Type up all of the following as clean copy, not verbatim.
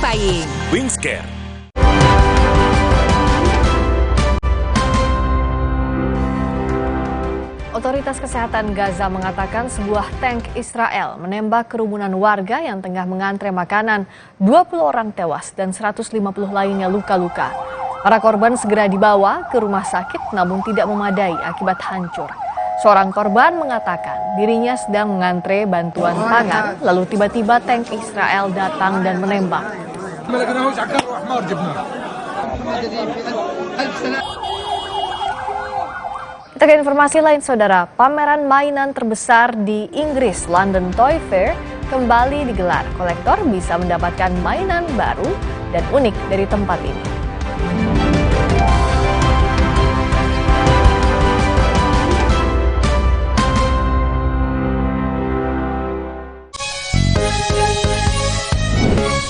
Purifying. Wingscare. Otoritas Kesehatan Gaza mengatakan sebuah tank Israel menembak kerumunan warga yang tengah mengantre makanan. 20 orang tewas dan 150 lainnya luka-luka. Para korban segera dibawa ke rumah sakit namun tidak memadai akibat hancur. Seorang korban mengatakan dirinya sedang mengantre bantuan pangan, lalu tiba-tiba tank Israel datang dan menembak. Kita ke informasi lain, saudara. Pameran mainan terbesar di Inggris, London Toy Fair, kembali digelar. Kolektor bisa mendapatkan mainan baru dan unik dari tempat ini.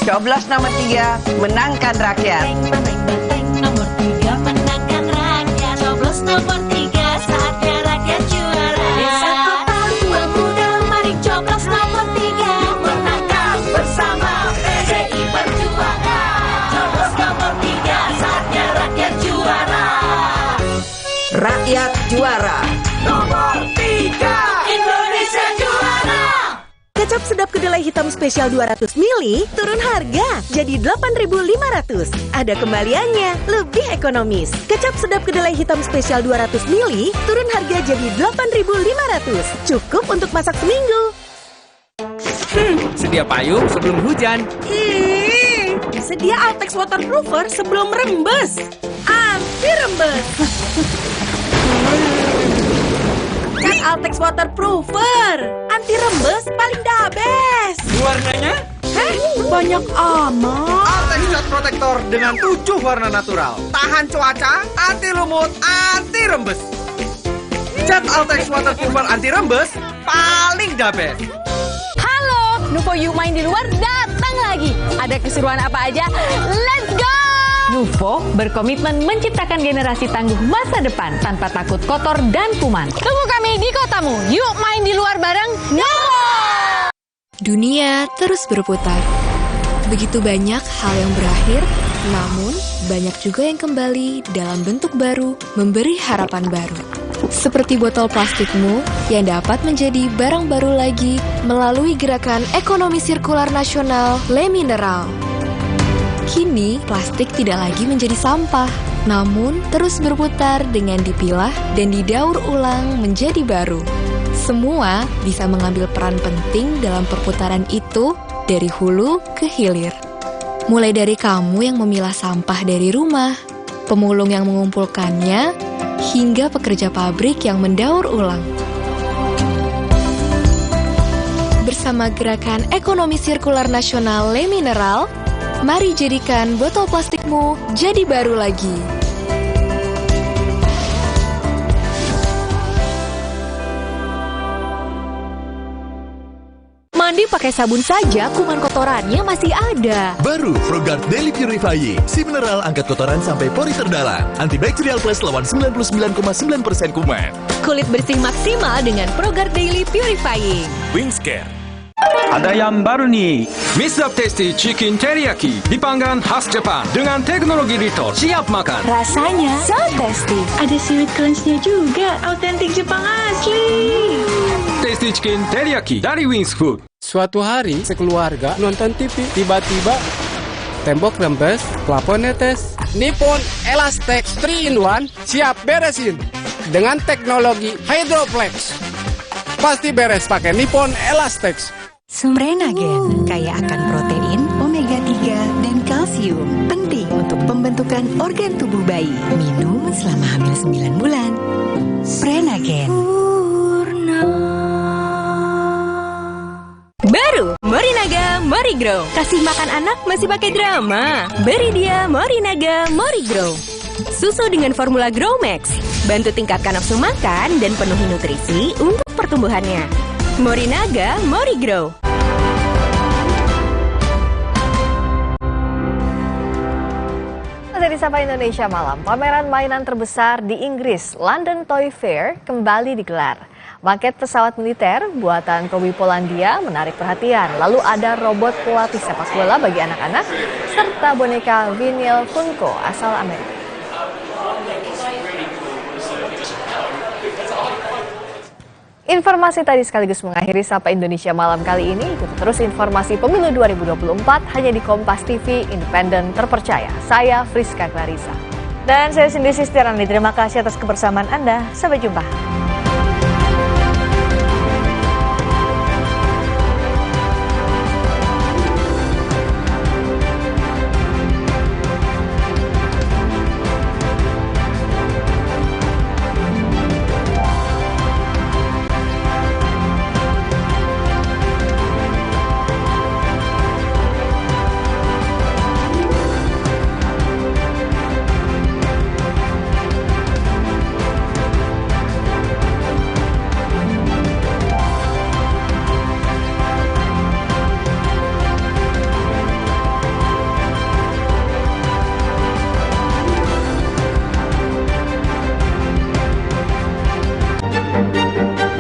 Coblos nomor 3 menangkan rakyat. Nomor 3 menangkan rakyat. Coblos nomor 3 saatnya rakyat juara. Desa kota tua muda, mari coblos nomor 3. Menangkan bersama PDI Perjuangan. Coblos nomor 3 saatnya rakyat juara. Rakyat juara. Nomor 3 Indonesia juara. Kecap sedap kedelai hitam spesial 200 ml turun harga jadi 8.500. Ada kembaliannya, lebih ekonomis. Kecap sedap kedelai hitam spesial 200 ml turun harga jadi 8.500. Cukup untuk masak seminggu. Sedia payung sebelum hujan. Sedia Altex waterproofer sebelum rembes. Anti rembes. Kan Altex waterproofer. Anti rembes paling the best. Warnanya? Banyak amat. Altex Cat Protector dengan 7 warna natural. Tahan cuaca, anti lumut, anti rembes. Cat Altex Waterproofer anti rembes paling the best. Halo, Nuvo Yuk Main di Luar datang lagi. Ada keseruan apa aja? Let's go! Nuvo berkomitmen menciptakan generasi tangguh masa depan tanpa takut kotor dan kuman. Tunggu kami di kotamu. Yuk main di luar bareng Nuvo! Dunia terus berputar. Begitu banyak hal yang berakhir, namun banyak juga yang kembali dalam bentuk baru, memberi harapan baru. Seperti botol plastikmu yang dapat menjadi barang baru lagi melalui gerakan ekonomi sirkular nasional Le Mineral. Kini, plastik tidak lagi menjadi sampah, namun terus berputar dengan dipilah dan didaur ulang menjadi baru. Semua bisa mengambil peran penting dalam perputaran itu dari hulu ke hilir. Mulai dari kamu yang memilah sampah dari rumah, pemulung yang mengumpulkannya, hingga pekerja pabrik yang mendaur ulang. Bersama gerakan ekonomi sirkular nasional Le Mineral, mari jadikan botol plastikmu jadi baru lagi. Mandi pakai sabun saja, kuman kotorannya masih ada. Baru ProGuard Daily Purifying. Si mineral angkat kotoran sampai pori terdalam. Antibacterial Plus lawan 99,9% kuman. Kulit bersih maksimal dengan ProGuard Daily Purifying. Wingscare. Ada yang baru nih. Mr. Tasty Chicken Teriyaki dipanggang khas Jepang dengan teknologi Rito. Siap makan. Rasanya so tasty. Ada seaweed crunch-nya juga. Autentik Jepang asli. Tasty Chicken Teriyaki dari Wings Food. Suatu hari, sekeluarga nonton TV. Tiba-tiba, tembok rembes, plafon netes. Nippon Elastex 3-in-1 siap beresin. Dengan teknologi Hydroplex. Pasti beres pakai Nippon Elastex. Sumrenagen kaya akan protein, omega 3, dan kalsium. Penting untuk pembentukan organ tubuh bayi. Minum selama hamil 9 bulan. Sumrenagen. Baru, Morinaga Morigrow. Kasih makan anak masih pakai drama. Beri dia Morinaga Morigrow. Susu dengan formula Grow Max. Bantu tingkatkan nafsu makan dan penuhi nutrisi untuk pertumbuhannya. Morinaga Morigrow. Dari Sapa Indonesia Malam, pameran mainan terbesar di Inggris, London Toy Fair, kembali digelar. Maket pesawat militer buatan Kowi Polandia menarik perhatian. Lalu ada robot pelatih sepak bola bagi anak-anak, serta boneka vinil Funko asal Amerika. Informasi tadi sekaligus mengakhiri Sapa Indonesia malam kali ini. Ikuti terus informasi pemilu 2024 hanya di Kompas TV, independen terpercaya. Saya Friska Clarissa. Dan saya Cindy Sistiarani. Terima kasih atas kebersamaan Anda. Sampai jumpa.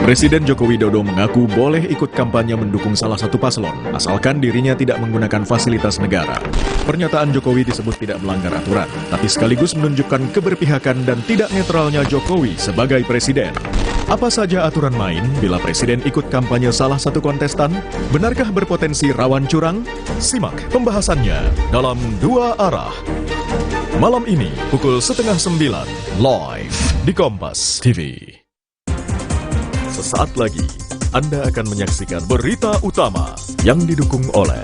Presiden Joko Widodo mengaku boleh ikut kampanye mendukung salah satu paslon, asalkan dirinya tidak menggunakan fasilitas negara. Pernyataan Jokowi disebut tidak melanggar aturan, tapi sekaligus menunjukkan keberpihakan dan tidak netralnya Jokowi sebagai presiden. Apa saja aturan main bila presiden ikut kampanye salah satu kontestan? Benarkah berpotensi rawan curang? Simak pembahasannya dalam Dua Arah. Malam ini, pukul 8:30, live di Kompas TV. Sesaat lagi, Anda akan menyaksikan berita utama yang didukung oleh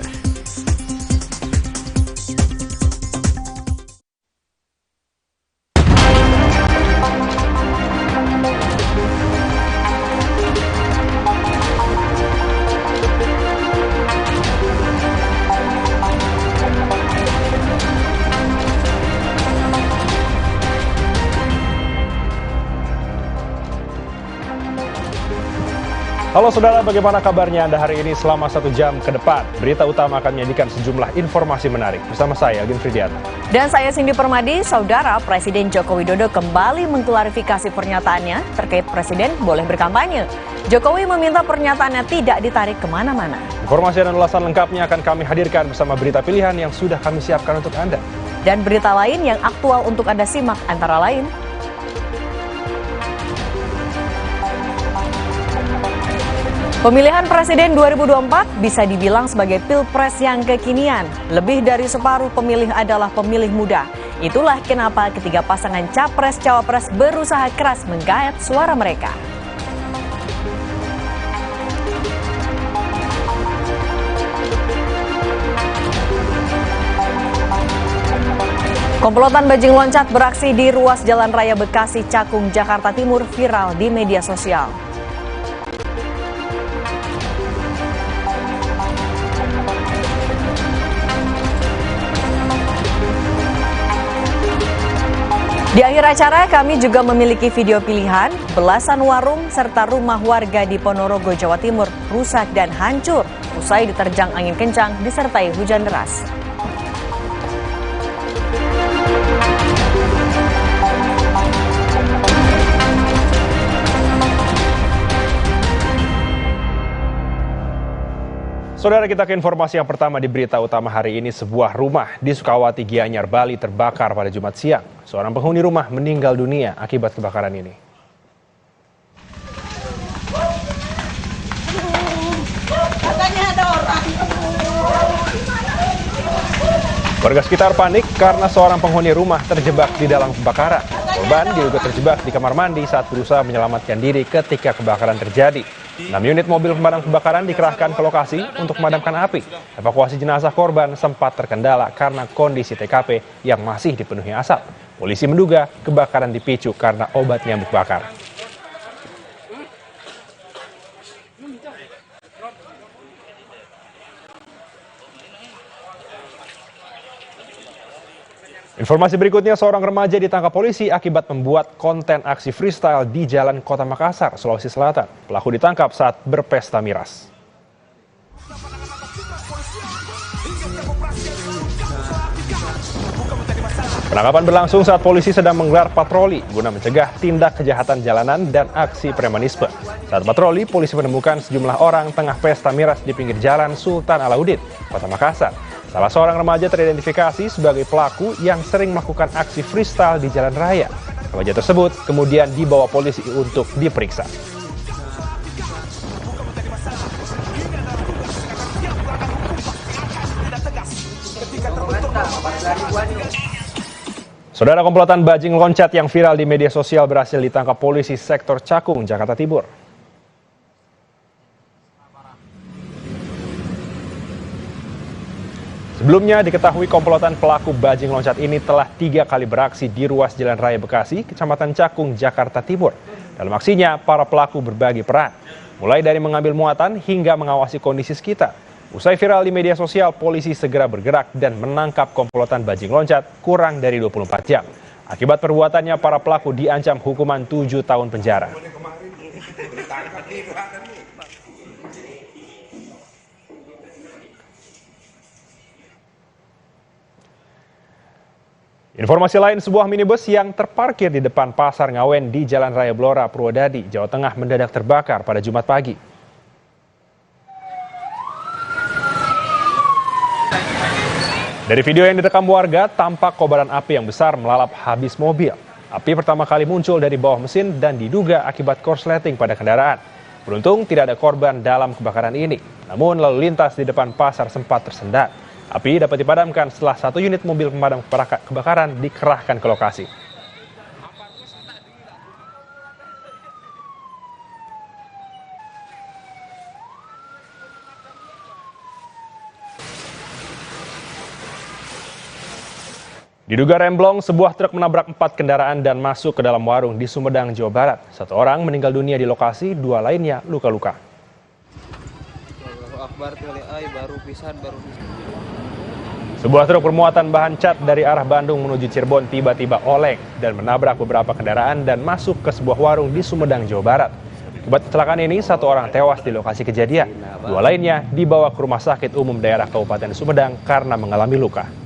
Halo saudara, bagaimana kabarnya Anda hari ini selama 1 jam ke depan? Berita utama akan menyajikan sejumlah informasi menarik. Bersama saya, Agin Fridiana. Dan saya Cindy Permadi. Saudara, Presiden Joko Widodo kembali mengklarifikasi pernyataannya terkait Presiden boleh berkampanye. Jokowi meminta pernyataannya tidak ditarik kemana-mana. Informasi dan ulasan lengkapnya akan kami hadirkan bersama berita pilihan yang sudah kami siapkan untuk Anda. Dan berita lain yang aktual untuk Anda simak antara lain: pemilihan Presiden 2024 bisa dibilang sebagai pilpres yang kekinian. Lebih dari separuh pemilih adalah pemilih muda. Itulah kenapa ketiga pasangan Capres-Cawapres berusaha keras menggayat suara mereka. Komplotan bajing loncat beraksi di ruas Jalan Raya Bekasi, Cakung, Jakarta Timur viral di media sosial. Di akhir acara kami juga memiliki video pilihan, belasan warung serta rumah warga di Ponorogo, Jawa Timur rusak dan hancur usai diterjang angin kencang disertai hujan deras. Saudara, kita ke informasi yang pertama di berita utama hari ini. Sebuah rumah di Sukawati, Gianyar, Bali terbakar pada Jumat siang. Seorang penghuni rumah meninggal dunia akibat kebakaran ini. Warga sekitar panik karena seorang penghuni rumah terjebak di dalam kebakaran. Korban diduga terjebak di kamar mandi saat berusaha menyelamatkan diri ketika kebakaran terjadi. 6 unit mobil pemadam kebakaran dikerahkan ke lokasi untuk memadamkan api. Evakuasi jenazah korban sempat terkendala karena kondisi TKP yang masih dipenuhi asap. Polisi menduga kebakaran dipicu karena obat nyamuk bakar. Informasi berikutnya, seorang remaja ditangkap polisi akibat membuat konten aksi freestyle di Jalan Kota Makassar, Sulawesi Selatan. Pelaku ditangkap saat berpesta miras. Penangkapan berlangsung saat polisi sedang menggelar patroli guna mencegah tindak kejahatan jalanan dan aksi premanisme. Saat patroli, polisi menemukan sejumlah orang tengah pesta miras di pinggir jalan Sultan Alauddin, Kota Makassar. Salah seorang remaja teridentifikasi sebagai pelaku yang sering melakukan aksi freestyle di jalan raya. Remaja tersebut kemudian dibawa polisi untuk diperiksa. Saudara, komplotan bajing loncat yang viral di media sosial berhasil ditangkap polisi sektor Cakung, Jakarta Timur. Sebelumnya diketahui komplotan pelaku bajing loncat ini telah 3 kali beraksi di ruas Jalan Raya Bekasi, Kecamatan Cakung, Jakarta Timur. Dalam aksinya, para pelaku berbagi peran, mulai dari mengambil muatan hingga mengawasi kondisi sekitar. Usai viral di media sosial, polisi segera bergerak dan menangkap komplotan bajing loncat kurang dari 24 jam. Akibat perbuatannya, para pelaku diancam hukuman 7 tahun penjara. Informasi lain, sebuah minibus yang terparkir di depan Pasar Ngawen di Jalan Raya Blora, Purwodadi, Jawa Tengah mendadak terbakar pada Jumat pagi. Dari video yang direkam warga, tampak kobaran api yang besar melalap habis mobil. Api pertama kali muncul dari bawah mesin dan diduga akibat korsleting pada kendaraan. Beruntung tidak ada korban dalam kebakaran ini. Namun lalu lintas di depan pasar sempat tersendat. Api dapat dipadamkan setelah 1 unit mobil pemadam kebakaran dikerahkan ke lokasi. Diduga remblong, sebuah truk menabrak 4 kendaraan dan masuk ke dalam warung di Sumedang, Jawa Barat. 1 orang meninggal dunia di lokasi, 2 lainnya luka-luka. Sebuah truk bermuatan bahan cat dari arah Bandung menuju Cirebon tiba-tiba oleng dan menabrak beberapa kendaraan dan masuk ke sebuah warung di Sumedang, Jawa Barat. Akibat kecelakaan ini, 1 orang tewas di lokasi kejadian. 2 lainnya dibawa ke Rumah Sakit Umum Daerah Kabupaten Sumedang karena mengalami luka.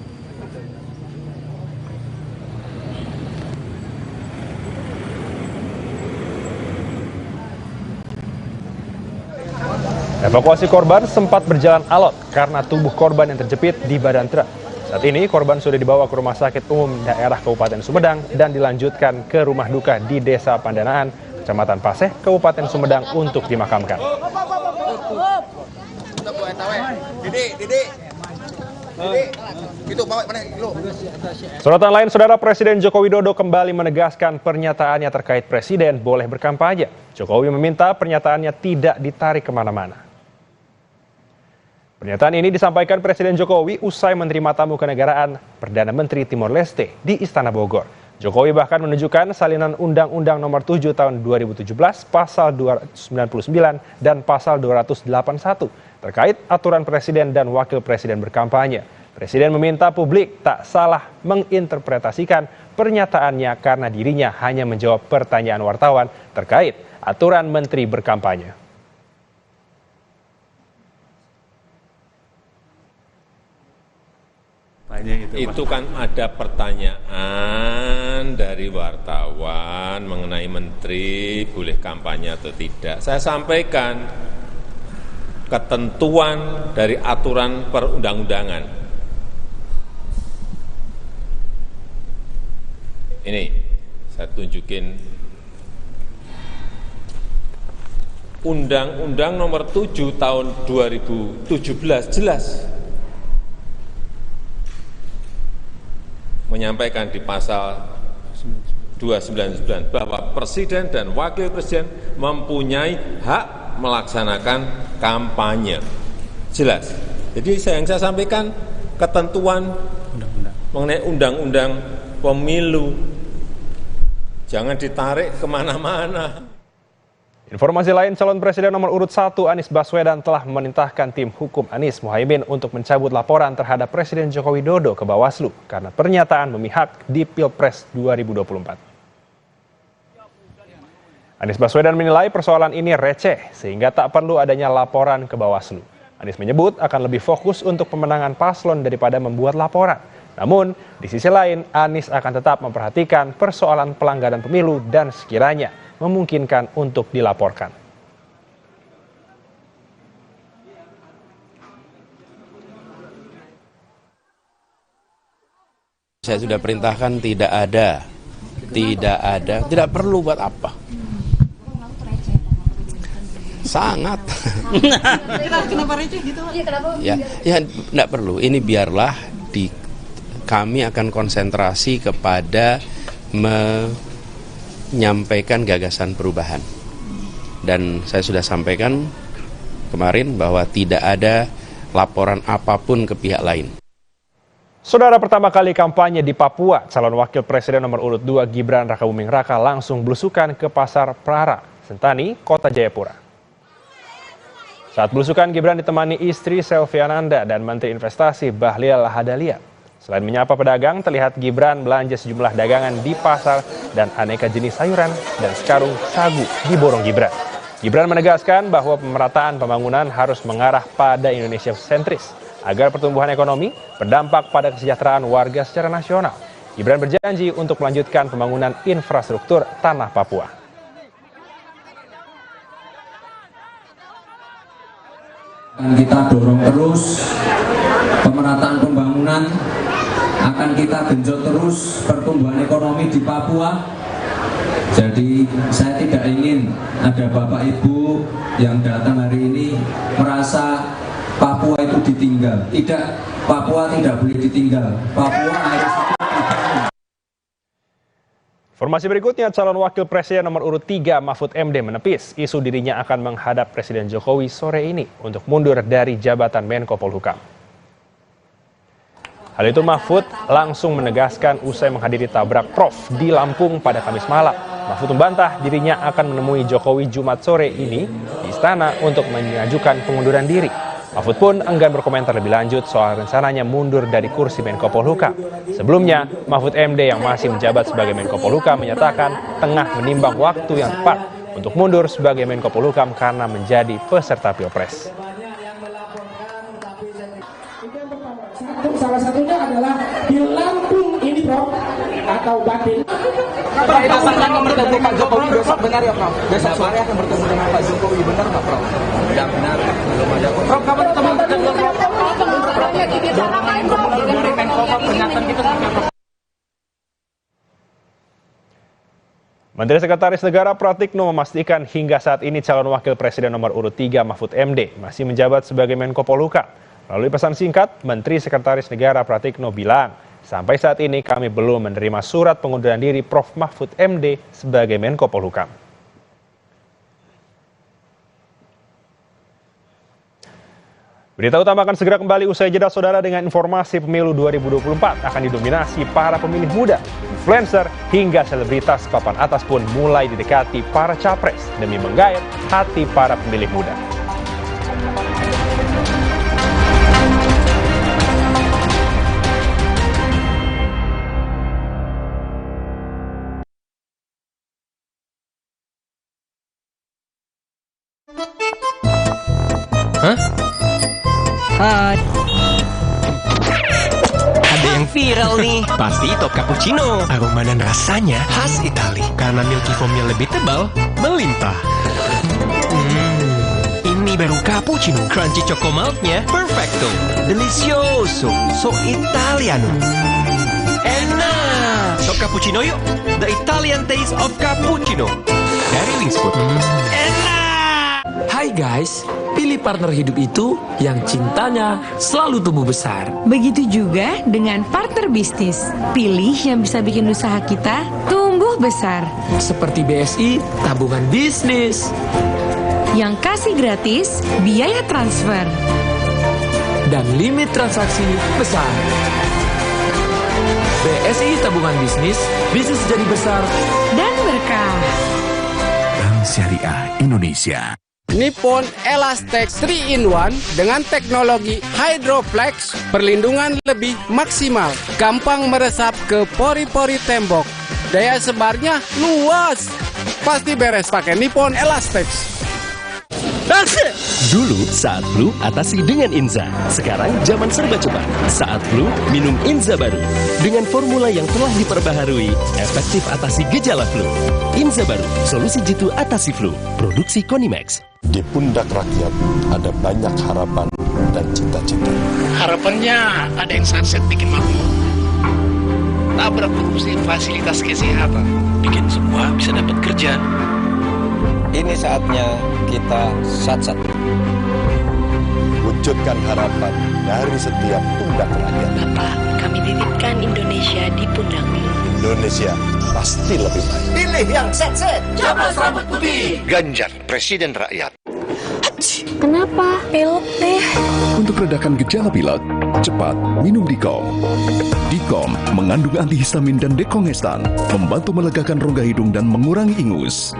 Evakuasi korban sempat berjalan alot karena tubuh korban yang terjepit di badan truk. Saat ini korban sudah dibawa ke Rumah Sakit Umum Daerah Kabupaten Sumedang dan dilanjutkan ke rumah duka di Desa Pandanaan, Kecamatan Paseh, Kabupaten Sumedang untuk dimakamkan. Sorotan lain, Saudara, Presiden Joko Widodo kembali menegaskan pernyataannya terkait presiden boleh berkampanye. Jokowi meminta pernyataannya tidak ditarik kemana-mana. Pernyataan ini disampaikan Presiden Jokowi usai menerima tamu kenegaraan Perdana Menteri Timor Leste di Istana Bogor. Jokowi bahkan menunjukkan salinan Undang-Undang Nomor 7 Tahun 2017 Pasal 299 dan Pasal 281 terkait aturan Presiden dan Wakil Presiden berkampanye. Presiden meminta publik tak salah menginterpretasikan pernyataannya karena dirinya hanya menjawab pertanyaan wartawan terkait aturan Menteri berkampanye. Itu kan ada pertanyaan dari wartawan mengenai menteri boleh kampanye atau tidak. Saya sampaikan ketentuan dari aturan perundang-undangan. Ini saya tunjukin Undang-Undang Nomor 7 Tahun 2017 jelas menyampaikan di pasal 299 bahwa Presiden dan Wakil Presiden mempunyai hak melaksanakan kampanye. Jelas. Jadi yang saya sampaikan ketentuan mengenai undang-undang pemilu. Jangan ditarik kemana-mana. Informasi lain, calon presiden nomor urut 1 Anies Baswedan telah memerintahkan tim hukum Anies Muhaimin untuk mencabut laporan terhadap Presiden Joko Widodo ke Bawaslu karena pernyataan memihak di Pilpres 2024. Anies Baswedan menilai persoalan ini receh sehingga tak perlu adanya laporan ke Bawaslu. Anies menyebut akan lebih fokus untuk pemenangan paslon daripada membuat laporan. Namun, di sisi lain, Anies akan tetap memperhatikan persoalan pelanggaran pemilu dan sekiranya memungkinkan untuk dilaporkan. Saya sudah perintahkan tidak perlu buat apa. Sangat. Kenapa receh gitu? Ya, tidak perlu. Ini biarlah kami akan konsentrasi kepada menyampaikan gagasan perubahan. Dan saya sudah sampaikan kemarin bahwa tidak ada laporan apapun ke pihak lain. Saudara, pertama kali kampanye di Papua, calon wakil presiden nomor urut 2 Gibran Rakabuming Raka langsung belusukan ke Pasar Prara, Sentani, Kota Jayapura. Saat belusukan, Gibran ditemani istri Selviananda dan Menteri Investasi Bahlil Lahadalia. Selain menyapa pedagang, terlihat Gibran belanja sejumlah dagangan di pasar dan aneka jenis sayuran dan sekarung sagu diborong Gibran. Gibran menegaskan bahwa pemerataan pembangunan harus mengarah pada Indonesia sentris, agar pertumbuhan ekonomi berdampak pada kesejahteraan warga secara nasional. Gibran berjanji untuk melanjutkan pembangunan infrastruktur tanah Papua. Kita dorong terus pemerataan pembangunan, akan kita genjot terus pertumbuhan ekonomi di Papua. Jadi saya tidak ingin ada Bapak Ibu yang datang hari ini merasa Papua itu ditinggal. Tidak, Papua tidak boleh ditinggal. Papua harus ditinggal. Informasi berikutnya, calon wakil presiden nomor urut 3 Mahfud MD menepis isu dirinya akan menghadap Presiden Jokowi sore ini untuk mundur dari jabatan Menko Polhukam. Hal itu Mahfud langsung menegaskan usai menghadiri tabrak Prof di Lampung pada Kamis malam. Mahfud membantah dirinya akan menemui Jokowi Jumat sore ini di istana untuk mengajukan pengunduran diri. Mahfud pun enggan berkomentar lebih lanjut soal rencananya mundur dari kursi Menko Polhukam. Sebelumnya, Mahfud MD yang masih menjabat sebagai Menko Polhukam menyatakan tengah menimbang waktu yang tepat untuk mundur sebagai Menko Polhukam karena menjadi peserta Pilpres. Salah satunya adalah di Lampung ini, Prof, atau Batin. Prof, akan bertemu Pak Jokowi besok, benar ya, Prof? Besok sore akan bertemu dengan Pak Jokowi, benar nggak, Prof? Tidak benar, belum ada. Prof, kapan ketemu dengan dari Menko pernyataan kita seperti apa? Menteri Sekretaris Negara Pratikno memastikan hingga saat ini calon wakil presiden nomor urut 3 Mahfud MD masih menjabat sebagai Menko Polhukam. Melalui pesan singkat, Menteri Sekretaris Negara Pratikno bilang, sampai saat ini kami belum menerima surat pengunduran diri Prof Mahfud MD sebagai Menko Polhukam. Berita utama akan segera kembali usai jeda, saudara, dengan informasi pemilu 2024 akan didominasi para pemilih muda, influencer, hingga selebritas papan atas pun mulai didekati para capres demi menggait hati para pemilih muda. Hah? Hai. Ada yang viral nih. Pasti top cappuccino. Aroma dan rasanya khas Itali. Karena milky foamnya lebih tebal, melimpah. Ini baru cappuccino. Crunchy choco milknya perfecto. Delicioso. So Italiano. Enak. Top cappuccino yuk. The Italian taste of cappuccino. Dari Wingspot. Enak. Hai guys, pilih partner hidup itu yang cintanya selalu tumbuh besar. Begitu juga dengan partner bisnis. Pilih yang bisa bikin usaha kita tumbuh besar. Seperti BSI, tabungan bisnis. Yang kasih gratis biaya transfer. Dan limit transaksi besar. BSI tabungan bisnis jadi besar. Dan berkah. Bank Syariah Indonesia. Nippon Elastex 3-in-1 dengan teknologi Hydroflex, perlindungan lebih maksimal, gampang meresap ke pori-pori tembok, daya sebarnya luas, pasti beres pakai Nippon Elastex. Dulu saat flu atasi dengan Inza. Sekarang zaman serba cepat. Saat flu minum Inza baru. Dengan formula yang telah diperbaharui, efektif atasi gejala flu. Inza baru, solusi jitu atasi flu. Produksi Konimax. Di pundak rakyat ada banyak harapan dan cita-cita. Harapannya ada yang sunset bikin makmur. Tabrak korupsi fasilitas kesehatan. Bikin semua bisa dapat kerja. Ini saatnya kita sat-sat. Wujudkan harapan dari setiap pundak rakyat. Bapak, kami titipkan Indonesia di pundakmu. Indonesia pasti lebih baik. Pilih yang sat-sat. Capres rambut putih. Ganjar, Presiden Rakyat. Kenapa? Pilek deh. Untuk redakan gejala pilek, cepat minum Dikom. Dikom mengandung antihistamin dan dekongestan, membantu melegakan rongga hidung dan mengurangi ingus.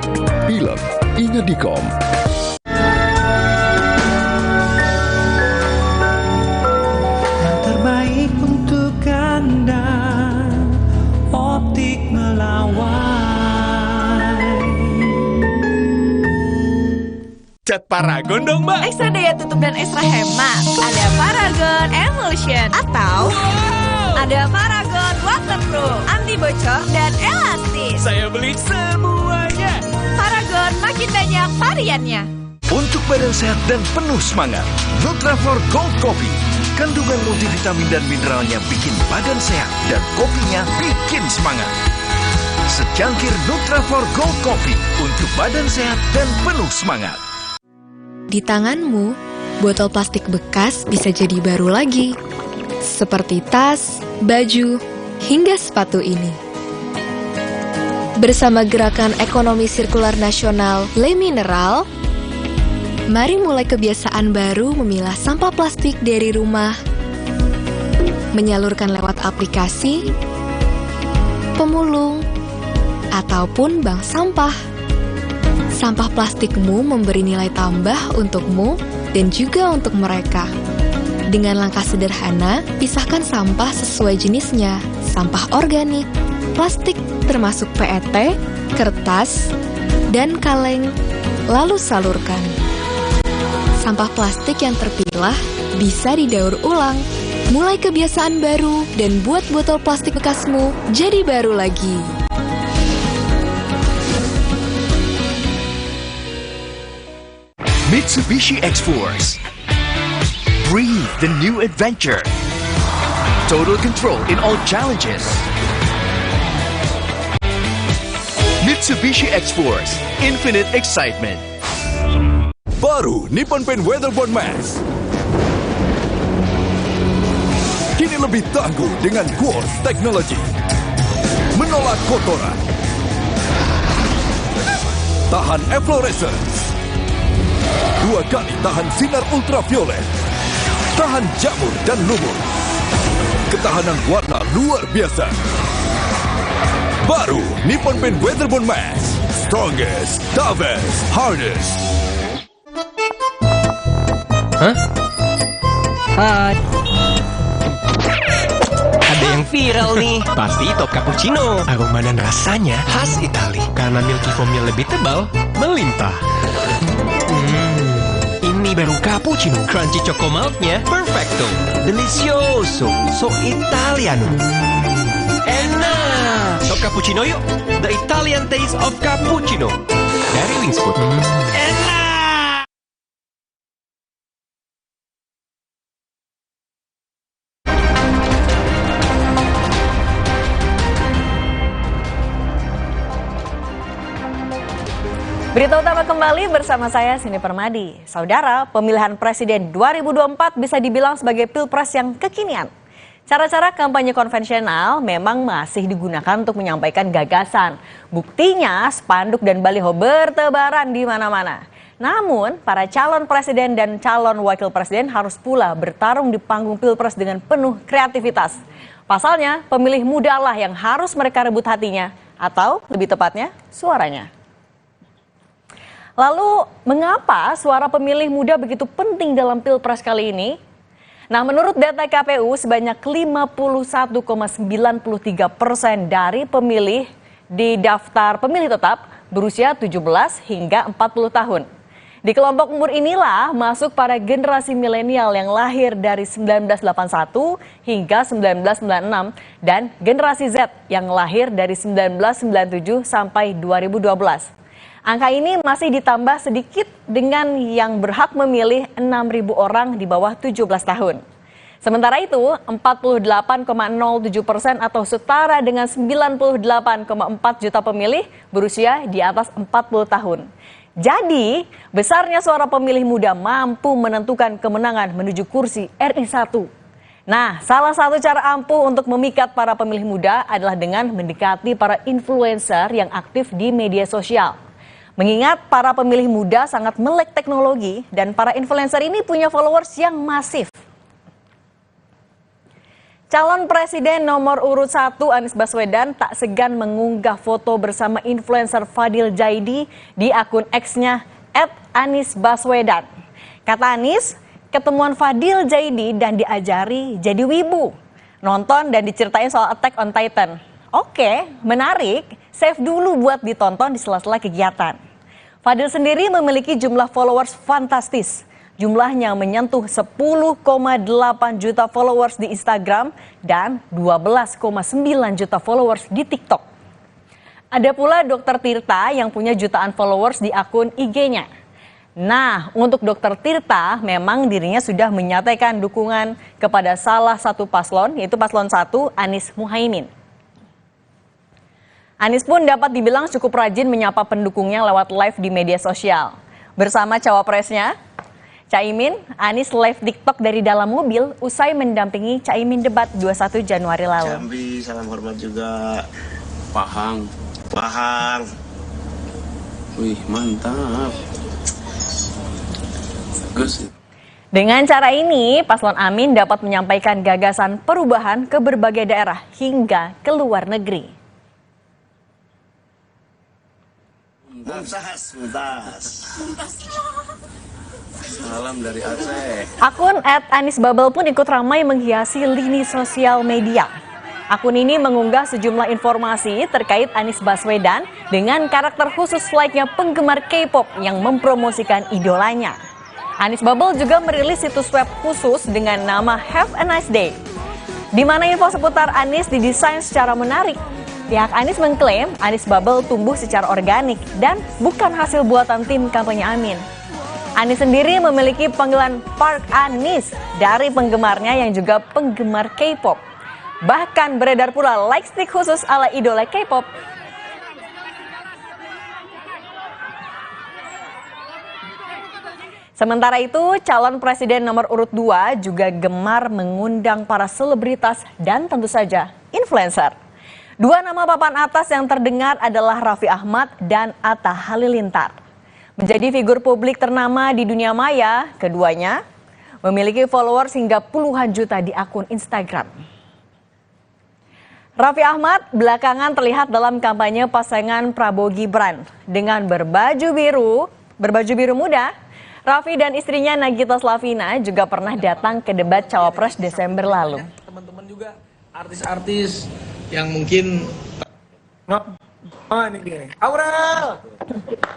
Pilek, ingat Dikom. Yang terbaik untuk Anda, Optik Melawai. Cat Paragon dong, Mbak. Ekstra daya tutup dan ekstra hemat. Ada Paragon Emulsion atau ada Paragon Waterproof, anti bocor dan elastis. Saya beli semuanya. Paragon makin banyak variannya. Untuk badan sehat dan penuh semangat, Nutrafol Gold Coffee. Kandungan multivitamin dan mineralnya bikin badan sehat dan kopinya bikin semangat. Secangkir Nutrafol Gold Coffee untuk badan sehat dan penuh semangat. Di tanganmu, botol plastik bekas bisa jadi baru lagi. Seperti tas, baju, hingga sepatu ini. Bersama Gerakan Ekonomi Sirkular Nasional Le Mineral, mari mulai kebiasaan baru memilah sampah plastik dari rumah, menyalurkan lewat aplikasi, pemulung, ataupun bank sampah. Sampah plastikmu memberi nilai tambah untukmu dan juga untuk mereka. Dengan langkah sederhana, pisahkan sampah sesuai jenisnya, sampah organik, plastik termasuk PET, kertas, dan kaleng, lalu salurkan. Sampah plastik yang terpilah bisa didaur ulang. Mulai kebiasaan baru dan buat botol plastik bekasmu jadi baru lagi. Mitsubishi X-Force. Breathe the new adventure. Total control in all challenges. Mitsubishi X-Force. Infinite excitement. Baru Nippon Paint Weatherboard Max. Kini lebih tangguh dengan Quartz Technology. Menolak kotoran. Tahan efflorescence. 2 kali tahan sinar ultraviolet. Tahan jamur dan lumut. Ketahanan warna luar biasa. Baru Nippon Paint Weatherboard Max. Strongest, toughest, hardest. Hah? Hai. Ada yang viral nih. Pasti top cappuccino. Aroma dan rasanya khas Itali. Karena milky foamnya lebih tebal, melimpah. Ini baru cappuccino. Crunchy choco milknya perfecto. Delicioso. So Italiano. Enak. Top cappuccino yuk. The Italian taste of cappuccino. Dari Wings Food. Enak. Berita utama kembali bersama saya Cindy Permadi. Saudara, pemilihan presiden 2024 bisa dibilang sebagai pilpres yang kekinian. Cara-cara kampanye konvensional memang masih digunakan untuk menyampaikan gagasan. Buktinya spanduk dan baliho bertebaran di mana-mana. Namun, para calon presiden dan calon wakil presiden harus pula bertarung di panggung pilpres dengan penuh kreativitas. Pasalnya, pemilih muda lah yang harus mereka rebut hatinya, atau lebih tepatnya, suaranya. Lalu, mengapa suara pemilih muda begitu penting dalam pilpres kali ini? Nah, menurut data KPU, sebanyak 51,93% dari pemilih di daftar pemilih tetap berusia 17 hingga 40 tahun. Di kelompok umur inilah masuk para generasi milenial yang lahir dari 1981 hingga 1996 dan generasi Z yang lahir dari 1997 sampai 2012. Angka ini masih ditambah sedikit dengan yang berhak memilih 6.000 orang di bawah 17 tahun. Sementara itu, 48,07% atau setara dengan 98,4 juta pemilih berusia di atas 40 tahun. Jadi, besarnya suara pemilih muda mampu menentukan kemenangan menuju kursi RI 1. Nah, salah satu cara ampuh untuk memikat para pemilih muda adalah dengan mendekati para influencer yang aktif di media sosial. Mengingat para pemilih muda sangat melek teknologi dan para influencer ini punya followers yang masif. Calon Presiden nomor urut 1 Anies Baswedan tak segan mengunggah foto bersama influencer Fadil Jaidi di akun X-nya @AnisBaswedan. Kata Anies, ketemuan Fadil Jaidi dan diajari jadi wibu. Nonton dan diceritain soal Attack on Titan. Oke, menarik, save dulu buat ditonton di sela-sela kegiatan. Fadil sendiri memiliki jumlah followers fantastis. Jumlahnya menyentuh 10,8 juta followers di Instagram dan 12,9 juta followers di TikTok. Ada pula Dr. Tirta yang punya jutaan followers di akun IG-nya. Nah, untuk Dr. Tirta memang dirinya sudah menyatakan dukungan kepada salah satu paslon, yaitu paslon 1 Anies Muhaimin. Anies pun dapat dibilang cukup rajin menyapa pendukungnya lewat live di media sosial. Bersama cawapresnya, Caimin, Anies live TikTok dari dalam mobil usai mendampingi Caimin debat 21 Januari lalu. Jambi, salam hormat juga. Pahang. Pahang. Wih, mantap. Bagus. Dengan cara ini, Paslon Amin dapat menyampaikan gagasan perubahan ke berbagai daerah hingga ke luar negeri. Mumtaz. Salam dari Aceh. Akun @AnisBubble pun ikut ramai menghiasi lini sosial media. Akun ini mengunggah sejumlah informasi terkait Anies Baswedan dengan karakter khusus layaknya penggemar K-pop yang mempromosikan idolanya. AnisBubble juga merilis situs web khusus dengan nama Have a Nice Day, di mana info seputar Anies didesain secara menarik. Pihak Anies mengklaim AnisBubble tumbuh secara organik dan bukan hasil buatan tim kampanye Amin. Anies sendiri memiliki panggilan Park Anies dari penggemarnya yang juga penggemar K-pop. Bahkan beredar pula like stick khusus ala idola K-pop. Sementara itu, calon presiden nomor urut 2 juga gemar mengundang para selebritas dan tentu saja influencer. Dua nama papan atas yang terdengar adalah Raffi Ahmad dan Atta Halilintar. Menjadi figur publik ternama di dunia maya, keduanya memiliki followers hingga puluhan juta di akun Instagram. Raffi Ahmad belakangan terlihat dalam kampanye pasangan Prabowo Gibran. Dengan berbaju biru muda, Raffi dan istrinya Nagita Slavina juga pernah datang ke debat Cawapres Desember lalu. Teman-teman juga artis-artis yang mungkin... Oh, ini dia. Aurel!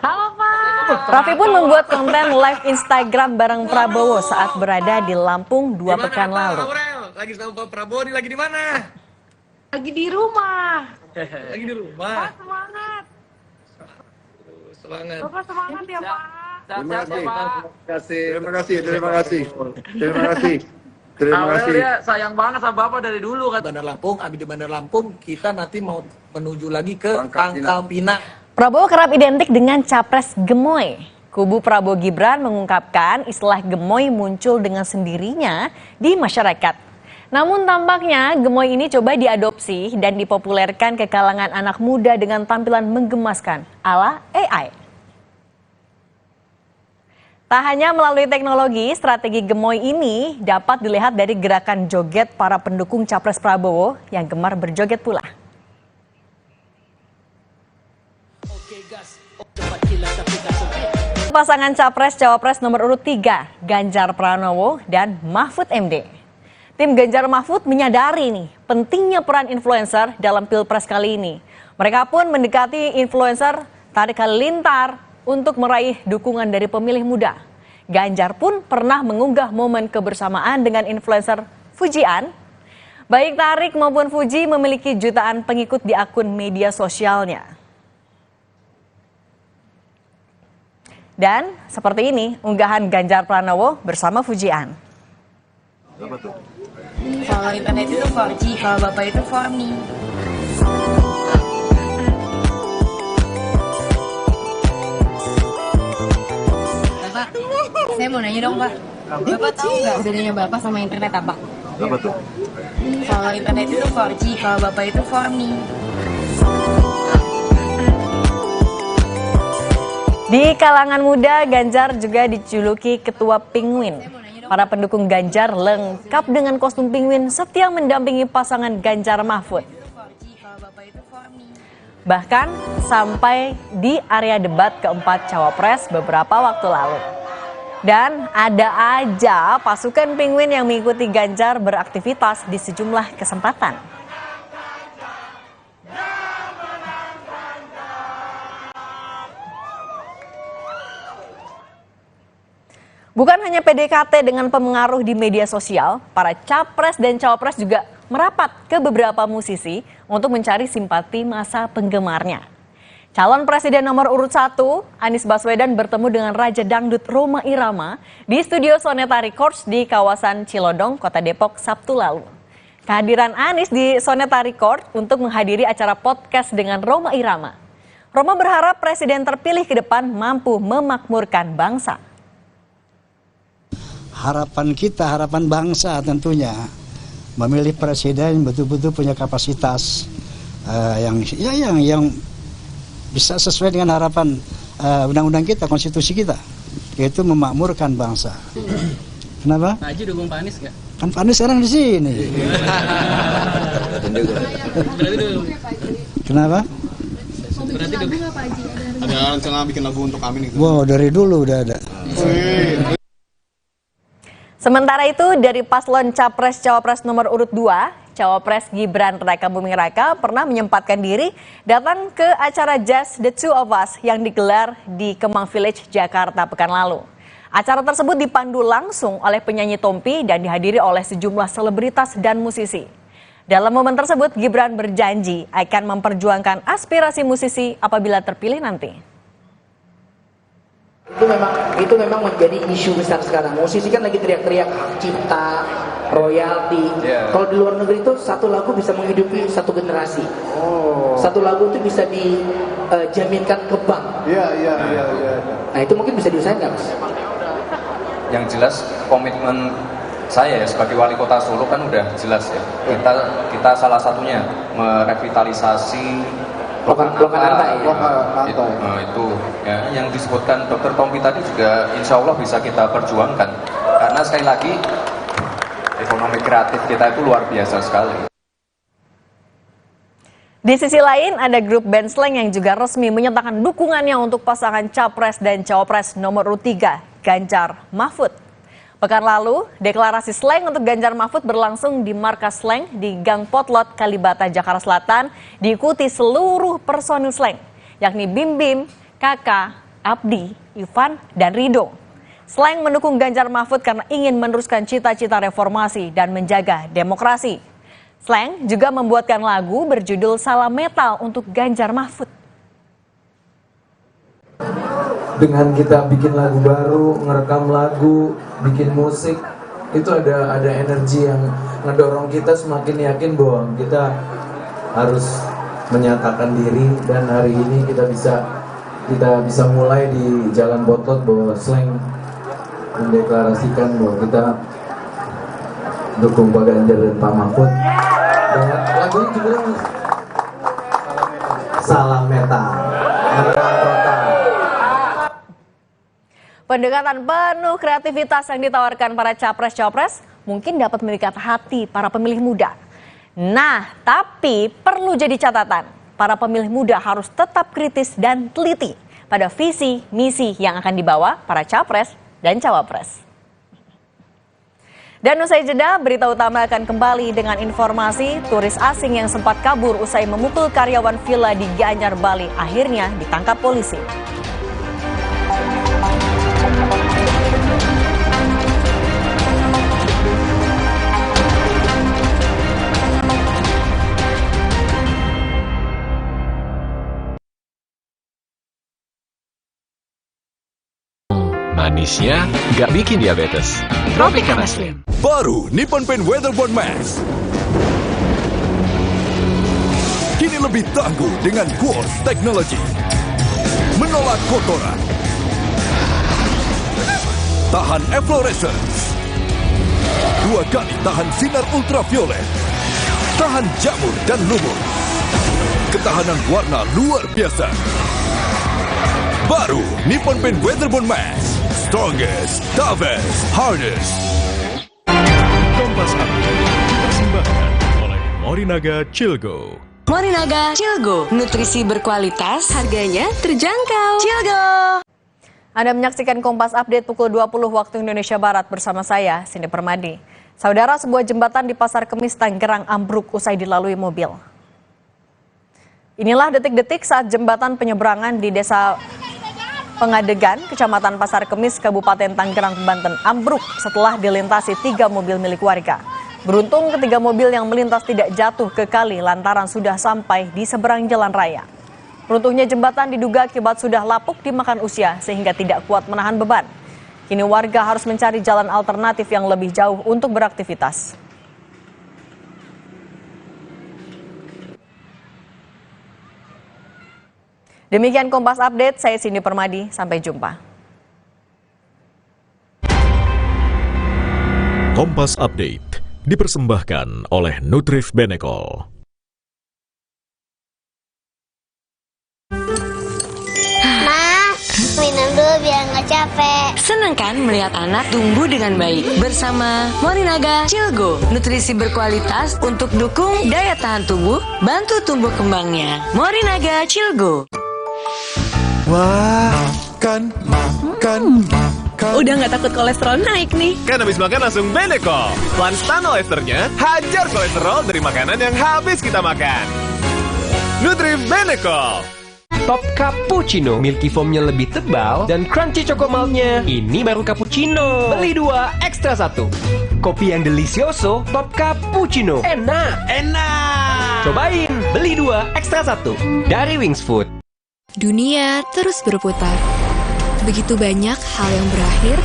Halo Pak. Raffi pun membuat konten live Instagram bareng Prabowo saat berada di Lampung 2 pekan lalu. Aurel, lagi sama Pak Prabowo nih, lagi di mana? Lagi di rumah. Lagi di rumah. Pak, semangat. Semangat. Bapak semangat ya Pak. Terima kasih. Terima kasih. Dia sayang banget sama Bapak dari dulu kan. Bandar Lampung, abis di Bandar Lampung, kita nanti mau menuju lagi ke Pangkal Pinang. Prabowo kerap identik dengan capres gemoy. Kubu Prabowo Gibran mengungkapkan istilah gemoy muncul dengan sendirinya di masyarakat. Namun tampaknya gemoy ini coba diadopsi dan dipopulerkan ke kalangan anak muda dengan tampilan menggemaskan ala AI. Tak hanya melalui teknologi, strategi gemoy ini dapat dilihat dari gerakan joget para pendukung Capres Prabowo yang gemar berjoget pula. Pasangan Capres-Cawapres nomor urut 3, Ganjar Pranowo dan Mahfud MD. Tim Ganjar Mahfud menyadari nih pentingnya peran influencer dalam Pilpres kali ini. Mereka pun mendekati influencer Tarik Halilintar, untuk meraih dukungan dari pemilih muda. Ganjar pun pernah mengunggah momen kebersamaan dengan influencer Fujian. Baik Tarik maupun Fuji memiliki jutaan pengikut di akun media sosialnya. Dan seperti ini unggahan Ganjar Pranowo bersama Fujian. Kalau internet itu 4G, kalau bapak itu 4Me. Bapak, saya mau nanya dong Pak. Bapak tahu nggak bedanya bapak sama internet apa? Apa tuh? Kalau internet itu 4G, kalau bapak itu 4Me. Di kalangan muda, Ganjar juga dijuluki Ketua Penguin. Para pendukung Ganjar lengkap dengan kostum penguin setia mendampingi pasangan Ganjar Mahfud. Bahkan sampai di area debat keempat Cawapres beberapa waktu lalu. Dan ada aja pasukan penguin yang mengikuti Ganjar beraktivitas di sejumlah kesempatan. Bukan hanya PDKT dengan pemengaruh di media sosial, para capres dan cawapres juga merapat ke beberapa musisi untuk mencari simpati masa penggemarnya. Calon Presiden nomor urut 1, Anies Baswedan bertemu dengan Raja Dangdut Rhoma Irama di studio Soneta Records di kawasan Cilodong, Kota Depok, Sabtu lalu. Kehadiran Anies di Soneta Records untuk menghadiri acara podcast dengan Rhoma Irama. Rhoma berharap Presiden terpilih ke depan mampu memakmurkan bangsa. Harapan kita, harapan bangsa tentunya memilih presiden yang betul-betul punya kapasitas yang bisa sesuai dengan harapan undang-undang kita, konstitusi kita, yaitu memakmurkan bangsa. Kenapa? Pak Haji dukung Pak Anies nggak? Kan Pak Anies sekarang di sini. Kenapa? Berarti dukung Pak Haji. Ada rencana bikin lagu untuk Amin gitu? Wow, dari dulu udah ada. Sementara itu dari paslon Capres-Cawapres nomor urut 2, Cawapres Gibran Rakabuming Raka pernah menyempatkan diri datang ke acara Just the Two of Us yang digelar di Kemang Village, Jakarta pekan lalu. Acara tersebut dipandu langsung oleh penyanyi Tompi dan dihadiri oleh sejumlah selebritas dan musisi. Dalam momen tersebut, Gibran berjanji akan memperjuangkan aspirasi musisi apabila terpilih nanti. Itu memang menjadi isu besar sekarang. Musisi kan lagi teriak-teriak hak cipta, royalti. Kalau di luar negeri itu satu lagu bisa menghidupi satu generasi. Satu lagu itu bisa dijaminkan ke bank. Nah itu mungkin bisa diusahakan nggak, Mas? Yang jelas komitmen saya ya sebagai wali kota Solo kan udah jelas ya. Kita salah satunya merevitalisasi Lokan Lantai itu ya, yang disebutkan Dr. Tompi tadi juga insya Allah bisa kita perjuangkan karena sekali lagi ekonomi kreatif kita itu luar biasa sekali. Di sisi lain ada grup band Slank yang juga resmi menyatakan dukungannya untuk pasangan Capres dan Cawapres nomor urut 3 Ganjar Mahfud. Pekan lalu, deklarasi Slank untuk Ganjar Mahfud berlangsung di markas Slank di Gang Potlot, Kalibata, Jakarta Selatan, diikuti seluruh personil Slank, yakni Bim Bim, Kakak, Abdi, Ivan, dan Rido. Slank mendukung Ganjar Mahfud karena ingin meneruskan cita-cita reformasi dan menjaga demokrasi. Slank juga membuatkan lagu berjudul Salam Metal untuk Ganjar Mahfud. Dengan kita bikin lagu baru, ngerekam lagu, bikin musik, itu ada energi yang ngedorong kita semakin yakin bahwa kita harus menyatakan diri, dan hari ini kita bisa mulai di Jalan Potlot bahwa Slank mendeklarasikan bahwa kita dukung Pak Ganjar dan Pak Mahfud. Dan lagunya juga Salam Metal. Pendekatan penuh kreativitas yang ditawarkan para capres-cawapres mungkin dapat memikat hati para pemilih muda. Nah, tapi perlu jadi catatan, para pemilih muda harus tetap kritis dan teliti pada visi misi yang akan dibawa para capres dan cawapres. Dan usai jeda, berita utama akan kembali dengan informasi turis asing yang sempat kabur usai memukul karyawan villa di Gianyar, Bali akhirnya ditangkap polisi. Manisnya nggak bikin diabetes. Tropicana Slim. Baru Nippon Paint Weatherboard Max. Kini lebih tangguh dengan Quartz Technology. Menolak kotoran. Tahan efflorescence. 2 kali tahan sinar ultraviolet. Tahan jamur dan lumut. Ketahanan warna luar biasa. Baru Nippon Paint Weatherboard Max. Strongest, toughest, hardest. Kompas dipersembahkan oleh Morinaga Chilgo. Morinaga Chilgo, nutrisi berkualitas, harganya terjangkau. Chilgo. Anda menyaksikan Kompas Update pukul 20 waktu Indonesia Barat bersama saya, Cindy Permadi. Saudara, sebuah jembatan di Pasar Kemis Tangerang ambruk usai dilalui mobil. Inilah detik-detik saat jembatan penyeberangan di Desa Pengadegan, Kecamatan Pasar Kemis, Kabupaten Tangerang, Banten ambruk setelah dilintasi 3 mobil milik warga. Beruntung ketiga mobil yang melintas tidak jatuh ke kali lantaran sudah sampai di seberang jalan raya. Runtuhnya jembatan diduga akibat sudah lapuk dimakan usia sehingga tidak kuat menahan beban. Kini warga harus mencari jalan alternatif yang lebih jauh untuk beraktivitas. Demikian Kompas Update, saya Cindy Permadi, sampai jumpa. Kompas Update dipersembahkan oleh Nutrif Benecol. Minum dulu biar nggak capek. Senang kan melihat anak tumbuh dengan baik bersama Morinaga Chilgo, nutrisi berkualitas untuk dukung daya tahan tubuh, bantu tumbuh kembangnya. Morinaga Chilgo. Wah, makan. Udah nggak takut kolesterol naik nih. Kan habis makan langsung Benecol. Lanstan esternya hajar kolesterol dari makanan yang habis kita makan. Nutrif Benecol. Top Cappuccino, milky foamnya lebih tebal dan crunchy chocomaltnya. Ini baru cappuccino. Beli 2, ekstra 1. Kopi yang delicioso, Top Cappuccino. Enak. Cobain, beli 2, ekstra 1. Dari Wings Food. Dunia terus berputar. Begitu banyak hal yang berakhir,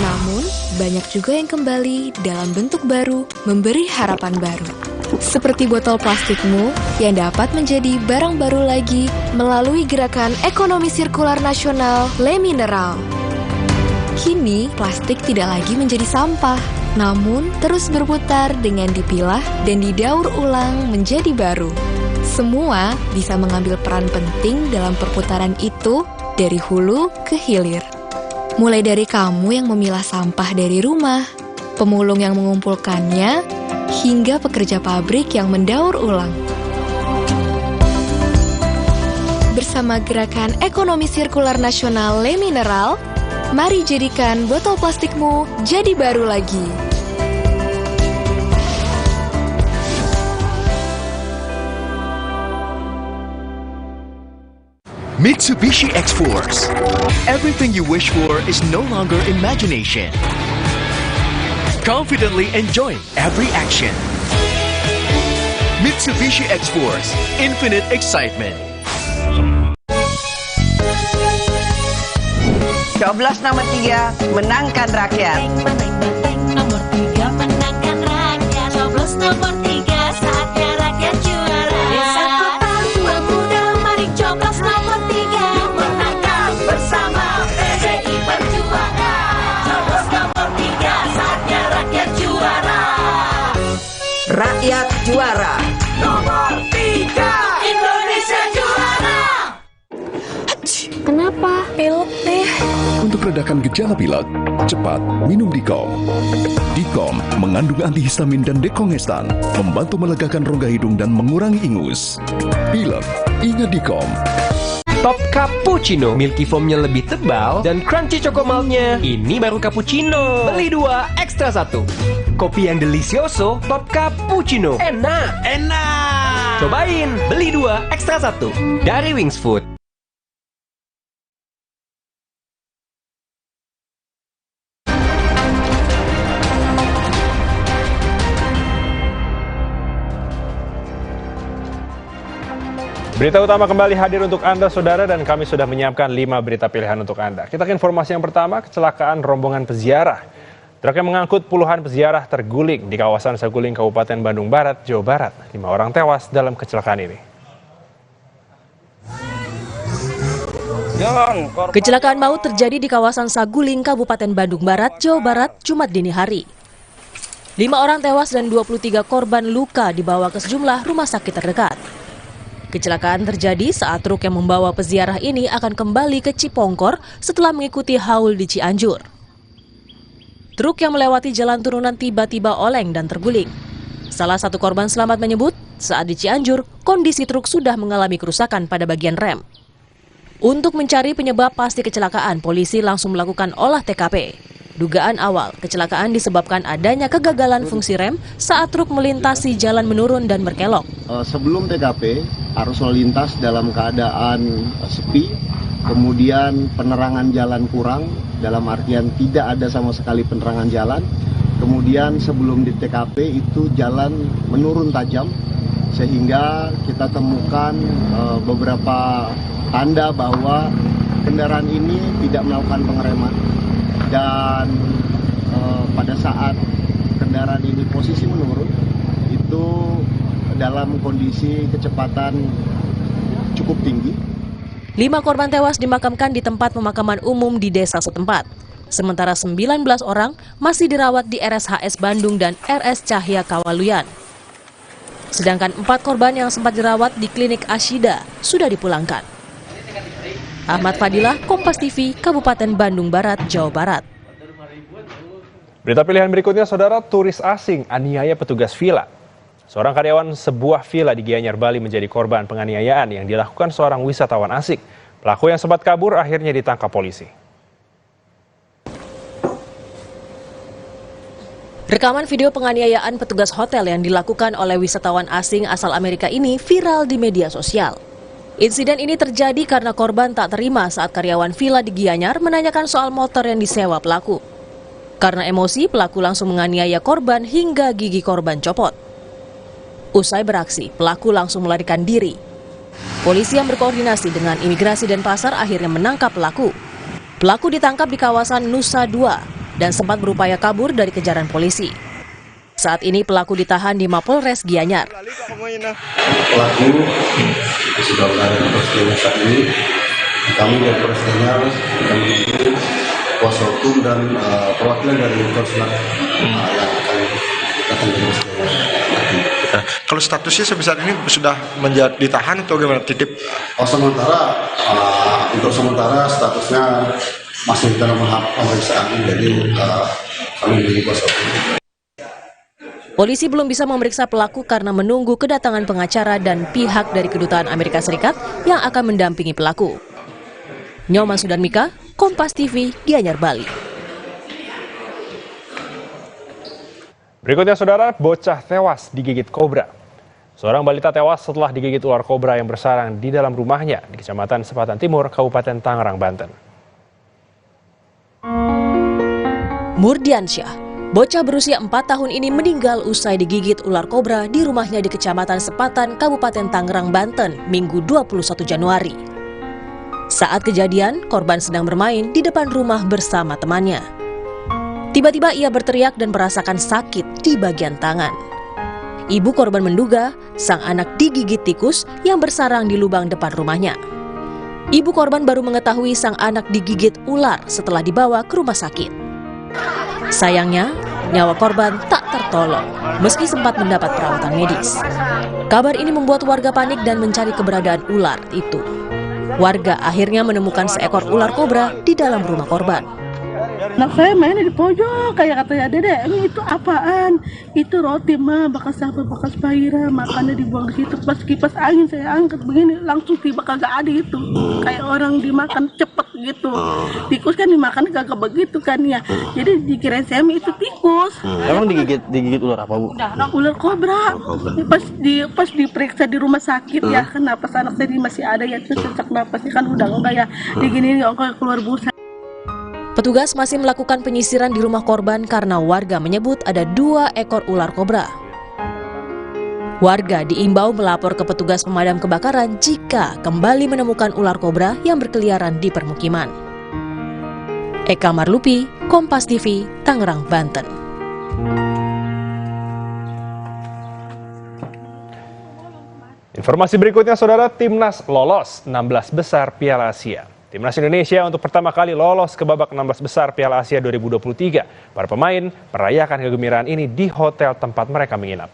namun banyak juga yang kembali dalam bentuk baru, memberi harapan baru. Seperti botol plastikmu yang dapat menjadi barang baru lagi melalui gerakan ekonomi sirkular nasional Le Mineral. Kini, plastik tidak lagi menjadi sampah, namun terus berputar dengan dipilah dan didaur ulang menjadi baru. Semua bisa mengambil peran penting dalam perputaran itu dari hulu ke hilir. Mulai dari kamu yang memilah sampah dari rumah, pemulung yang mengumpulkannya, hingga pekerja pabrik yang mendaur ulang. Bersama gerakan ekonomi sirkular nasional Le Mineral, mari jadikan botol plastikmu jadi baru lagi. Mitsubishi X-Force. Everything you wish for is no longer imagination. Confidently enjoying every action. Mitsubishi X-Force. Infinite excitement. Coblos nomor 3, menangkan rakyat. Nomor 3, menangkan rakyat. Coblos nomor 3, saatnya rakyat juara. Desa kota tua muda, mari coblos nomor 3. Menangkan bersama PDI Perjuangan. Coblos nomor 3, saatnya rakyat juara. Rakyat juara. Nomor 3, Indonesia juara. Kenapa? Pilek deh. Untuk redakan gejala pilek, cepat minum Dikom. Dikom mengandung antihistamin dan dekongestan, membantu melegakan rongga hidung dan mengurangi ingus. Pilek, ingat Dikom. Top Cappuccino, milky foamnya lebih tebal dan crunchy chocomaltnya. Ini baru cappuccino. Beli 2, ekstra 1. Kopi yang delicioso, Top Cappuccino. Enak. Cobain, beli 2, ekstra 1. Dari Wings Food. Berita utama kembali hadir untuk Anda, Saudara, dan kami sudah menyiapkan 5 berita pilihan untuk Anda. Kita ke informasi yang pertama, kecelakaan rombongan peziarah. Truk yang mengangkut puluhan peziarah terguling di kawasan Saguling, Kabupaten Bandung Barat, Jawa Barat. 5 orang tewas dalam kecelakaan ini. Kecelakaan maut terjadi di kawasan Saguling, Kabupaten Bandung Barat, Jawa Barat, Jumat dini hari. 5 orang tewas dan 23 korban luka dibawa ke sejumlah rumah sakit terdekat. Kecelakaan terjadi saat truk yang membawa peziarah ini akan kembali ke Cipongkor setelah mengikuti haul di Cianjur. Truk yang melewati jalan turunan tiba-tiba oleng dan terguling. Salah satu korban selamat menyebut, saat di Cianjur, kondisi truk sudah mengalami kerusakan pada bagian rem. Untuk mencari penyebab pasti kecelakaan, polisi langsung melakukan olah TKP. Dugaan awal, kecelakaan disebabkan adanya kegagalan fungsi rem saat truk melintasi jalan menurun dan berkelok. Sebelum TKP, arus lalu lintas dalam keadaan sepi, kemudian penerangan jalan kurang, dalam artian tidak ada sama sekali penerangan jalan. Kemudian sebelum di TKP itu jalan menurun tajam, sehingga kita temukan beberapa tanda bahwa kendaraan ini tidak melakukan pengereman. Dan pada saat kendaraan ini posisi menurun, itu dalam kondisi kecepatan cukup tinggi. 5 korban tewas dimakamkan di tempat pemakaman umum di desa setempat. Sementara 19 orang masih dirawat di RSHS Bandung dan RS Cahya Kawaluyan. Sedangkan 4 korban yang sempat dirawat di klinik Asyida sudah dipulangkan. Ahmad Fadilah, Kompas TV, Kabupaten Bandung Barat, Jawa Barat. Berita pilihan berikutnya, Saudara, turis asing aniaya petugas villa. Seorang karyawan sebuah villa di Gianyar, Bali menjadi korban penganiayaan yang dilakukan seorang wisatawan asing. Pelaku yang sempat kabur akhirnya ditangkap polisi. Rekaman video penganiayaan petugas hotel yang dilakukan oleh wisatawan asing asal Amerika ini viral di media sosial. Insiden ini terjadi karena korban tak terima saat karyawan villa di Gianyar menanyakan soal motor yang disewa pelaku. Karena emosi, pelaku langsung menganiaya korban hingga gigi korban copot. Usai beraksi, pelaku langsung melarikan diri. Polisi yang berkoordinasi dengan imigrasi dan pasar akhirnya menangkap pelaku. Pelaku ditangkap di kawasan Nusa Dua dan sempat berupaya kabur dari kejaran polisi. Saat ini pelaku ditahan di Mapolres Gianyar. Pelaku sudah berada di Polres Gianyar saat ini. Kami dari Polres Gianyar menunggu kuasa hukum dan perwakilan dari konsulat yang akan datang ke Polres Gianyar. Kalau statusnya sebesar ini sudah menjadi ditahan atau gimana? Titip? Untuk sementara statusnya masih dalam tahap pemeriksaan, jadi kami menunggu kuasa hukum. Polisi belum bisa memeriksa pelaku karena menunggu kedatangan pengacara dan pihak dari Kedutaan Amerika Serikat yang akan mendampingi pelaku. Nyoman Sudarmika, Kompas TV, Gianyar, Bali. Berikutnya, Saudara, bocah tewas digigit kobra. Seorang balita tewas setelah digigit ular kobra yang bersarang di dalam rumahnya di Kecamatan Sepatan Timur, Kabupaten Tangerang, Banten. Murdiansyah, bocah berusia 4 tahun ini meninggal usai digigit ular kobra di rumahnya di Kecamatan Sepatan, Kabupaten Tangerang, Banten, Minggu 21 Januari. Saat kejadian, korban sedang bermain di depan rumah bersama temannya. Tiba-tiba ia berteriak dan merasakan sakit di bagian tangan. Ibu korban menduga sang anak digigit tikus yang bersarang di lubang depan rumahnya. Ibu korban baru mengetahui sang anak digigit ular setelah dibawa ke rumah sakit. Sayangnya, nyawa korban tak tertolong meski sempat mendapat perawatan medis. Kabar ini membuat warga panik dan mencari keberadaan ular itu. Warga akhirnya menemukan seekor ular kobra di dalam rumah korban. Anak saya main di pojok, kayak katanya Dede, ini itu apaan? Itu roti mah, bekas apa, bekas Paira, makannya dibuang di situ. Pas kipas angin saya angkat begini, langsung tiba kagak ada itu. Kayak orang dimakan cepet gitu. Tikus kan dimakan kagak begitu kan ya. Jadi dikirain saya itu tikus. Emang digigit ular apa, Bu? Ular kobra. Pas diperiksa di rumah sakit ya, kenapa anak saya masih ada ya, terus sesak napasnya kan udah enggak ya. Diginiin enggak keluar busa. Petugas masih melakukan penyisiran di rumah korban karena warga menyebut ada 2 ekor ular kobra. Warga diimbau melapor ke petugas pemadam kebakaran jika kembali menemukan ular kobra yang berkeliaran di permukiman. Eka Marlupi, Kompas TV, Tangerang, Banten. Informasi berikutnya, Saudara, Timnas lolos 16 besar Piala Asia. Timnas Indonesia untuk pertama kali lolos ke babak 16 besar Piala Asia 2023. Para pemain merayakan kegembiraan ini di hotel tempat mereka menginap.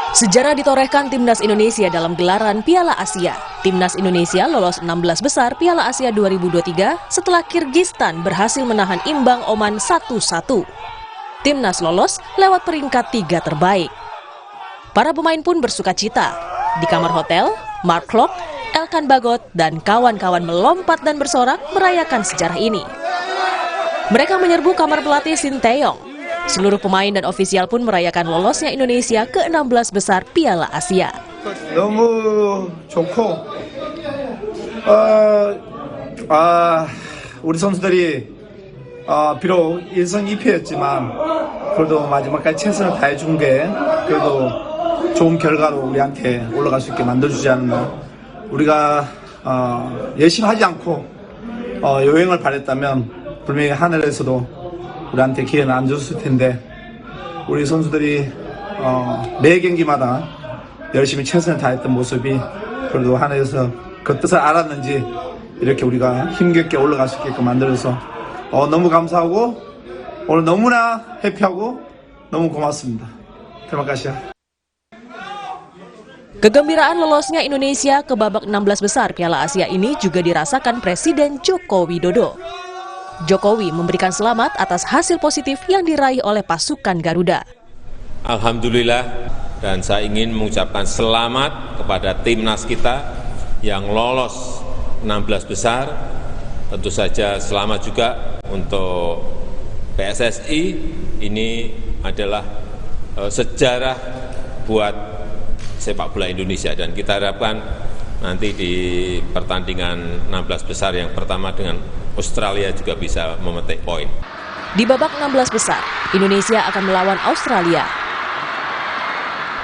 Sejarah ditorehkan Timnas Indonesia dalam gelaran Piala Asia. Timnas Indonesia lolos 16 besar Piala Asia 2023 setelah Kirgistan berhasil menahan imbang Oman 1-1. Timnas lolos lewat peringkat 3 terbaik. Para pemain pun bersuka cita. Di kamar hotel, Mark Klok, Elkan Bagot, dan kawan-kawan melompat dan bersorak merayakan sejarah ini. Mereka menyerbu kamar pelatih Shin Tae-yong. Seluruh pemain dan ofisial pun merayakan lolosnya Indonesia ke 16 besar Piala Asia. 너무 좋고 우리 선수들이 비록 1승 2패였지만 그래도 마지막까지 최선을 다해준 게 그래도 좋은 결과로 우리한테 올라갈 수 있게 만들어주지 않나. 우리가 열심히 하지 않고 요행을 바랬다면 분명히 하늘에서도 우리한테 기회는 안 줬을 텐데 우리 선수들이 매 경기마다 열심히 최선을 다했던 모습이 그래도 하늘에서 그 뜻을 알았는지 이렇게 우리가 힘겹게 올라갈 수 있게끔 만들어서 너무 감사하고 오늘 너무나 해피하고 너무 고맙습니다. Terima kasih. Kegembiraan lolosnya Indonesia ke babak 16 besar Piala Asia ini juga dirasakan Presiden Joko Widodo. Jokowi memberikan selamat atas hasil positif yang diraih oleh pasukan Garuda. Alhamdulillah, dan saya ingin mengucapkan selamat kepada timnas kita yang lolos 16 besar. Tentu saja selamat juga untuk PSSI. Ini adalah sejarah buat sepak bola Indonesia, dan kita harapkan nanti di pertandingan 16 besar yang pertama dengan Australia juga bisa memetik poin. Di babak 16 besar, Indonesia akan melawan Australia.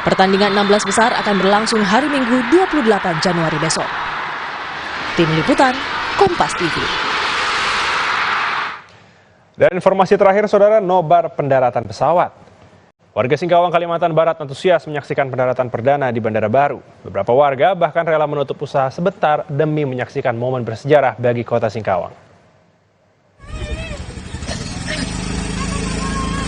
Pertandingan 16 besar akan berlangsung hari Minggu 28 Januari besok. Tim Liputan, Kompas TV. Dan informasi terakhir, Saudara, nobar pendaratan pesawat. Warga Singkawang, Kalimantan Barat antusias menyaksikan pendaratan perdana di Bandara Baru. Beberapa warga bahkan rela menutup usaha sebentar demi menyaksikan momen bersejarah bagi kota Singkawang.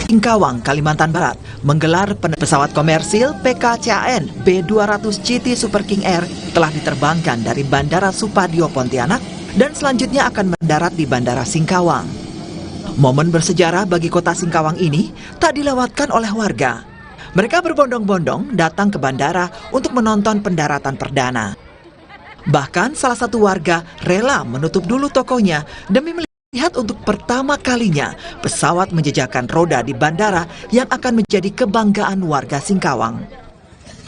Singkawang, Kalimantan Barat menggelar pesawat komersil PKCAN B200 GT Super King Air telah diterbangkan dari Bandara Supadio Pontianak dan selanjutnya akan mendarat di Bandara Singkawang. Momen bersejarah bagi kota Singkawang ini tak dilewatkan oleh warga. Mereka berbondong-bondong datang ke bandara untuk menonton pendaratan perdana. Bahkan salah satu warga rela menutup dulu tokonya demi melihat untuk pertama kalinya pesawat menjejakkan roda di bandara yang akan menjadi kebanggaan warga Singkawang.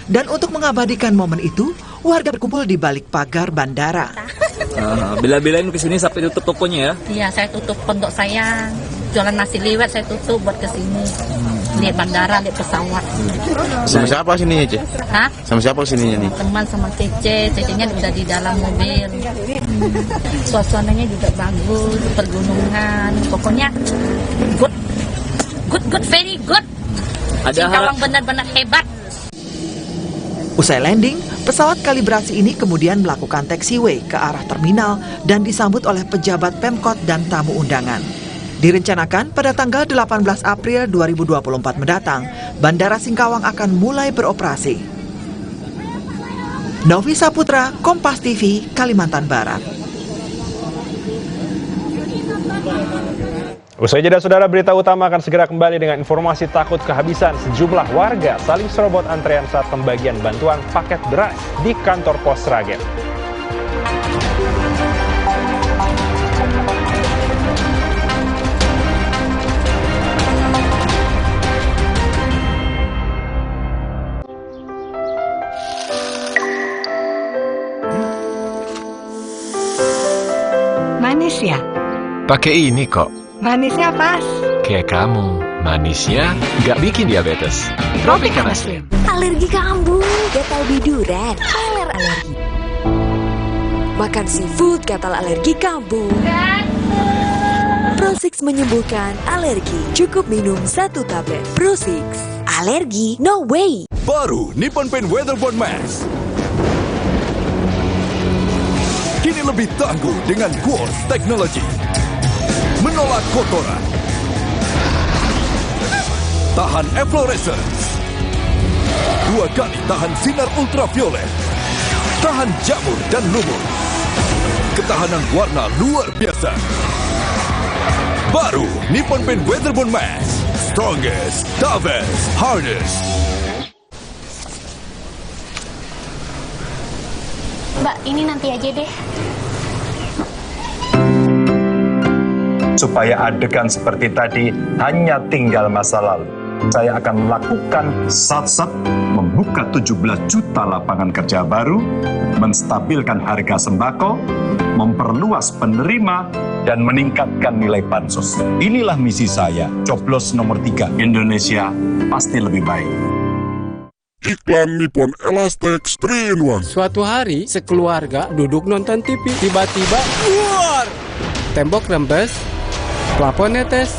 Dan untuk mengabadikan momen itu, warga berkumpul di balik pagar bandara. Bila-bilain kesini sampai tutup tokonya ya? Iya, saya tutup pondok saya. Jualan nasi liwet saya tutup buat kesini. Lihat bandara, lihat pesawat. Sama siapa sini, Ce? Hah? Sama siapa sininya nih? Teman sama Cece-nya udah di dalam mobil. Suasananya juga bagus, pergunungan. Pokoknya good, very good. Singkawang benar-benar hebat. Usai landing, pesawat kalibrasi ini kemudian melakukan taxiway ke arah terminal dan disambut oleh pejabat Pemkot dan tamu undangan. Direncanakan pada tanggal 18 April 2024 mendatang, Bandara Singkawang akan mulai beroperasi. Novi Saputra, Kompas TV, Kalimantan Barat. Usai jeda, Saudara, berita utama akan segera kembali dengan informasi takut kehabisan. Sejumlah warga saling serobot antrean saat pembagian bantuan paket beras di kantor pos Sragen. Manis ya? Pakai ini kok. Manisnya pas. kayak kamu. Manisnya nggak bikin diabetes. Tropicana Slim. Alergi kambuh, gatal biduran, alergi. Makan seafood, gatal alergi kambuh. Pro6 menyembuhkan alergi. Cukup minum 1 tablet. Pro6. Alergi, no way. Baru Nippon Paint Weatherboard Mask. Kini lebih tangguh dengan Quartz Technology. Menolak kotoran. Tahan efflorescence. 2 kali tahan sinar ultraviolet. Tahan jamur dan lumut. Ketahanan warna luar biasa. Baru Nippon Paint Weatherboard Mask. Strongest, toughest, hardest. Mbak, ini nanti aja deh. Supaya adegan seperti tadi hanya tinggal masa lalu. Saya akan melakukan sat-sat, membuka 17 juta lapangan kerja baru, menstabilkan harga sembako, memperluas penerima, dan meningkatkan nilai bansos. Inilah misi saya, coblos nomor 3. Indonesia pasti lebih baik. Iklan Nippon Elastex 3-in-1. Suatu hari, sekeluarga duduk nonton TV. Tiba-tiba, luar! Tembok rembes, plafon netes,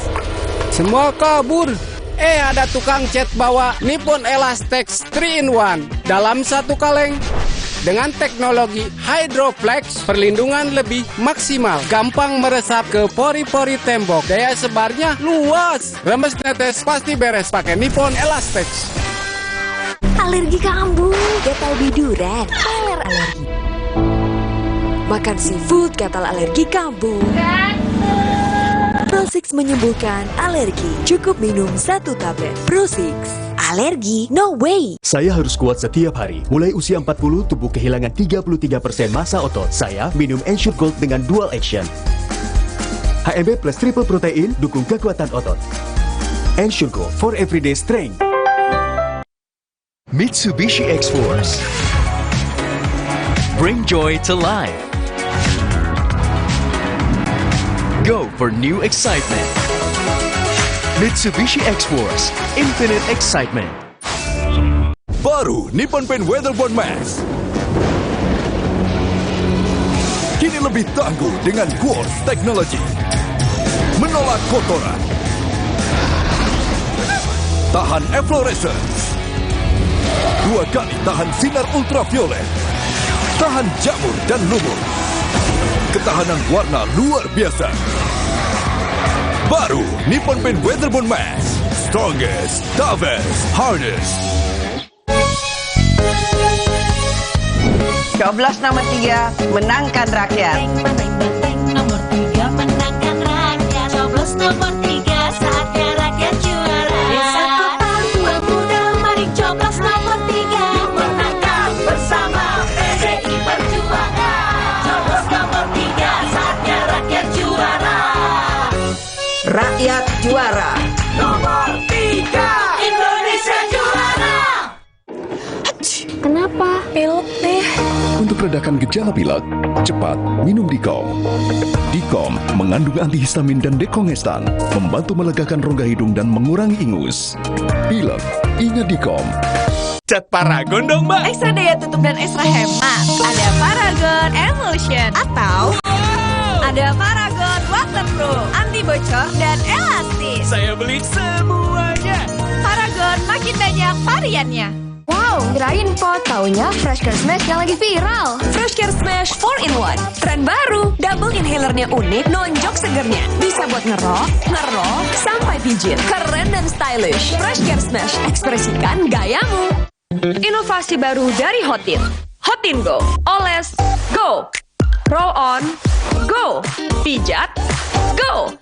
semua kabur. Ada tukang cat bawa Nippon Elastex 3-in-1 dalam satu kaleng. Dengan teknologi Hydroflex, perlindungan lebih maksimal, gampang meresap ke pori-pori tembok, daya sebarnya luas. Rembes netes pasti beres pakai Nippon Elastex. Alergi kambuh, gatal biduran, alergi. Makan seafood, gatal alergi kambuh. Pro6 menyembuhkan alergi. Cukup minum 1 tablet. Pro6. Alergi, no way. Saya harus kuat setiap hari. Mulai usia 40, tubuh kehilangan 33% massa otot. Saya minum Ensure Gold dengan dual action. HMB plus triple protein dukung kekuatan otot. Ensure Gold for everyday strength. Mitsubishi X-Force. Bring joy to life. Go for new excitement. Mitsubishi X-Force. Infinite excitement. Baru Nippon Paint Weatherboard Mask. Kini lebih tangguh dengan Quartz Technology. Menolak kotoran. Tahan efflorescence. 2 kali tahan sinar ultraviolet. Tahan jamur dan lumut. Ketahanan warna luar biasa. Baru Nippon Paint Weatherboard Mask. Strongest, toughest, hardest. Coblos nomor 3 menangkan rakyat. Nomor 3 menangkan rakyat. Coblos nomor 3 saatnya rakyat juara. Desa kota tua muda, mari coblos nomor 3. Menangkan bersama PDI Perjuangan. Coblos nomor 3 saatnya rakyat juara. Rakyat juara. Nomor 3 Indonesia juara. Kenapa? Pilek deh. Untuk redakan gejala pilek, cepat minum Dikom. Dikom mengandung antihistamin dan dekongestan, membantu melegakan rongga hidung dan mengurangi ingus. Pilek, ingat Dikom. Cat Paragon dong, Mbak. Ekstra daya tutup dan ekstra hemat. Ada Paragon Emulsion atau ada Paragon Waterproof, anti bocor dan elastis. Saya beli semuanya. Paragon makin banyak variannya. Wow, kirain pot. Taunya Fresh Care Smash yang lagi viral. Fresh Care Smash 4-in-1. Tren baru, double inhalernya unik, nonjok segernya. Bisa buat ngerok, sampai pijit. Keren dan stylish. Fresh Care Smash, ekspresikan gayamu. Inovasi baru dari Hotin. Hotin Go. Oles, go. Roll on, go. Pijat, go.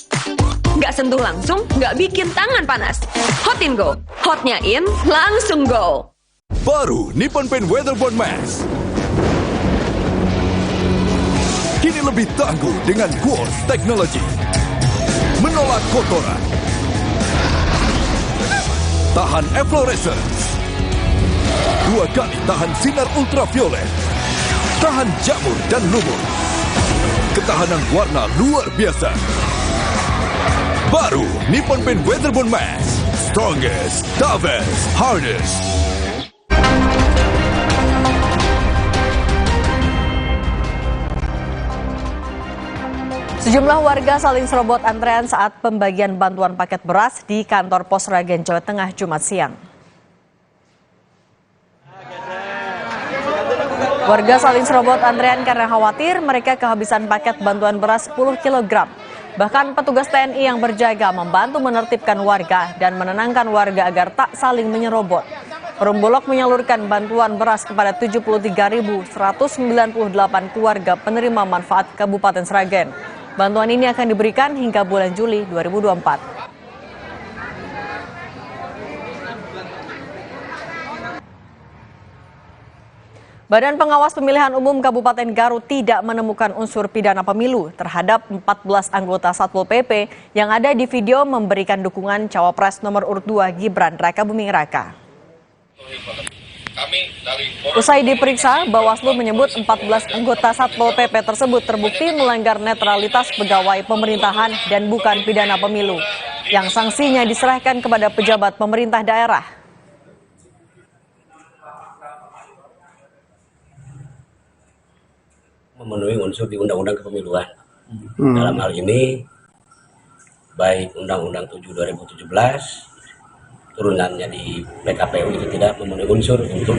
Nggak sentuh langsung, nggak bikin tangan panas. Hotin Go. Hotnya in, langsung go. Baru Nippon Paint Weatherboard Mask. Kini lebih tangguh dengan Quartz Technology. Menolak kotoran. Tahan efflorescence. 2 kali tahan sinar ultraviolet. Tahan jamur dan lumut. Ketahanan warna luar biasa. Baru Nippon Paint Weatherboard Mask. Strongest, toughest, hardest. Sejumlah warga saling serobot antrean saat pembagian bantuan paket beras di kantor Pos Sragen, Jawa Tengah, Jumat siang. Warga saling serobot antrean karena khawatir mereka kehabisan paket bantuan beras 10 kg. Bahkan petugas TNI yang berjaga membantu menertibkan warga dan menenangkan warga agar tak saling menyerobot. Perum Bulog menyalurkan bantuan beras kepada 73.198 keluarga penerima manfaat Kabupaten Sragen. Bantuan ini akan diberikan hingga bulan Juli 2024. Badan Pengawas Pemilihan Umum Kabupaten Garut tidak menemukan unsur pidana pemilu terhadap 14 anggota Satpol PP yang ada di video memberikan dukungan Cawapres nomor urut 2 Gibran Rakabuming Raka. Usai diperiksa, Bawaslu menyebut 14 anggota Satpol PP tersebut terbukti melanggar netralitas pegawai pemerintahan dan bukan pidana pemilu, yang sanksinya diserahkan kepada pejabat pemerintah daerah. Memenuhi unsur di Undang-Undang Kepemiluan. Dalam hal ini, baik Undang-Undang 7 2017, turunannya di PKPU itu tidak memenuhi unsur untuk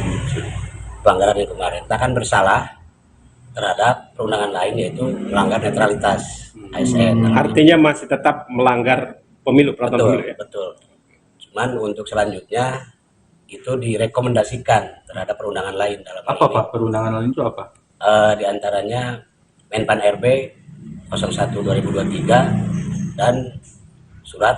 pelanggaran yang kemarin. Takkan bersalah terhadap perundangan lain yaitu melanggar netralitas ASN. Artinya masih tetap melanggar pemilu, peraturan pemilu ya? Betul. Cuman untuk selanjutnya itu direkomendasikan terhadap perundangan lain dalam apa Pak? Perundangan lain itu apa? Di antaranya Menpan RB 01/2023 dan surat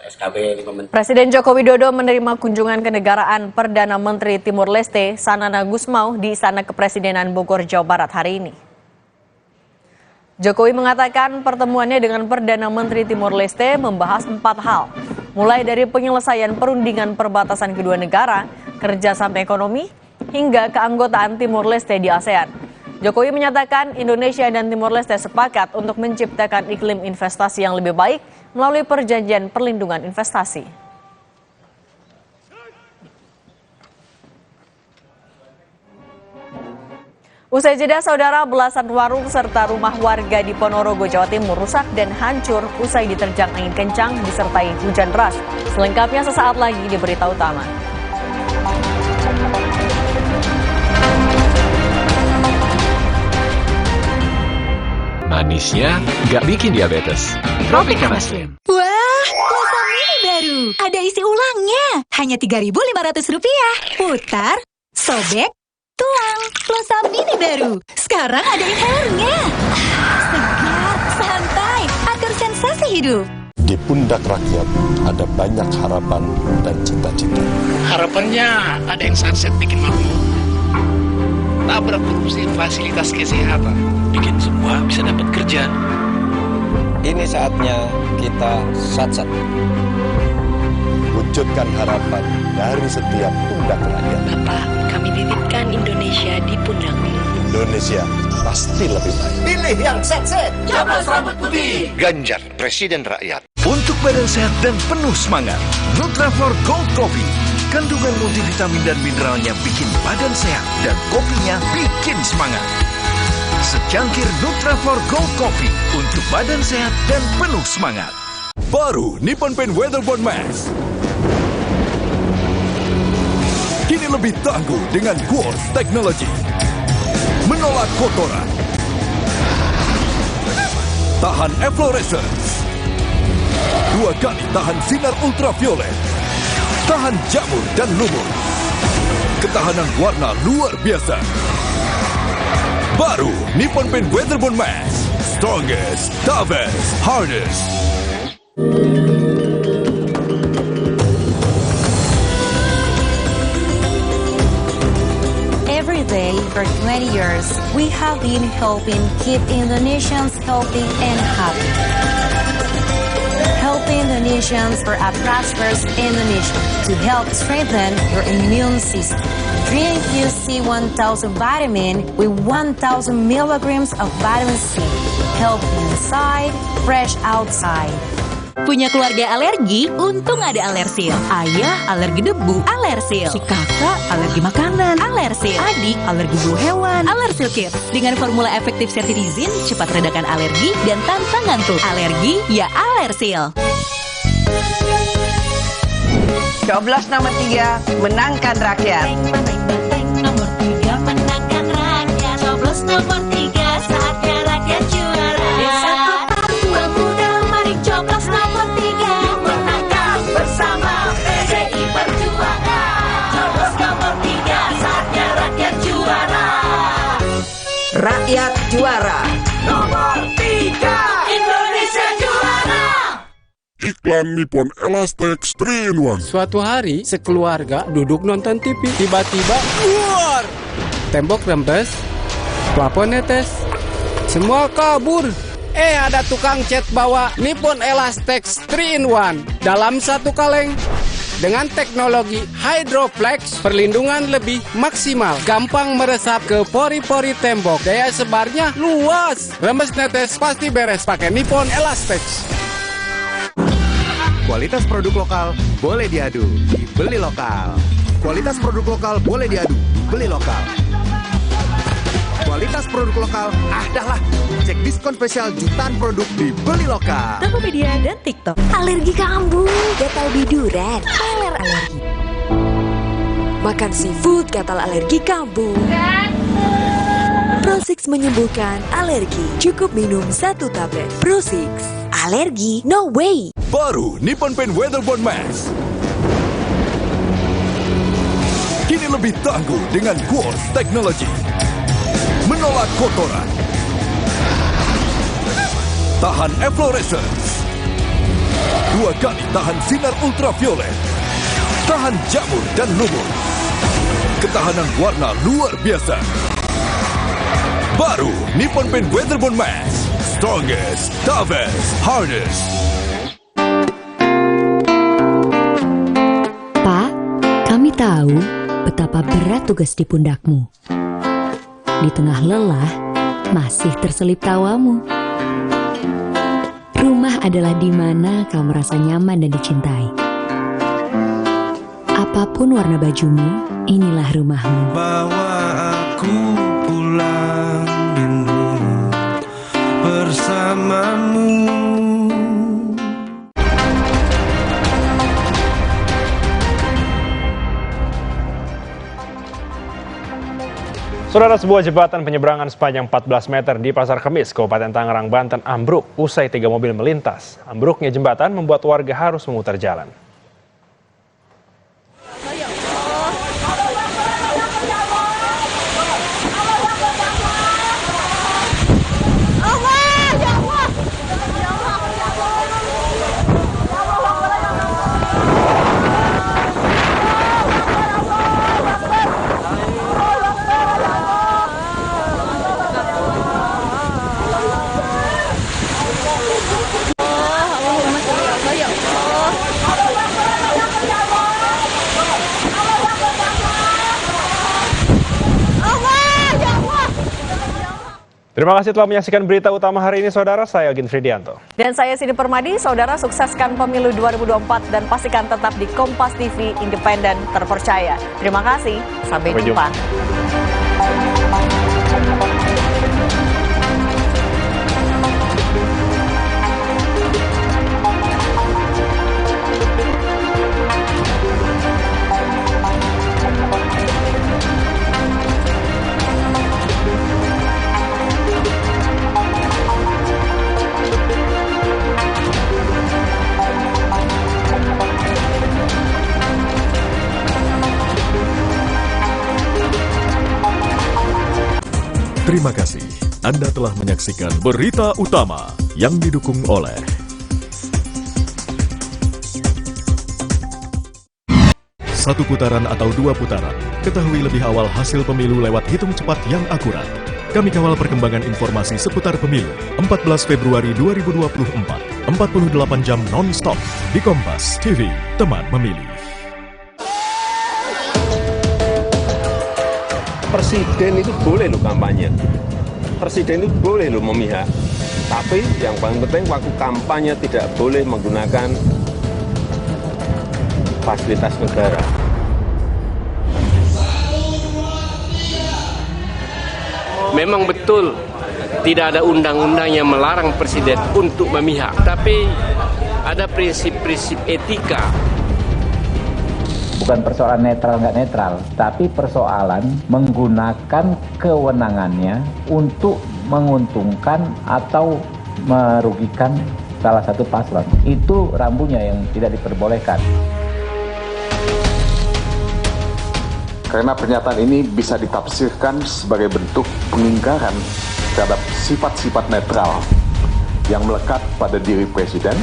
SKB 5 Menteri. Presiden Joko Widodo menerima kunjungan kenegaraan Perdana Menteri Timor Leste Sanana Gusmao di Istana Kepresidenan Bogor, Jawa Barat hari ini. Jokowi mengatakan pertemuannya dengan Perdana Menteri Timor Leste membahas 4 hal, mulai dari penyelesaian perundingan perbatasan kedua negara, kerjasama ekonomi, hingga keanggotaan Timor Leste di ASEAN. Jokowi menyatakan Indonesia dan Timor Leste sepakat untuk menciptakan iklim investasi yang lebih baik melalui perjanjian perlindungan investasi. Usai jeda, saudara, belasan warung serta rumah warga di Ponorogo, Jawa Timur rusak dan hancur usai diterjang angin kencang disertai hujan deras. Selengkapnya sesaat lagi di Berita Utama. Manisnya nggak bikin diabetes. Tropika Muslim. Wah, Plosa Mini baru. Ada isi ulangnya. Hanya Rp3.500. Putar, sobek, tuang. Plosa Mini baru. Sekarang ada inhalernya. Segar, santai, atur sensasi hidup. Di pundak rakyat ada banyak harapan dan cita-cita. Harapannya ada yang sunset bikin makmur. Tabrak korupsi fasilitas kesehatan. Bikin semua bisa dapat kerja. Ini saatnya kita sat-sat. Wujudkan harapan dari setiap pundak rakyat. Bapak, kami titipkan Indonesia di pundakmu. Indonesia pasti lebih baik. Pilih yang sat-sat. Capres rambut putih. Ganjar, Presiden Rakyat. Untuk badan sehat dan penuh semangat, Nutrafor Gold Coffee. Kandungan multivitamin dan mineralnya bikin badan sehat dan kopinya bikin semangat. Secangkir Nutrafor Gold Coffee untuk badan sehat dan penuh semangat. Baru Nippon Paint Weatherboard Mask. Kini lebih tangguh dengan Quartz Technology. Menolak kotoran. Tahan efflorescence. 2 kali tahan sinar ultraviolet. Tahan jamur dan lumut. Ketahanan warna luar biasa. Baru Nippon Paint Weatherboard Mask. Strongest, toughest, hardest. Every day for 20 years, we have been helping keep Indonesians healthy and happy. helping Indonesians for a prosperous Indonesia to help strengthen your immune system. Drink UC 1000 vitamin with 1000 milligrams of vitamin C. Help inside, fresh outside. Punya keluarga alergi? Untung ada Alersil. Ayah alergi debu, Alersil. Si kakak alergi makanan, Alersil. Adik alergi bulu hewan, Alersil Kids. Dengan formula efektif cetirizin, cepat redakan alergi dan tanpa ngantuk. Alergi ya Alersil. Coblos nomor 3, menangkan rakyat. Nomor 3 menangkan rakyat. Coblos nomor 3, saatnya rakyat juara. Desa kota tua muda, mari coblos nomor 3. Menangkan bersama PDI Perjuangan. Coblos nomor 3, saatnya rakyat juara. Rakyat juara. Nomor 3, Indonesia juara. Iklan Nippon Elastex 3-in-1. Suatu hari, sekeluarga duduk nonton TV. Tiba-tiba, luar! Tembok rembes, plafon netes, semua kabur. Ada tukang cat bawa Nippon Elastex 3-in-1 dalam satu kaleng. Dengan teknologi Hydroflex, perlindungan lebih maksimal, gampang meresap ke pori-pori tembok, daya sebarnya luas. Rembes netes pasti beres pakai Nippon Elastex. Kualitas produk lokal boleh diadu, dibeli lokal. Kualitas produk lokal boleh diadu, beli lokal. Kualitas produk lokal, dah lah. Cek diskon spesial jutaan produk dibeli lokal. Tokopedia dan TikTok. Alergi kambuh, gatal biduran, alergi. Makan seafood, gatal alergi kambuh. Prosix menyembuhkan alergi. Cukup minum 1 tablet. Prosix, alergi no way. Baru Nippon Paint Weatherboard Mask. Kini lebih tangguh dengan Quartz Technology. Menolak kotoran. Tahan efflorescence. 2 kali tahan sinar ultraviolet. Tahan jamur dan lumut. Ketahanan warna luar biasa. Baru Nippon Paint Weatherboard Mask. Strongest, toughest, hardest. Pak, kami tahu betapa berat tugas di pundakmu. Di tengah lelah, masih terselip tawamu. Rumah adalah di mana kau merasa nyaman dan dicintai. Apapun warna bajumu, inilah rumahmu. Bawa aku pulang rindu bersamamu. Saudara, sebuah jembatan penyeberangan sepanjang 14 meter di Pasar Kemis, Kabupaten Tangerang, Banten ambruk usai 3 mobil melintas. Ambruknya jembatan membuat warga harus memutar jalan. Terima kasih telah menyaksikan berita utama hari ini, saudara. Saya Ogin Fridianto. Dan saya Sidi Permadi. Saudara, sukseskan pemilu 2024 dan pastikan tetap di Kompas TV, independen, terpercaya. Terima kasih. Sampai jumpa. Terima kasih. Anda telah menyaksikan berita utama yang didukung oleh satu putaran atau 2 putaran. Ketahui lebih awal hasil pemilu lewat hitung cepat yang akurat. Kami kawal perkembangan informasi seputar pemilu 14 Februari 2024, 48 jam non-stop di Kompas TV, teman memilih. Presiden itu boleh lo kampanye, presiden itu boleh lo memihak, tapi yang paling penting waktu kampanye tidak boleh menggunakan fasilitas negara. Memang betul tidak ada undang-undang yang melarang presiden untuk memihak, tapi ada prinsip-prinsip etika. Bukan persoalan netral nggak netral, tapi persoalan menggunakan kewenangannya untuk menguntungkan atau merugikan salah satu paslon. Itu rambunya yang tidak diperbolehkan. Karena pernyataan ini bisa ditafsirkan sebagai bentuk pengingkaran terhadap sifat-sifat netral yang melekat pada diri presiden.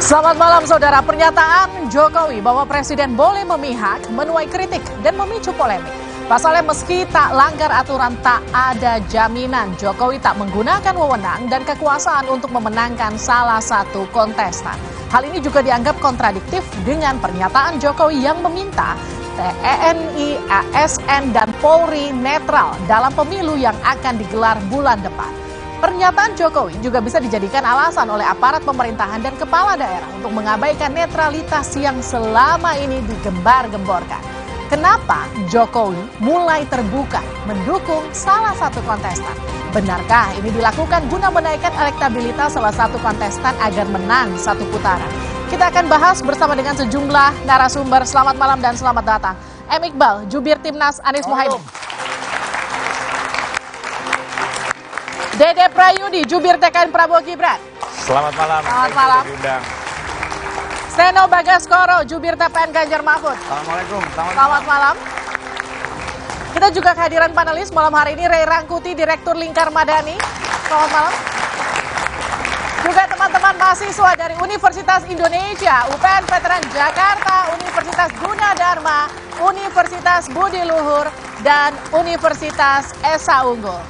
Selamat malam saudara, pernyataan Jokowi bahwa presiden boleh memihak menuai kritik dan memicu polemik. Pasalnya meski tak langgar aturan tak ada jaminan Jokowi tak menggunakan wewenang dan kekuasaan untuk memenangkan salah satu kontestan. Hal ini juga dianggap kontradiktif dengan pernyataan Jokowi yang meminta TNI, ASN dan Polri netral dalam pemilu yang akan digelar bulan depan. Pernyataan Jokowi juga bisa dijadikan alasan oleh aparat pemerintahan dan kepala daerah untuk mengabaikan netralitas yang selama ini digembar-gemborkan. Kenapa Jokowi mulai terbuka mendukung salah satu kontestan? Benarkah ini dilakukan guna menaikkan elektabilitas salah satu kontestan agar menang satu putaran? Kita akan bahas bersama dengan sejumlah narasumber. Selamat malam dan selamat datang. M. Iqbal, jubir Timnas Anies Mohaimin. Dede Prayudi, jubir TKN Prabowo Gibran. Selamat malam. Selamat malam. Seno Bagaskoro, jubir TPN Ganjar Mahfud. Assalamualaikum. Selamat malam. Kita juga kehadiran panelis malam hari ini, Ray Rangkuti, Direktur Lingkar Madani. Selamat malam. Juga teman-teman mahasiswa dari Universitas Indonesia, UPN Veteran Jakarta, Universitas Gunadarma, Universitas Budi Luhur, dan Universitas Esa Unggul.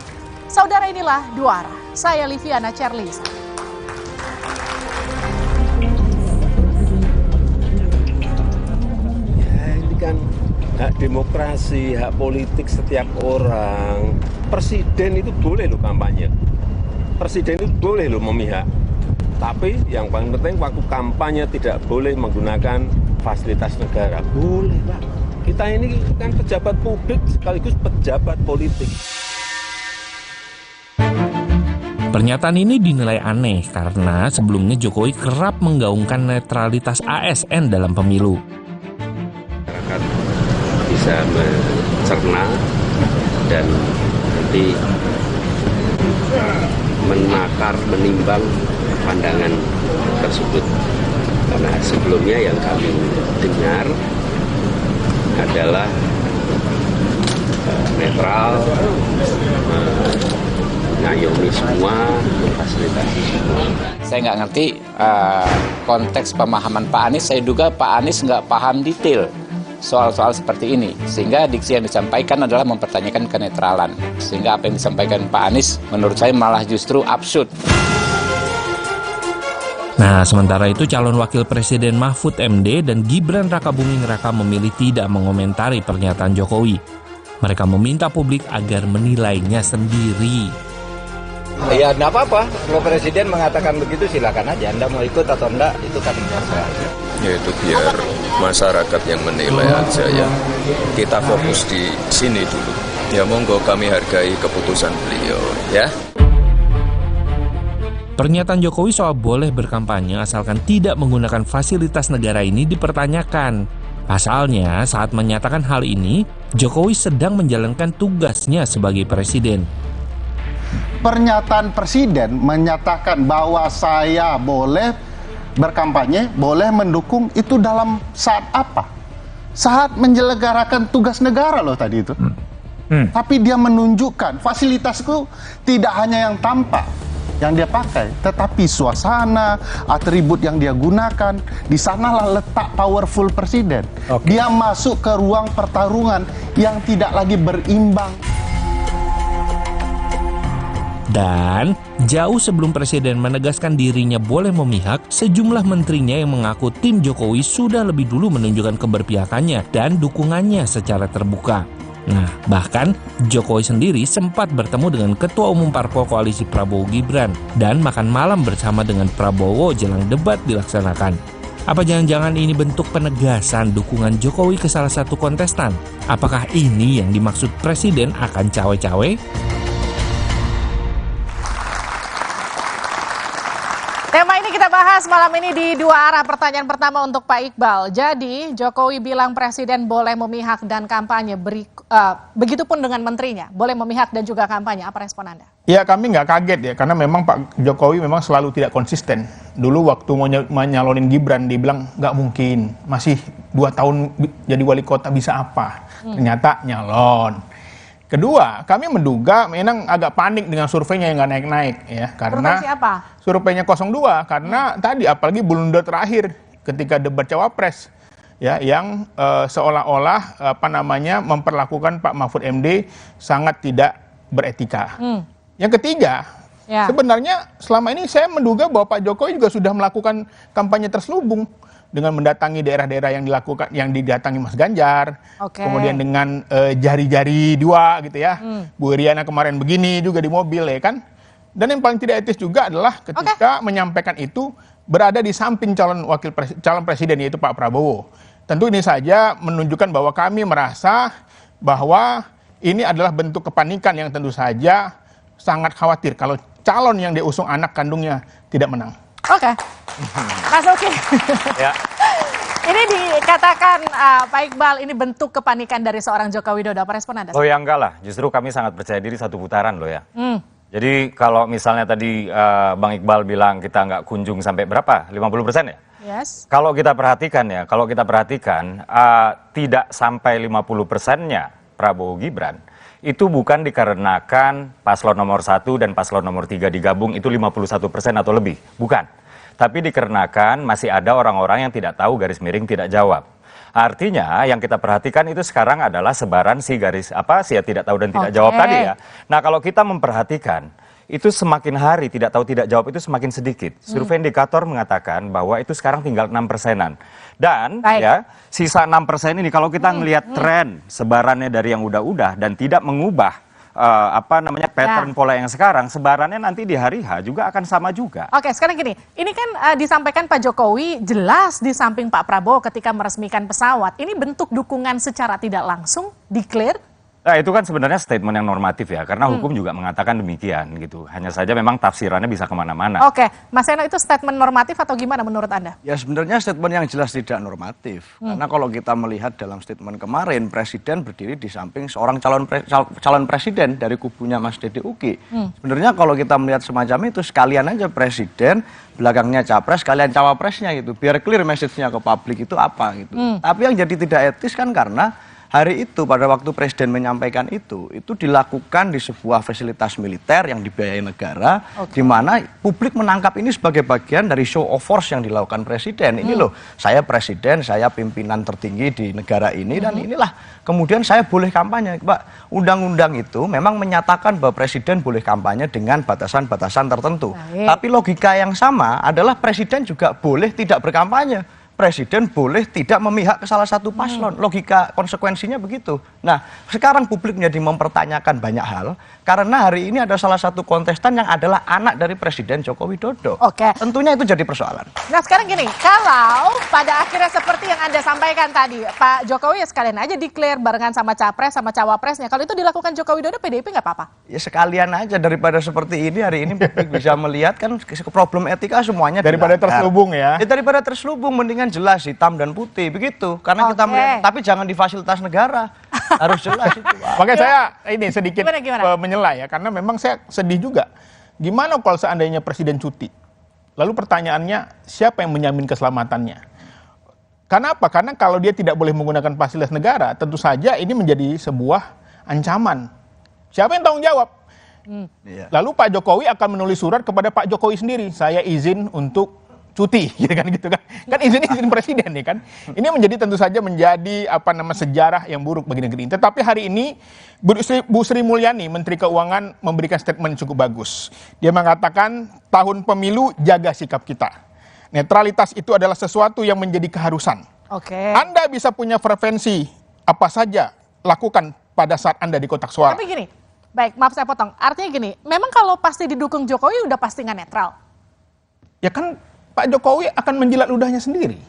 Saudara, inilah Dua Arah. Saya Liviana Charlisa. Ya, ini kan hak demokrasi, hak politik setiap orang. Presiden itu boleh lo kampanye. Presiden itu boleh lo memihak. Tapi yang paling penting waktu kampanye tidak boleh menggunakan fasilitas negara. Boleh, Pak. Kita ini kan pejabat publik sekaligus pejabat politik. Pernyataan ini dinilai aneh karena sebelumnya Jokowi kerap menggaungkan netralitas ASN dalam pemilu. Masyarakat bisa mencerna dan nanti menakar, menimbang pandangan tersebut. Karena sebelumnya yang kami dengar adalah netral, ngayomi semua, memfasilitasi semua. Saya nggak ngerti konteks pemahaman Pak Anies. Saya duga Pak Anies nggak paham detail soal-soal seperti ini. Sehingga diksi yang disampaikan adalah mempertanyakan kenetralan. Sehingga apa yang disampaikan Pak Anies menurut saya malah justru absurd. Nah, sementara itu calon wakil presiden Mahfud MD dan Gibran Rakabuming Raka memilih tidak mengomentari pernyataan Jokowi. Mereka meminta publik agar menilainya sendiri. Ya, enggak apa-apa. Kalau presiden mengatakan begitu silakan aja. Anda mau ikut atau enggak, itu kan terserah. Ya itu biar masyarakat yang menilai aja ya. Kita fokus di sini dulu. Ya monggo kami hargai keputusan beliau ya. Pernyataan Jokowi soal boleh berkampanye asalkan tidak menggunakan fasilitas negara ini dipertanyakan. Pasalnya, saat menyatakan hal ini, Jokowi sedang menjalankan tugasnya sebagai presiden. pernyataan presiden menyatakan bahwa saya boleh berkampanye, boleh mendukung, itu dalam saat apa? Saat menyelenggarakan tugas negara loh tadi itu. Tapi dia menunjukkan fasilitasku tidak hanya yang tampak, yang dia pakai, tetapi suasana, atribut yang dia gunakan. Di sanalah letak powerful presiden. Dia masuk ke ruang pertarungan yang tidak lagi berimbang. Dan jauh sebelum Presiden menegaskan dirinya boleh memihak, sejumlah menterinya yang mengaku tim Jokowi sudah lebih dulu menunjukkan keberpihakannya dan dukungannya secara terbuka. Nah, bahkan Jokowi sendiri sempat bertemu dengan Ketua Umum Parpol Koalisi Prabowo Gibran dan makan malam bersama dengan Prabowo jelang debat dilaksanakan. Apa jangan-jangan ini bentuk penegasan dukungan Jokowi ke salah satu kontestan? Apakah ini yang dimaksud Presiden akan cawe-cawe? Tema ini kita bahas malam ini di dua arah. Pertanyaan pertama untuk Pak Iqbal. Jadi Jokowi bilang Presiden boleh memihak dan kampanye. Begitupun dengan menterinya, boleh memihak dan juga kampanye. Apa respon Anda? Ya, kami nggak kaget ya, karena memang Pak Jokowi memang selalu tidak konsisten. Dulu waktu mau nyalonin Gibran, dibilang nggak mungkin, masih 2 tahun jadi wali kota bisa apa. Ternyata nyalon. Kedua, kami menduga memang agak panik dengan surveinya yang nggak naik-naik ya, karena Survei siapa? Surveinya 02, karena tadi apalagi blunder terakhir ketika debat cawapres ya, yang seolah-olah memperlakukan Pak Mahfud MD sangat tidak beretika. Yang ketiga, sebenarnya selama ini saya menduga bahwa Pak Jokowi juga sudah melakukan kampanye terselubung dengan mendatangi daerah-daerah yang didatangi Mas Ganjar, kemudian dengan jari-jari dua gitu ya, Bu Iriana kemarin begini juga di mobil ya kan. Dan yang paling tidak etis juga adalah ketika menyampaikan itu berada di samping calon presiden yaitu Pak Prabowo. Tentu ini saja menunjukkan bahwa kami merasa bahwa ini adalah bentuk kepanikan yang tentu saja sangat khawatir kalau calon yang diusung anak kandungnya tidak menang. Mas Uki. Ini dikatakan Pak Iqbal ini bentuk kepanikan dari seorang Joko Widodo. Apa respon Anda? Oh ya enggak lah, justru kami sangat percaya diri satu putaran loh ya. Jadi kalau misalnya tadi Bang Iqbal bilang kita nggak kunjung sampai berapa? 50% ya? Yes. Kalau kita perhatikan tidak sampai 50%-nya Prabowo Gibran, itu bukan dikarenakan paslon nomor 1 dan paslon nomor 3 digabung itu 51% atau lebih. Bukan. Tapi dikarenakan masih ada orang-orang yang tidak tahu garis miring tidak jawab. Artinya yang kita perhatikan itu sekarang adalah sebaran si tidak tahu dan tidak jawab tadi ya. Nah kalau kita memperhatikan, itu semakin hari tidak tahu tidak jawab itu semakin sedikit. Survei indikator mengatakan bahwa itu sekarang tinggal 6%-an. Dan ya sisa 6% ini kalau kita melihat tren sebarannya dari yang udah-udah dan tidak mengubah pattern pola yang sekarang, sebarannya nanti di hari H juga akan sama juga. Oke, sekarang gini, ini kan disampaikan Pak Jokowi jelas di samping Pak Prabowo ketika meresmikan pesawat. Ini bentuk dukungan secara tidak langsung, declare. Nah, itu kan sebenarnya statement yang normatif ya, karena hukum juga mengatakan demikian gitu. Hanya saja memang tafsirannya bisa kemana-mana. Oke, Mas Eno, itu statement normatif atau gimana menurut Anda? Ya sebenarnya statement yang jelas tidak normatif. Karena kalau kita melihat dalam statement kemarin, Presiden berdiri di samping seorang calon presiden dari kubunya Mas Dede Uki. Sebenarnya kalau kita melihat semacam itu, sekalian aja Presiden, belakangnya Capres, sekalian Cawapresnya gitu. Biar clear message-nya ke publik itu apa gitu. Tapi yang jadi tidak etis kan karena hari itu pada waktu Presiden menyampaikan itu dilakukan di sebuah fasilitas militer yang dibiayai negara, di mana publik menangkap ini sebagai bagian dari show of force yang dilakukan Presiden. Ini loh, saya Presiden, saya pimpinan tertinggi di negara ini, dan inilah kemudian saya boleh kampanye. Pak, undang-undang itu memang menyatakan bahwa Presiden boleh kampanye dengan batasan-batasan tertentu. Tapi logika yang sama adalah Presiden juga boleh tidak berkampanye. Presiden boleh tidak memihak ke salah satu paslon. Logika konsekuensinya begitu. Nah, sekarang publik menjadi mempertanyakan banyak hal karena hari ini ada salah satu kontestan yang adalah anak dari Presiden Joko Widodo. Tentunya itu jadi persoalan. Nah, sekarang gini, kalau pada akhirnya seperti yang Anda sampaikan tadi, Pak Jokowi ya sekalian aja declare barengan sama Capres sama Cawapresnya. Kalau itu dilakukan Joko Widodo, PDIP nggak apa-apa? Ya sekalian aja, daripada seperti ini hari ini publik bisa melihat kan problem etika semuanya daripada terselubung ya. Daripada terselubung mendingan jelas hitam dan putih begitu, karena kita melihat, tapi jangan di fasilitas negara. Harus jelas itu. Makanya saya ini sedikit Gimana? menyela ya, karena memang saya sedih juga. Gimana kalau seandainya presiden cuti? Lalu pertanyaannya, siapa yang menjamin keselamatannya? Karena apa? Karena kalau dia tidak boleh menggunakan fasilitas negara, tentu saja ini menjadi sebuah ancaman. Siapa yang tanggung jawab? Lalu Pak Jokowi akan menulis surat kepada Pak Jokowi sendiri, saya izin untuk cuti, gitu kan? Kan izin presiden ya kan. Ini tentu saja menjadi sejarah yang buruk bagi negeri ini. Tetapi hari ini Bu Sri Mulyani, Menteri Keuangan, memberikan statement cukup bagus. Dia mengatakan tahun pemilu jaga sikap kita. Netralitas itu adalah sesuatu yang menjadi keharusan. Anda bisa punya preferensi apa saja lakukan pada saat Anda di kotak suara. Tapi gini, baik, maaf saya potong. Artinya gini, memang kalau pasti didukung Jokowi udah pasti nggak netral. Ya kan Pak Jokowi akan menjilat ludahnya sendiri.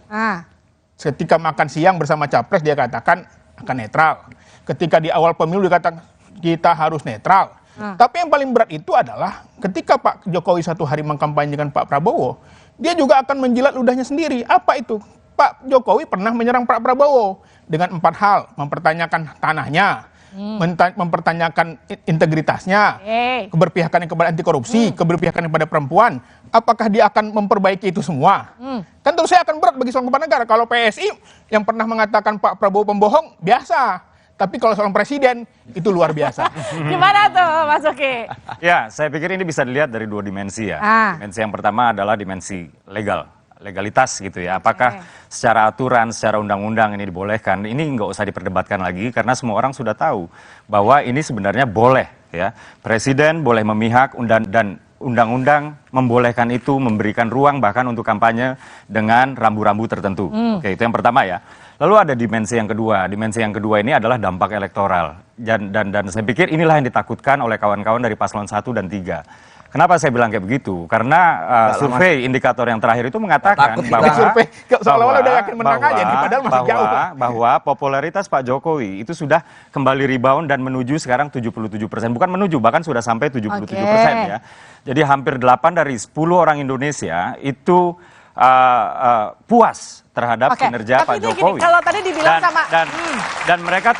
Ketika makan siang bersama Capres dia katakan akan netral. Ketika di awal pemilu dia katakan kita harus netral. Tapi yang paling berat itu adalah ketika Pak Jokowi satu hari mengkampanyekan Pak Prabowo, dia juga akan menjilat ludahnya sendiri. Apa itu? Pak Jokowi pernah menyerang Pak Prabowo dengan 4 hal. Mempertanyakan tanahnya, mempertanyakan integritasnya, keberpihakan kepada anti korupsi, keberpihakan kepada perempuan. Apakah dia akan memperbaiki itu semua? Kan terus saya akan berat bagi seorang kepala negara. Kalau PSI yang pernah mengatakan Pak Prabowo pembohong, biasa. Tapi kalau seorang presiden, itu luar biasa. Gimana tuh Mas Uki? Ya, saya pikir ini bisa dilihat dari 2 dimensi ya. Dimensi yang pertama adalah dimensi legalitas gitu ya. Apakah secara aturan, secara undang-undang ini dibolehkan? Ini nggak usah diperdebatkan lagi karena semua orang sudah tahu bahwa ini sebenarnya boleh ya. Presiden boleh memihak dan undang-undang membolehkan itu, memberikan ruang bahkan untuk kampanye dengan rambu-rambu tertentu. Oke, itu yang pertama ya. Lalu ada dimensi yang kedua. Dimensi yang kedua ini adalah dampak elektoral. Dan saya pikir inilah yang ditakutkan oleh kawan-kawan dari paslon 1 dan 3. Kenapa saya bilang kayak begitu? Karena survei indikator yang terakhir itu mengatakan bahwa popularitas Pak Jokowi itu sudah kembali rebound dan menuju sekarang 77%. Bukan menuju, bahkan sudah sampai 77% ya. Jadi hampir 8 dari 10 orang Indonesia itu puas terhadap kinerja Pak Jokowi. Kalau tadi dibilang dan mereka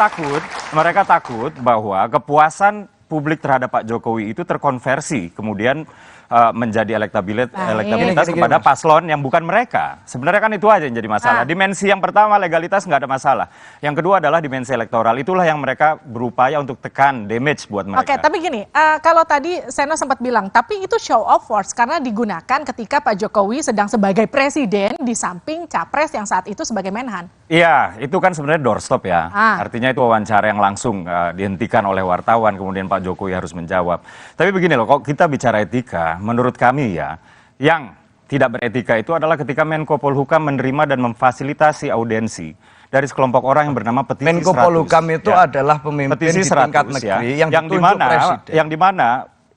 takut bahwa kepuasan publik terhadap Pak Jokowi itu terkonversi kemudian menjadi elektabilitas kepada paslon yang bukan mereka. Sebenarnya kan itu aja yang jadi masalah. Dimensi yang pertama legalitas nggak ada masalah. Yang kedua adalah dimensi elektoral. Itulah yang mereka berupaya untuk tekan damage buat mereka. Oke, tapi gini, kalau tadi Seno sempat bilang, tapi itu show of force karena digunakan ketika Pak Jokowi sedang sebagai presiden di samping capres yang saat itu sebagai menhan. Iya, itu kan sebenarnya doorstop ya. Artinya itu wawancara yang langsung dihentikan oleh wartawan, kemudian Pak Jokowi harus menjawab. Tapi begini loh, kok kita bicara etika, menurut kami ya, yang tidak beretika itu adalah ketika Menko Polhukam menerima dan memfasilitasi audiensi dari sekelompok orang yang bernama Petisi 100. Menko Polhukam itu adalah pemimpin di tingkat negeri yang ditunjuk presiden. Yang dimana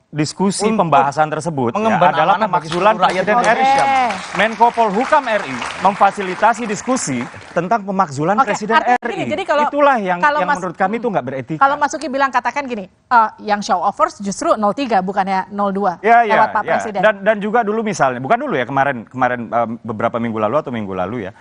diskusi pembahasan tersebut adalah pemakzulan Presiden RI. Menko Polhukam RI memfasilitasi diskusi tentang pemakzulan Presiden RI. Jadi kalau, itulah yang menurut kami itu nggak beretika. Kalau Mas Uki bilang katakan gini, yang show offers justru 03 bukannya 02 lewat Pak Presiden. Dan juga dulu misalnya, bukan dulu ya kemarin beberapa minggu lalu atau minggu lalu ya.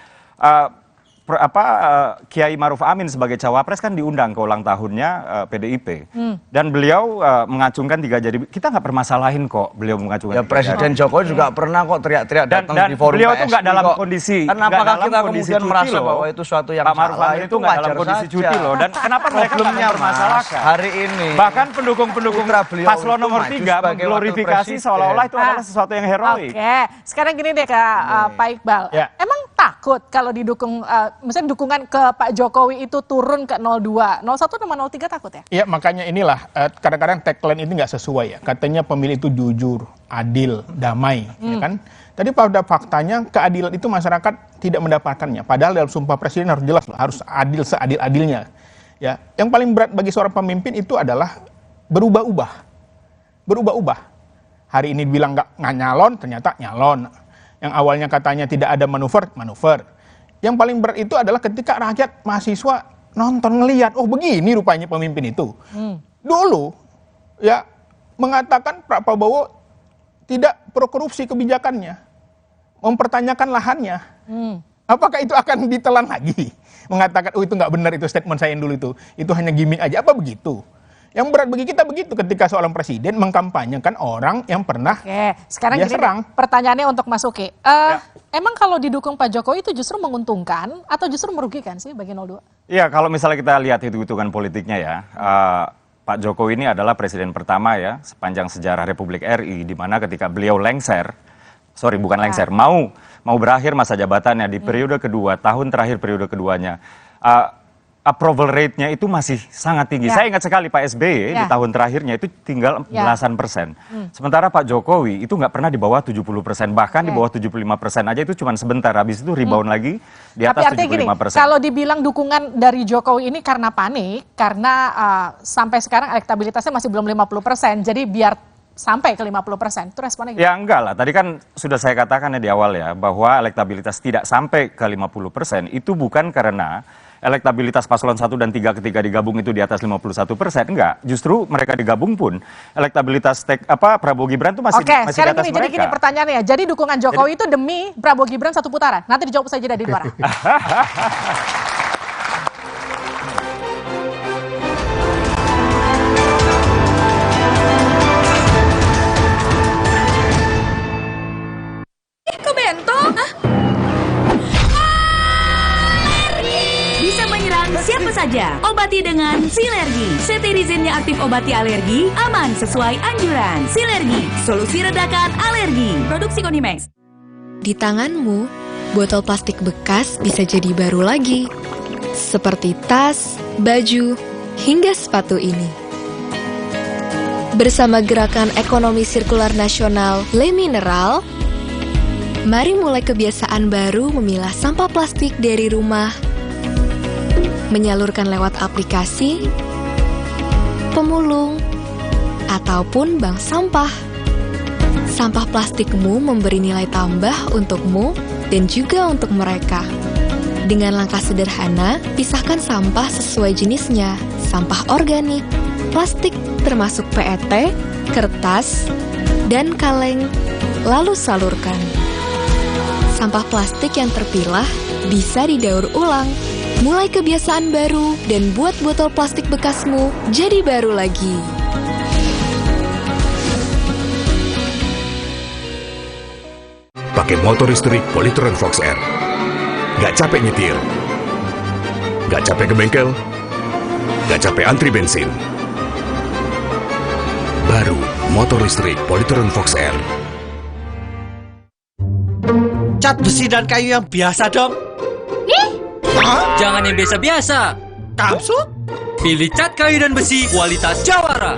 Kiai Maruf Amin sebagai cawapres kan diundang ke ulang tahunnya PDIP dan beliau mengacungkan 3 jari. Kita nggak permasalahin kok beliau mengacungkan. Ya Presiden Jokowi juga pernah kok teriak-teriak datang di forum beliau PSI. Itu nggak dalam kondisi. Dan apakah kita kemudian merasa bahwa itu suatu yang Pak Maruf Amin itu nggak dalam kondisi cuti loh. Dan kenapa mereka nggak mempermasalahkan? Hari ini bahkan pendukung-pendukung paslon nomor 3 mengglorifikasi seolah-olah itu adalah sesuatu yang heroik. Oke, sekarang gini deh Pak Iqbal. Emang takut kalau didukung misalnya dukungan ke Pak Jokowi itu turun ke 02, 01 sama 03 takut ya? Iya, makanya inilah kadang-kadang tagline ini nggak sesuai ya. Katanya pemilih itu jujur, adil, damai, ya kan? Tadi pada faktanya keadilan itu masyarakat tidak mendapatkannya. Padahal dalam Sumpah Presiden harus jelas loh, harus adil seadil-adilnya. Ya, yang paling berat bagi seorang pemimpin itu adalah berubah-ubah. Hari ini bilang nggak nyalon, ternyata nyalon. Yang awalnya katanya tidak ada manuver. Yang paling berat itu adalah ketika rakyat mahasiswa nonton ngelihat, oh begini rupanya pemimpin itu. Dulu ya mengatakan Pak Prabowo tidak pro korupsi kebijakannya, mempertanyakan lahannya. Apakah itu akan ditelan lagi? Mengatakan, oh itu nggak benar itu statement saya yang dulu itu hanya gimmick aja, apa begitu? Yang berat bagi kita begitu ketika seorang presiden mengkampanyekan orang yang pernah sekarang dia gini serang. Pertanyaannya untuk Mas Uki. Emang kalau didukung Pak Jokowi itu justru menguntungkan atau justru merugikan sih bagi 02? Iya, kalau misalnya kita lihat hitung-hitungan politiknya ya, Pak Jokowi ini adalah presiden pertama ya sepanjang sejarah Republik RI di mana ketika beliau mau berakhir masa jabatannya di periode kedua, tahun terakhir periode keduanya, approval rate-nya itu masih sangat tinggi. Saya ingat sekali Pak SBY di tahun terakhirnya itu tinggal belasan persen. Sementara Pak Jokowi itu nggak pernah di bawah 70%, bahkan di bawah 75% aja itu cuma sebentar. Habis itu rebound lagi di atas 75%. Gini, kalau dibilang dukungan dari Jokowi ini karena panik, karena sampai sekarang elektabilitasnya masih belum 50%, jadi biar sampai ke 50%, itu responnya gimana? Ya enggak lah, tadi kan sudah saya katakan ya di awal ya, bahwa elektabilitas tidak sampai ke 50% itu bukan karena elektabilitas paslon 1 dan 3 ketika digabung itu di atas 51%, enggak. Justru mereka digabung pun elektabilitas Prabowo Gibran itu masih di atas sekarang mereka. Jadi gini pertanyaannya, jadi dukungan Jokowi itu demi Prabowo Gibran satu putaran? Nanti dijawab saja dari luar. Kok bento? Bisa menyerang siapa saja. Obati dengan Silergi. Cetirizine-nya aktif obati alergi, aman sesuai anjuran. Silergi, solusi redakan alergi. Produksi Konimax. Di tanganmu, botol plastik bekas bisa jadi baru lagi. Seperti tas, baju, hingga sepatu ini. Bersama Gerakan Ekonomi Sirkular Nasional Le Mineral, mari mulai kebiasaan baru memilah sampah plastik dari rumah, menyalurkan lewat aplikasi, pemulung, ataupun bank sampah. Sampah plastikmu memberi nilai tambah untukmu dan juga untuk mereka. Dengan langkah sederhana, pisahkan sampah sesuai jenisnya, sampah organik, plastik termasuk PET, kertas, dan kaleng, lalu salurkan. Sampah plastik yang terpilah bisa didaur ulang. Mulai kebiasaan baru dan buat botol plastik bekasmu jadi baru lagi. Pakai motor listrik Polytron Fox R. Gak capek nyetir. Gak capek ke bengkel. Gak capek antri bensin. Baru motor listrik Polytron Fox R. Cat besi dan kayu yang biasa dong. Jangan yang biasa-biasa. Kamsut? Pilih cat kayu dan besi kualitas Jawara.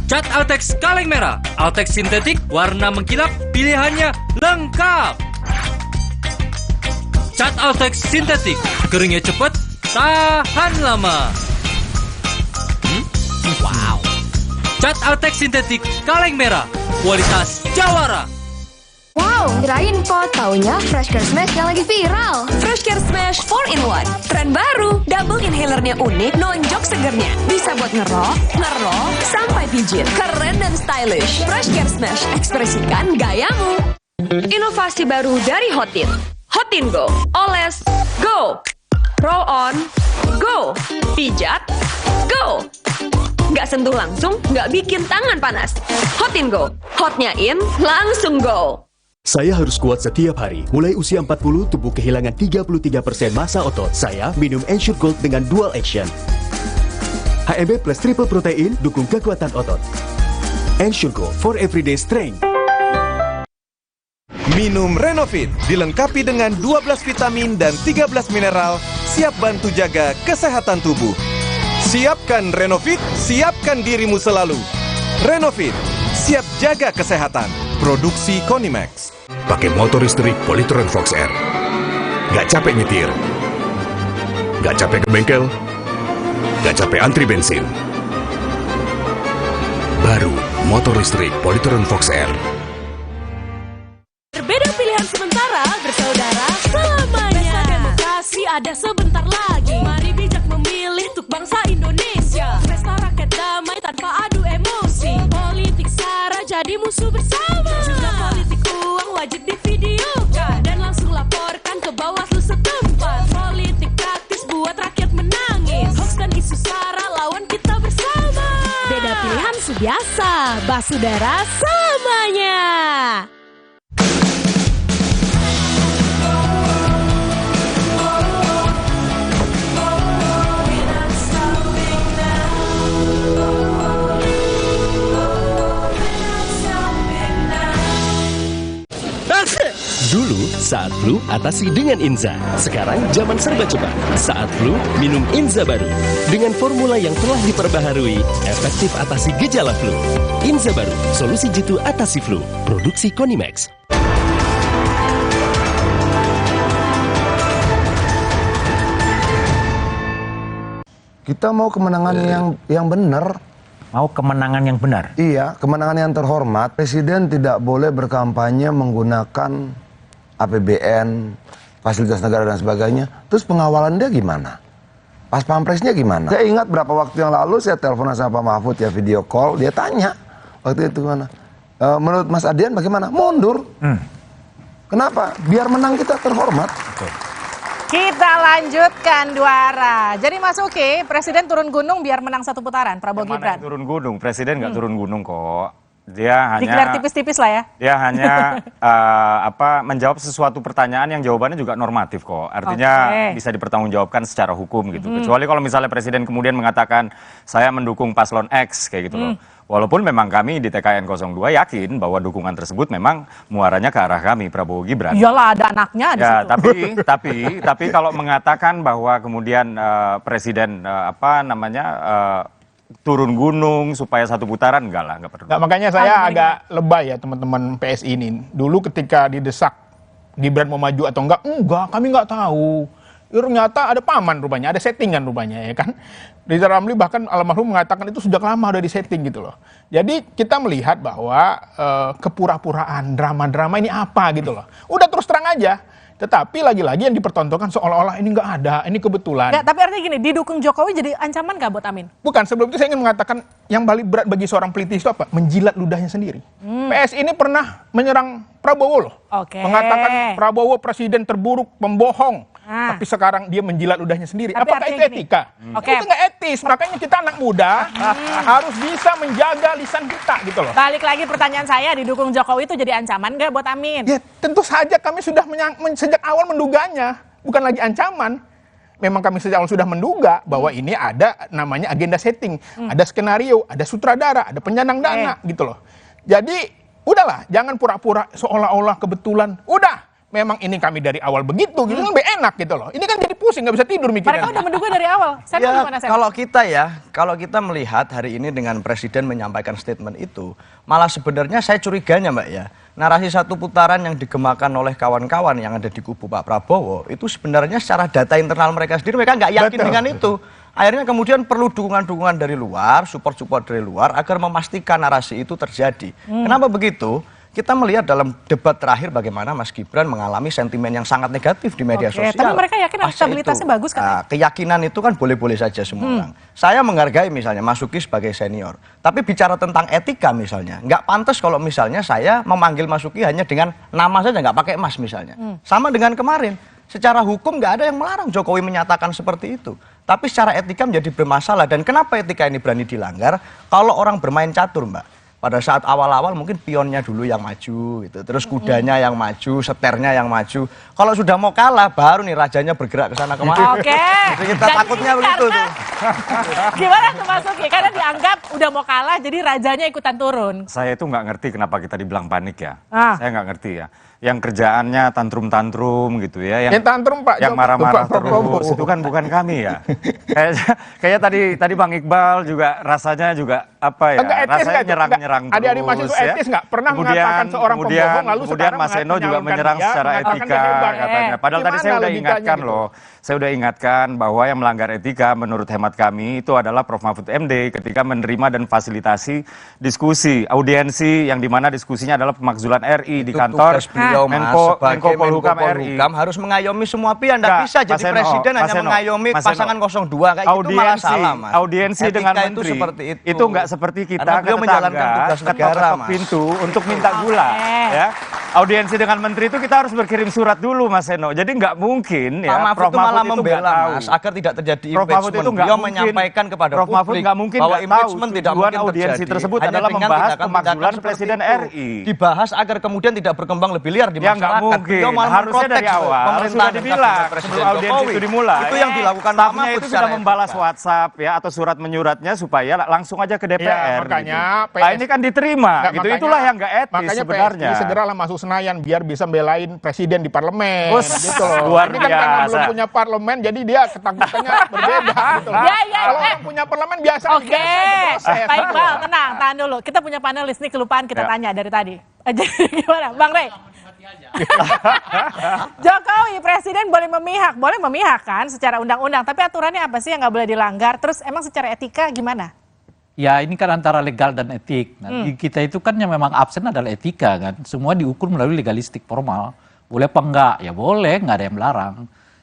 Cat Altex kaleng merah, Altex sintetik, warna mengkilap, pilihannya lengkap. Cat Altex sintetik, keringnya cepat, tahan lama. Wow. Cat Altex sintetik kaleng merah, kualitas Jawara. Wow, kirain pot, taunya Fresh Care Smash yang lagi viral. Fresh Care Smash 4-in-1. Tren baru, double inhalernya unik, nonjok segernya. Bisa buat ngerok, sampai pijit. Keren dan stylish. Fresh Care Smash, ekspresikan gayamu. Inovasi baru dari Hotin. Hotin Go. Oles, go. Roll on, go. Pijat, go. Nggak sentuh langsung, nggak bikin tangan panas. Hotin Go. Hotnya in, langsung go. Saya harus kuat setiap hari. Mulai usia 40, tubuh kehilangan 33% massa otot. Saya minum Ensure Gold dengan dual action. HMB plus triple protein, dukung kekuatan otot. Ensure Gold for everyday strength. Minum Renovit, dilengkapi dengan 12 vitamin dan 13 mineral, siap bantu jaga kesehatan tubuh. Siapkan Renovit, siapkan dirimu selalu. Renovit, siap jaga kesehatan. Produksi Konimax. Pakai motor listrik Polytron Fox R. Gak capek nyetir. Gak capek ke bengkel. Gak capek antri bensin. Baru motor listrik Polytron Fox R. Berbeda pilihan sementara, bersaudara selamanya. Pesta demokrasi ada sebentar lagi. Mari bijak memilih untuk bangsa Indonesia. Pesta rakyat damai tanpa adu emosi. Politik sara jadi musuh bersama. Juga politik uang wajib divideokan dan langsung laporkan ke biasa, Basudara semuanya. Dulu, saat flu, atasi dengan Inza. Sekarang, zaman serba cepat. Saat flu, minum Inza baru. Dengan formula yang telah diperbaharui, efektif atasi gejala flu. Inza baru, solusi jitu atasi flu. Produksi Konimax. Kita mau kemenangan yang benar. Mau kemenangan yang benar? Iya, kemenangan yang terhormat. Presiden tidak boleh berkampanye menggunakan APBN, fasilitas negara dan sebagainya. Terus pengawalan dia gimana? Pas pampresnya gimana? Saya ingat berapa waktu yang lalu saya telepon sama Pak Mahfud ya, video call. Dia tanya waktu itu gimana? Menurut Mas Adian bagaimana? Mundur. Kenapa? Biar menang kita terhormat. Betul. Kita lanjutkan Duara. Jadi Mas Uki, Presiden turun gunung biar menang satu putaran, Prabowo Gibran. Turun gunung, Presiden nggak turun gunung kok. Dia hanya digelar tipis-tipis lah ya. Dia hanya menjawab sesuatu pertanyaan yang jawabannya juga normatif kok. Artinya bisa dipertanggungjawabkan secara hukum gitu. Kecuali kalau misalnya Presiden kemudian mengatakan saya mendukung paslon X kayak gitu loh. Walaupun memang kami di TKN 02 yakin bahwa dukungan tersebut memang muaranya ke arah kami, Prabowo Gibran. Iyalah, ada anaknya di situ. Tapi kalau mengatakan bahwa kemudian Presiden turun gunung supaya satu putaran, enggak perlu. Nggak, makanya saya agak lebay ya teman-teman PSI ini. Dulu ketika didesak Gibran mau maju atau enggak, kami nggak tahu. Ternyata ada paman rupanya, ada settingan rupanya ya kan. Rizal Ramli bahkan almarhum mengatakan itu sejak lama udah disetting gitu loh. Jadi kita melihat bahwa kepura-puraan, drama-drama ini apa gitu loh. Udah terus terang aja. Tetapi lagi-lagi yang dipertontonkan seolah-olah ini nggak ada, ini kebetulan. Nggak, tapi artinya gini, didukung Jokowi jadi ancaman nggak buat Amin? Bukan, sebelum itu saya ingin mengatakan yang paling berat bagi seorang politis itu apa? Menjilat ludahnya sendiri. PS ini pernah menyerang Prabowo loh. Mengatakan Prabowo presiden terburuk, pembohong. Tapi sekarang dia menjilat ludahnya sendiri. Tapi apakah itu etika? Itu nggak etis. Makanya kita anak muda harus bisa menjaga lisan kita gitu loh. Balik lagi pertanyaan saya, didukung Jokowi itu jadi ancaman nggak buat Amin? Ya tentu saja kami sudah sejak awal menduganya. Bukan lagi ancaman. Memang kami sejak awal sudah menduga bahwa ini ada namanya agenda setting. Ada skenario, ada sutradara, ada penyandang dana gitu loh. Jadi udahlah, jangan pura-pura seolah-olah kebetulan. Udah. Memang ini kami dari awal begitu, gitu kan lebih enak gitu loh. Ini kan jadi pusing, nggak bisa tidur mikirnya. Mereka udah menduga dari awal. Kalau kita melihat hari ini dengan Presiden menyampaikan statement itu, malah sebenarnya saya curiganya Mbak ya, narasi satu putaran yang digemakan oleh kawan-kawan yang ada di kubu Pak Prabowo, itu sebenarnya secara data internal mereka sendiri, mereka nggak yakin dengan itu. Akhirnya kemudian perlu dukungan-dukungan dari luar, support-support dari luar, agar memastikan narasi itu terjadi. Kenapa begitu? Kita melihat dalam debat terakhir bagaimana Mas Gibran mengalami sentimen yang sangat negatif di media sosial. Tapi mereka yakin stabilitasnya bagus kan? Nah, keyakinan itu kan boleh-boleh saja semua orang. Saya menghargai misalnya Mas Uki sebagai senior. Tapi bicara tentang etika misalnya, nggak pantas kalau misalnya saya memanggil Mas Uki hanya dengan nama saja, nggak pakai Mas misalnya. Sama dengan kemarin. Secara hukum nggak ada yang melarang Jokowi menyatakan seperti itu. Tapi secara etika menjadi bermasalah. Dan kenapa etika ini berani dilanggar? Kalau orang bermain catur Mbak. Pada saat awal-awal mungkin pionnya dulu yang maju gitu, terus kudanya yang maju, seternya yang maju. Kalau sudah mau kalah baru nih rajanya bergerak ke sana kemari. Jadi kita takutnya begitu tuh. Gimana tuh Mas Uki? Karena dianggap udah mau kalah jadi rajanya ikutan turun. Saya itu nggak ngerti kenapa kita dibilang panik ya. Saya nggak ngerti ya. Yang kerjaannya tantrum-tantrum gitu ya, yang tantrum Pak, yang marah-marah terus itu kan bukan kami ya. Kayak tadi Bang Iqbal juga rasanya juga apa ya? Rasanya nyerang-nyerang terus. Adik-adik mahasiswa etis nggak pernah mengatakan seorang pembohong lalu kemudian Mas Eno juga menyerang secara etika katanya. Padahal tadi saya udah ingatkan loh. Saya udah ingatkan bahwa yang melanggar etika menurut hemat kami itu adalah Prof. Mahfud MD ketika menerima dan fasilitasi diskusi, audiensi yang dimana diskusinya adalah pemakzulan RI di kantor Menko Polhukam RI harus mengayomi semua pihak, tidak bisa jadi presiden hanya mengayomi pasangan 02 kayak gitu malah salah Mas. Audiensi dengan menteri itu nggak seperti kita ke tetangga, ketok pintu untuk minta gula ya. audiensi dengan menteri itu kita harus berkirim surat dulu, Mas Seno. Jadi nggak mungkin Pak ya. Mahfud Prof itu malah Mahfud itu membela, Mas, agar tidak terjadi Prof Mahfud impeachment. itu nggak Beliau mungkin menyampaikan kepada Prof Mahfud publik nggak mungkin bahwa nggak impeachment tahu tidak tujuan mungkin audiensi terjadi. tersebut Hanya adalah dengan membahas tindakan-tindakan pemakzulan seperti Presiden itu. RI. Dibahas agar kemudian tidak berkembang lebih liar di Ya nggak masyarakat. mungkin. Beliau malah Harusnya dari memprotek awal pemerintahan sudah dan dibilang kabinet Presiden sebelum audiensi Jokowi. itu dimulai. Itu yang dilakukan Pak Stafnya Mahfud itu secara sudah membalas etika. WhatsApp ya atau surat menyuratnya supaya langsung aja ke DPR. Ya, makanya gitu. Nah, ini kan diterima. Nggak, Gitu. makanya- Itulah yang nggak etis makanya sebenarnya. PSI segeralah masuk Senayan biar bisa belain presiden di parlemen. Gitu loh. Luar Ini kan karena biasa. belum punya parlemen, jadi dia ketakutannya berbeda. Gitu loh. Kalau orang punya parlemen biasa. Oke, proses, baik gitu Bang, loh. tenang, tahan dulu. Kita punya panelis nih, kelupaan kita Ya. tanya dari tadi. Jadi gimana, Bang Rey? Jokowi presiden boleh memihak kan secara undang-undang, tapi aturannya apa sih yang nggak boleh dilanggar? Terus emang secara etika gimana? Ya ini kan antara legal dan etik. Nah, di kita itu kan yang memang absen adalah etika kan. Semua diukur melalui legalistik formal. Boleh apa enggak? Ya boleh, nggak ada yang melarang.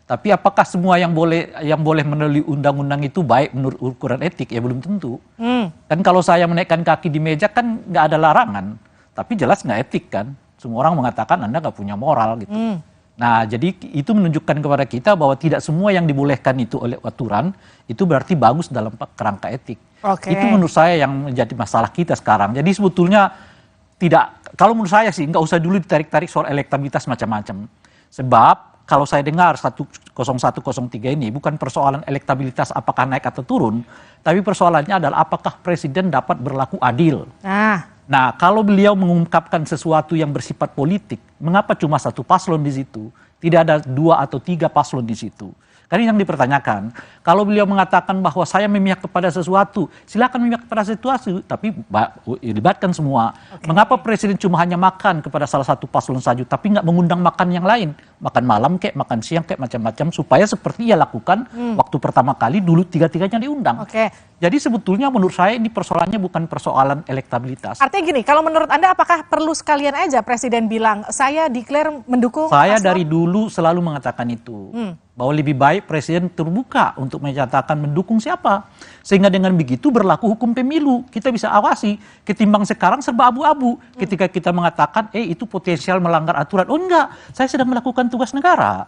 Tapi apakah semua yang boleh melalui undang-undang itu baik menurut ukuran etik? Ya belum tentu. Kan kalau saya menaikkan kaki di meja kan nggak ada larangan. Tapi jelas nggak etik kan. Semua orang mengatakan Anda nggak punya moral gitu. Nah, jadi itu menunjukkan kepada kita bahwa tidak semua yang dibolehkan itu oleh aturan itu berarti bagus dalam kerangka etik. Oke. Itu menurut saya yang menjadi masalah kita sekarang. Jadi sebetulnya tidak, kalau menurut saya sih nggak usah dulu ditarik-tarik soal elektabilitas macam-macam. Sebab kalau saya dengar 10103 ini bukan persoalan elektabilitas apakah naik atau turun, tapi persoalannya adalah apakah presiden dapat berlaku adil. Nah, kalau beliau mengungkapkan sesuatu yang bersifat politik, mengapa cuma satu paslon di situ? Tidak ada 2 atau 3 paslon di situ. Karena yang dipertanyakan, kalau beliau mengatakan bahwa saya memihak kepada sesuatu, silakan memihak kepada sesuatu, tapi libatkan semua. Mengapa presiden cuma hanya makan kepada salah satu paslon saja, tapi nggak mengundang makan yang lain? Makan malam kek, makan siang kek, macam-macam, supaya seperti ia lakukan waktu pertama kali dulu tiga-tiganya diundang. Jadi sebetulnya menurut saya ini persoalannya bukan persoalan elektabilitas. Artinya gini, kalau menurut Anda apakah perlu sekalian aja presiden bilang, saya declare mendukung Saya paslon? dari dulu selalu mengatakan itu. Bahwa lebih baik presiden terbuka untuk menyatakan mendukung siapa. Sehingga dengan begitu berlaku hukum pemilu. Kita bisa awasi. Ketimbang sekarang serba abu-abu. Ketika kita mengatakan, itu potensial melanggar aturan. Oh enggak, saya sedang melakukan tugas negara.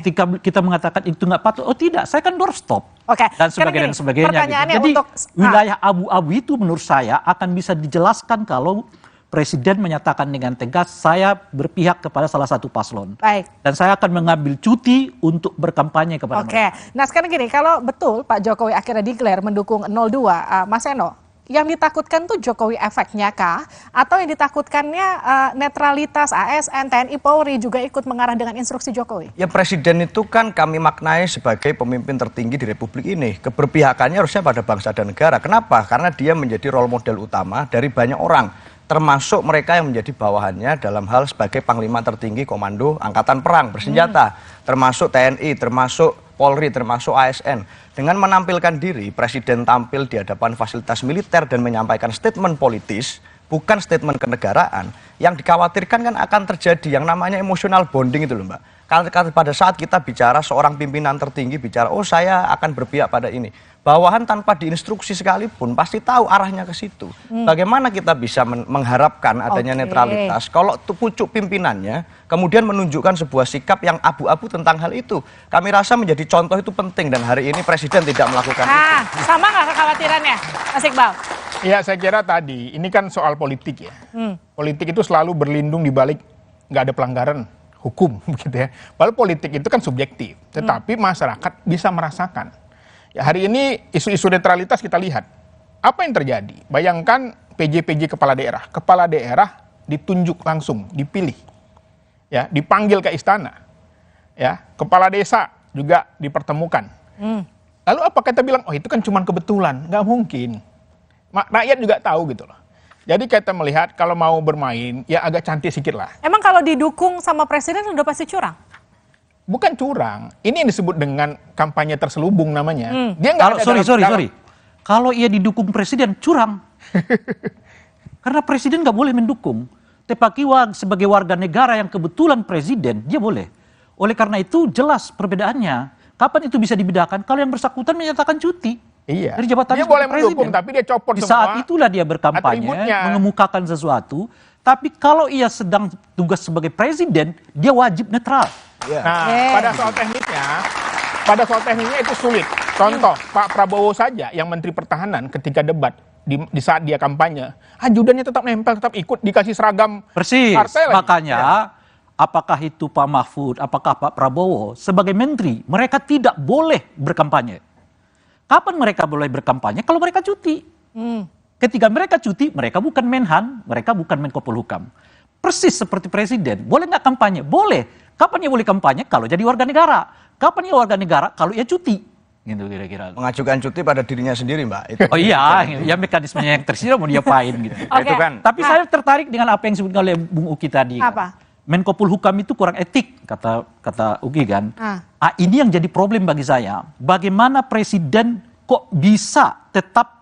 Ketika kita mengatakan itu enggak patut, oh tidak, saya kan doorstop. Dan sebagainya. Dan sebagainya gitu. Jadi wilayah abu-abu itu menurut saya akan bisa dijelaskan kalau presiden menyatakan dengan tegas, saya berpihak kepada salah satu paslon. Dan saya akan mengambil cuti untuk berkampanye kepada mereka. Nah sekarang gini, kalau betul Pak Jokowi akhirnya declare mendukung 02, Mas Seno, yang ditakutkan tuh Jokowi efeknya kah? Atau yang ditakutkannya netralitas ASN, TNI, Polri juga ikut mengarah dengan instruksi Jokowi? Ya presiden itu kan kami maknai sebagai pemimpin tertinggi di Republik ini. Keberpihakannya harusnya pada bangsa dan negara. Kenapa? Karena dia menjadi role model utama dari banyak orang. Termasuk mereka yang menjadi bawahannya dalam hal sebagai panglima tertinggi komando angkatan perang bersenjata. Termasuk TNI, termasuk Polri, termasuk ASN. Dengan menampilkan diri, presiden tampil di hadapan fasilitas militer dan menyampaikan statement politis, bukan statement kenegaraan. Yang dikhawatirkan kan akan terjadi yang namanya emotional bonding itu loh Mbak. Kalau pada saat kita bicara seorang pimpinan tertinggi bicara, oh saya akan berpihak pada ini. Bawahan tanpa diinstruksi sekalipun pasti tahu arahnya ke situ. Bagaimana kita bisa mengharapkan adanya netralitas kalau pucuk pimpinannya kemudian menunjukkan sebuah sikap yang abu-abu tentang hal itu. Kami rasa menjadi contoh itu penting dan hari ini presiden tidak melakukan itu. Sama nggak kekhawatirannya, Mas Iqbal? Ya saya kira tadi, ini kan soal politik ya. Politik itu selalu berlindung di balik nggak ada pelanggaran hukum gitu ya. Padahal politik itu kan subjektif, tetapi masyarakat bisa merasakan. Ya, hari ini isu-isu netralitas kita lihat. Apa yang terjadi? Bayangkan PJ kepala daerah ditunjuk langsung, dipilih. Ya, dipanggil ke istana. Ya, kepala desa juga dipertemukan. Lalu apa kita bilang, oh itu kan cuma kebetulan? Nggak mungkin. Rakyat juga tahu gitu loh. Jadi kita melihat kalau mau bermain, ya agak cantik sedikit lah. Emang kalau didukung sama presiden udah pasti curang? Bukan curang, ini yang disebut dengan kampanye terselubung namanya. Dia Kalau nggak ada sorry. Kalau ia didukung presiden curang. Karena presiden nggak boleh mendukung. Tetapi sebagai warga negara yang kebetulan presiden, dia boleh. Oleh karena itu jelas perbedaannya. Kapan itu bisa dibedakan? Kalau yang bersangkutan menyatakan cuti. Iya. Dari jabatan dia boleh mendukung, tapi dia copot di semua. Di saat itulah dia berkampanye, mengemukakan sesuatu. Tapi kalau ia sedang tugas sebagai presiden, dia wajib netral. Nah, pada soal tekniknya itu sulit. Contoh, Pak Prabowo saja yang Menteri Pertahanan ketika debat di saat dia kampanye, ajudannya tetap nempel, tetap ikut, dikasih seragam Persis, partai lagi. Makanya apakah itu Pak Mahfud, apakah Pak Prabowo sebagai menteri, mereka tidak boleh berkampanye. Kapan mereka boleh berkampanye? Kalau mereka cuti. Ketika mereka cuti, mereka bukan Menhan, mereka bukan Menko Polhukam. Persis seperti presiden, boleh nggak kampanye? Boleh. Kapan ia boleh kampanye? Kalau jadi warga negara. Kapan ia warga negara? Kalau ia cuti. Gitu kira-kira. Mengajukan cuti pada dirinya sendiri, Mbak. Itu. Oh iya, ya mekanismenya yang tersedia mau diapain gitu. Oke. Tapi saya tertarik dengan apa yang disebutkan oleh Bung Uki tadi. Apa? Menko Polhukam itu kurang etik, kata Uki kan. Ini yang jadi problem bagi saya. Bagaimana presiden kok bisa tetap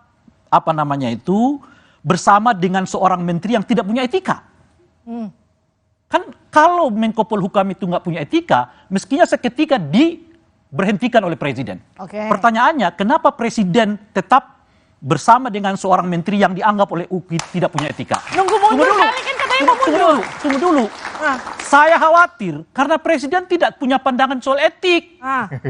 bersama dengan seorang menteri yang tidak punya etika? Kan kalau Menko Polhukam itu nggak punya etika, mestinya seketika diberhentikan oleh presiden. Pertanyaannya, kenapa presiden tetap bersama dengan seorang menteri yang dianggap oleh UKI tidak punya etika? Nunggu mundur kali kan katanya mau mundur. Tunggu dulu. Saya khawatir karena presiden tidak punya pandangan soal etik.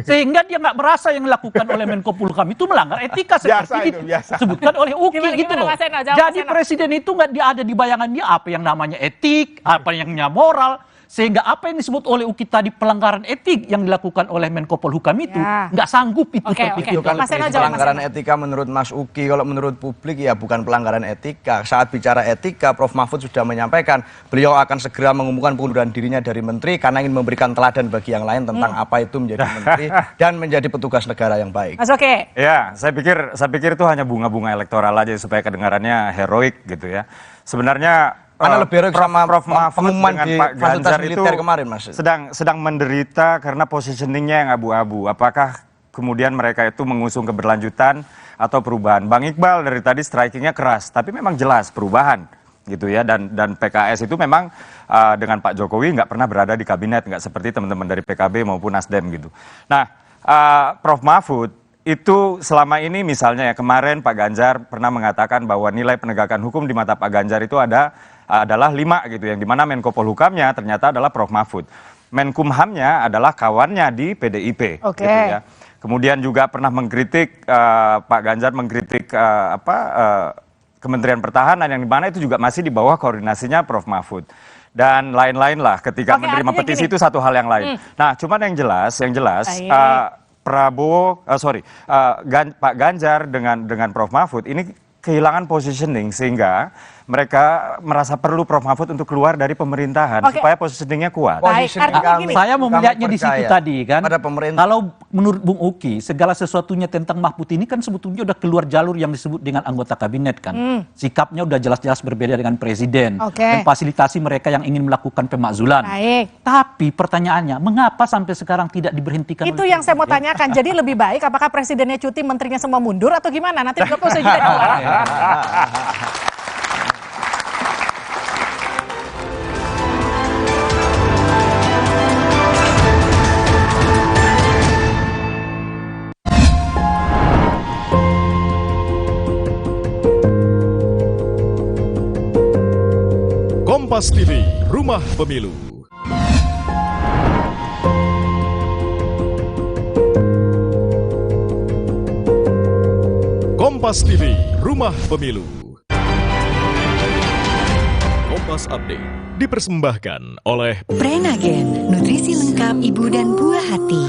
Sehingga dia nggak merasa yang dilakukan oleh Menko Polhukam itu melanggar etika seperti disebutkan oleh UKI gitu loh. Jadi presiden itu nggak ada di bayangan dia apa yang namanya etik, apa yang namanya moral. Sehingga apa yang disebut oleh UKI tadi pelanggaran etik yang dilakukan oleh Menko Polhukam itu nggak sanggup itu. Pelanggaran etika menurut Mas Uki, kalau menurut publik ya bukan pelanggaran etika. Saat bicara etika, Prof. Mahfud sudah menyampaikan beliau akan segera mengumumkan pengunduran dirinya dari menteri karena ingin memberikan teladan bagi yang lain tentang apa itu menjadi menteri dan menjadi petugas negara yang baik. Mas Oke. Ya, saya pikir itu hanya bunga-bunga elektoral aja supaya kedengarannya heroik gitu ya. Sebenarnya Mana lebih heroik sama Prof. Mahfud pengumuman dengan di Pak Ganjar itu kemarin, Mas? sedang menderita karena positioningnya yang abu-abu. Apakah kemudian mereka itu mengusung keberlanjutan atau perubahan? Bang Iqbal dari tadi strikingnya keras, tapi memang jelas perubahan gitu ya. Dan PKS itu memang dengan Pak Jokowi nggak pernah berada di kabinet, nggak seperti teman-teman dari PKB maupun Nasdem gitu. Nah, Prof. Mahfud itu selama ini misalnya ya kemarin Pak Ganjar pernah mengatakan bahwa nilai penegakan hukum di mata Pak Ganjar itu adalah 5 gitu, yang dimana Menko Polhukamnya ternyata adalah Prof. Mahfud. Menkumhamnya adalah kawannya di PDIP. Gitu ya. Kemudian juga pernah mengkritik Pak Ganjar mengkritik Kementerian Pertahanan yang dimana itu juga masih di bawah koordinasinya Prof. Mahfud. Dan lain-lain lah ketika menerima petisi itu satu hal yang lain. Nah, cuman yang jelas Pak Ganjar dengan Prof. Mahfud ini kehilangan positioning sehingga mereka merasa perlu Prof. Mahfud untuk keluar dari pemerintahan supaya positioningnya kuat. Saya mau melihatnya di situ tadi kan. Kalau menurut Bung Uki, segala sesuatunya tentang Mahfud ini kan sebetulnya udah keluar jalur yang disebut dengan anggota kabinet kan. Sikapnya udah jelas-jelas berbeda dengan presiden. Memfasilitasi mereka yang ingin melakukan pemakzulan. Tapi pertanyaannya, mengapa sampai sekarang tidak diberhentikan? Itu yang saya mau tanyakan. Jadi lebih baik apakah presidennya cuti, menterinya semua mundur atau gimana? Nanti juga saya juga jawab. Kompas TV, Rumah Pemilu. Kompas TV, Rumah Pemilu. Kompas Update dipersembahkan oleh Prenagen, nutrisi lengkap ibu dan buah hati.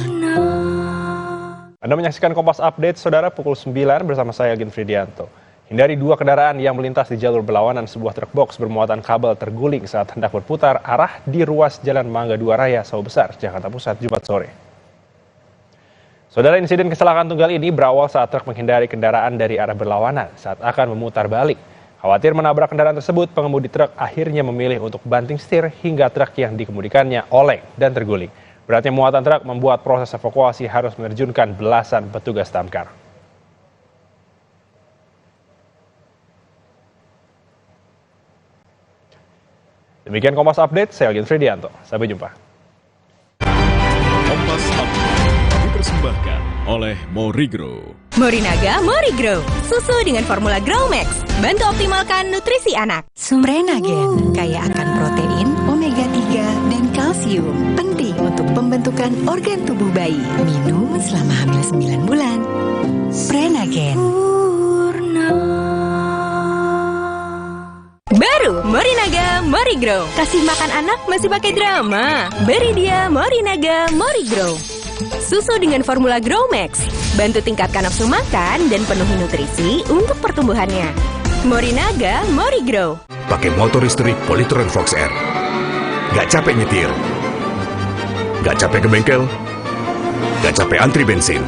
Anda menyaksikan Kompas Update, saudara, pukul 9 bersama saya, Gin Fridianto. Hindari 2 kendaraan yang melintas di jalur berlawanan. Sebuah truk box bermuatan kabel terguling saat hendak berputar arah di ruas Jalan Mangga 2 Raya, Sawah Besar, Jakarta Pusat, Jumat sore. Saudara, insiden kecelakaan tunggal ini berawal saat truk menghindari kendaraan dari arah berlawanan saat akan memutar balik. Khawatir menabrak kendaraan tersebut, pengemudi truk akhirnya memilih untuk banting setir hingga truk yang dikemudikannya oleng dan terguling. Beratnya muatan truk membuat proses evakuasi harus menerjunkan belasan petugas damkar. Demikian Kompas Update, saya Algin Fridianto. Sampai jumpa. Kompas Update dipersembahkan oleh Morigro. Morinaga Morigrow, susu dengan formula Grow Max, bantu optimalkan nutrisi anak. Prenagen, kaya akan protein, omega 3, dan kalsium. Penting untuk pembentukan organ tubuh bayi. Minum selama hamil 9 bulan. Prenagen. Baru Morinaga Morigrow, kasih makan anak masih pakai drama. Beri dia Morinaga Morigrow. Susu dengan formula Grow Max, bantu tingkatkan nafsu makan dan penuhi nutrisi untuk pertumbuhannya. Morinaga Morigrow. Pakai motor listrik Polytron Fox R. Gak capek nyetir. Gak capek ke bengkel. Gak capek antri bensin.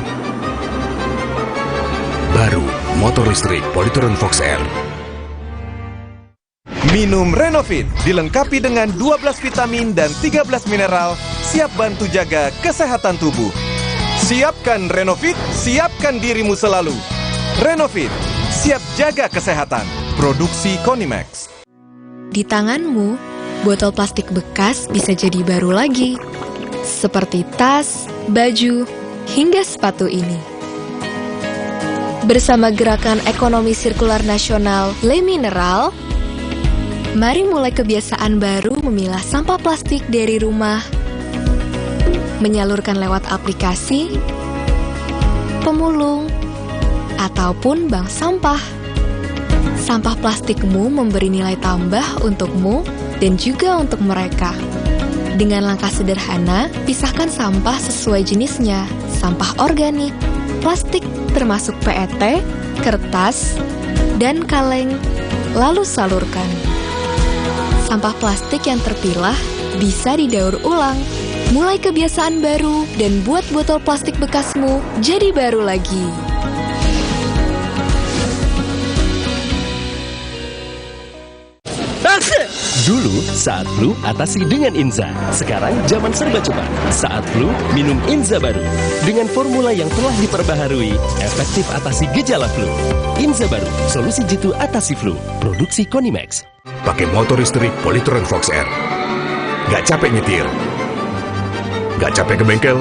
Baru motor listrik Polytron Fox R. Minum Renovit, dilengkapi dengan 12 vitamin dan 13 mineral, siap bantu jaga kesehatan tubuh. Siapkan Renovit, siapkan dirimu selalu. Renovit, siap jaga kesehatan. Produksi Konimax. Di tanganmu, botol plastik bekas bisa jadi baru lagi. Seperti tas, baju, hingga sepatu ini. Bersama Gerakan Ekonomi Sirkular Nasional Le Mineral, mari mulai kebiasaan baru memilah sampah plastik dari rumah, menyalurkan lewat aplikasi, pemulung, ataupun bank sampah. Sampah plastikmu memberi nilai tambah untukmu dan juga untuk mereka. Dengan langkah sederhana, pisahkan sampah sesuai jenisnya, sampah organik, plastik termasuk PET, kertas, dan kaleng, lalu salurkan. Sampah plastik yang terpilah bisa didaur ulang. Mulai kebiasaan baru dan buat botol plastik bekasmu jadi baru lagi. Dulu, saat flu, atasi dengan Inza. Sekarang, zaman serba cepat. Saat flu, minum Inza baru. Dengan formula yang telah diperbaharui, efektif atasi gejala flu. Inza baru, solusi jitu atasi flu. Produksi Konimax. Pakai motor listrik Polytron Fox R. Gak capek nyetir. Gak capek ke bengkel.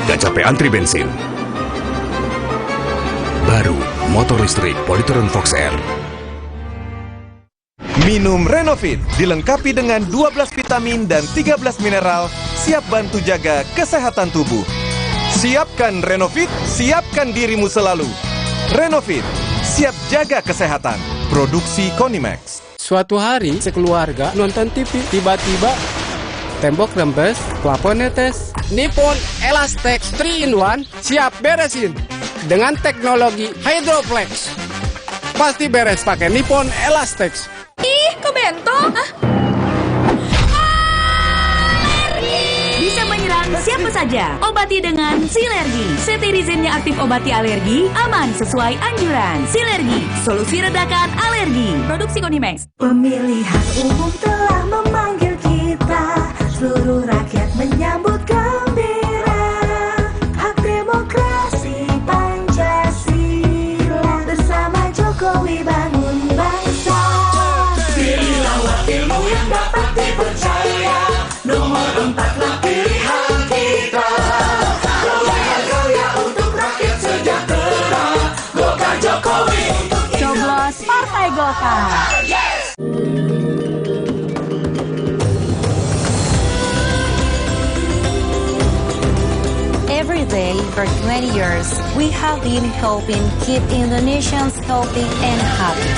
Gak capek antri bensin. Baru motor listrik Polytron Fox R. Minum Renovit, dilengkapi dengan 12 vitamin dan 13 mineral, siap bantu jaga kesehatan tubuh. Siapkan Renovit, siapkan dirimu selalu. Renovit, siap jaga kesehatan. Produksi Konimax. Suatu hari, sekeluarga nonton TV, tiba-tiba tembok rembes, plafon netes. Nippon Elastex 3-in-1 siap beresin dengan teknologi Hydroflex. Pasti beres pakai Nippon Elastex. Ih, kok bentol? Bisa menyerang siapa saja. Obati dengan Silergi. Cetirizine yang aktif obati alergi, aman sesuai anjuran. Silergi, solusi redakan alergi. Produksi Konimax. Pemilihan umum telah memanggil kita. Seluruh rakyat menyambut gembira. Hak demokrasi Pancasila. Bersama Jokowi bangun bangsa. Pilihlah wakilmu yang dapat dipercaya. Nomor 4 lah pilihan kita. Gaya untuk rakyat sejahtera. Golkar Jokowi. Coblos Partai Golkar. Every day for 20 years, we have been helping keep Indonesians healthy and happy.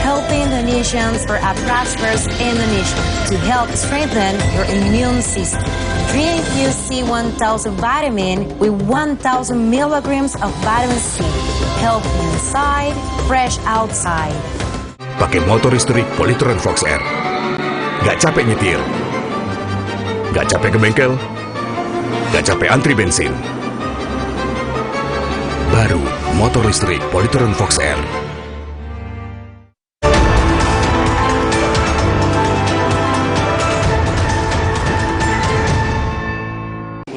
Helping Indonesians for a prosperous Indonesia to help strengthen your immune system. Drink UC 1000 vitamin with 1000 milligrams of vitamin C. Health inside, fresh outside. Pakai motor listrik Polytron Fox R. Gak capek nyetir. Gak capek ke bengkel. Gak capek antri bensin. Baru motor listrik Polytron Fox R.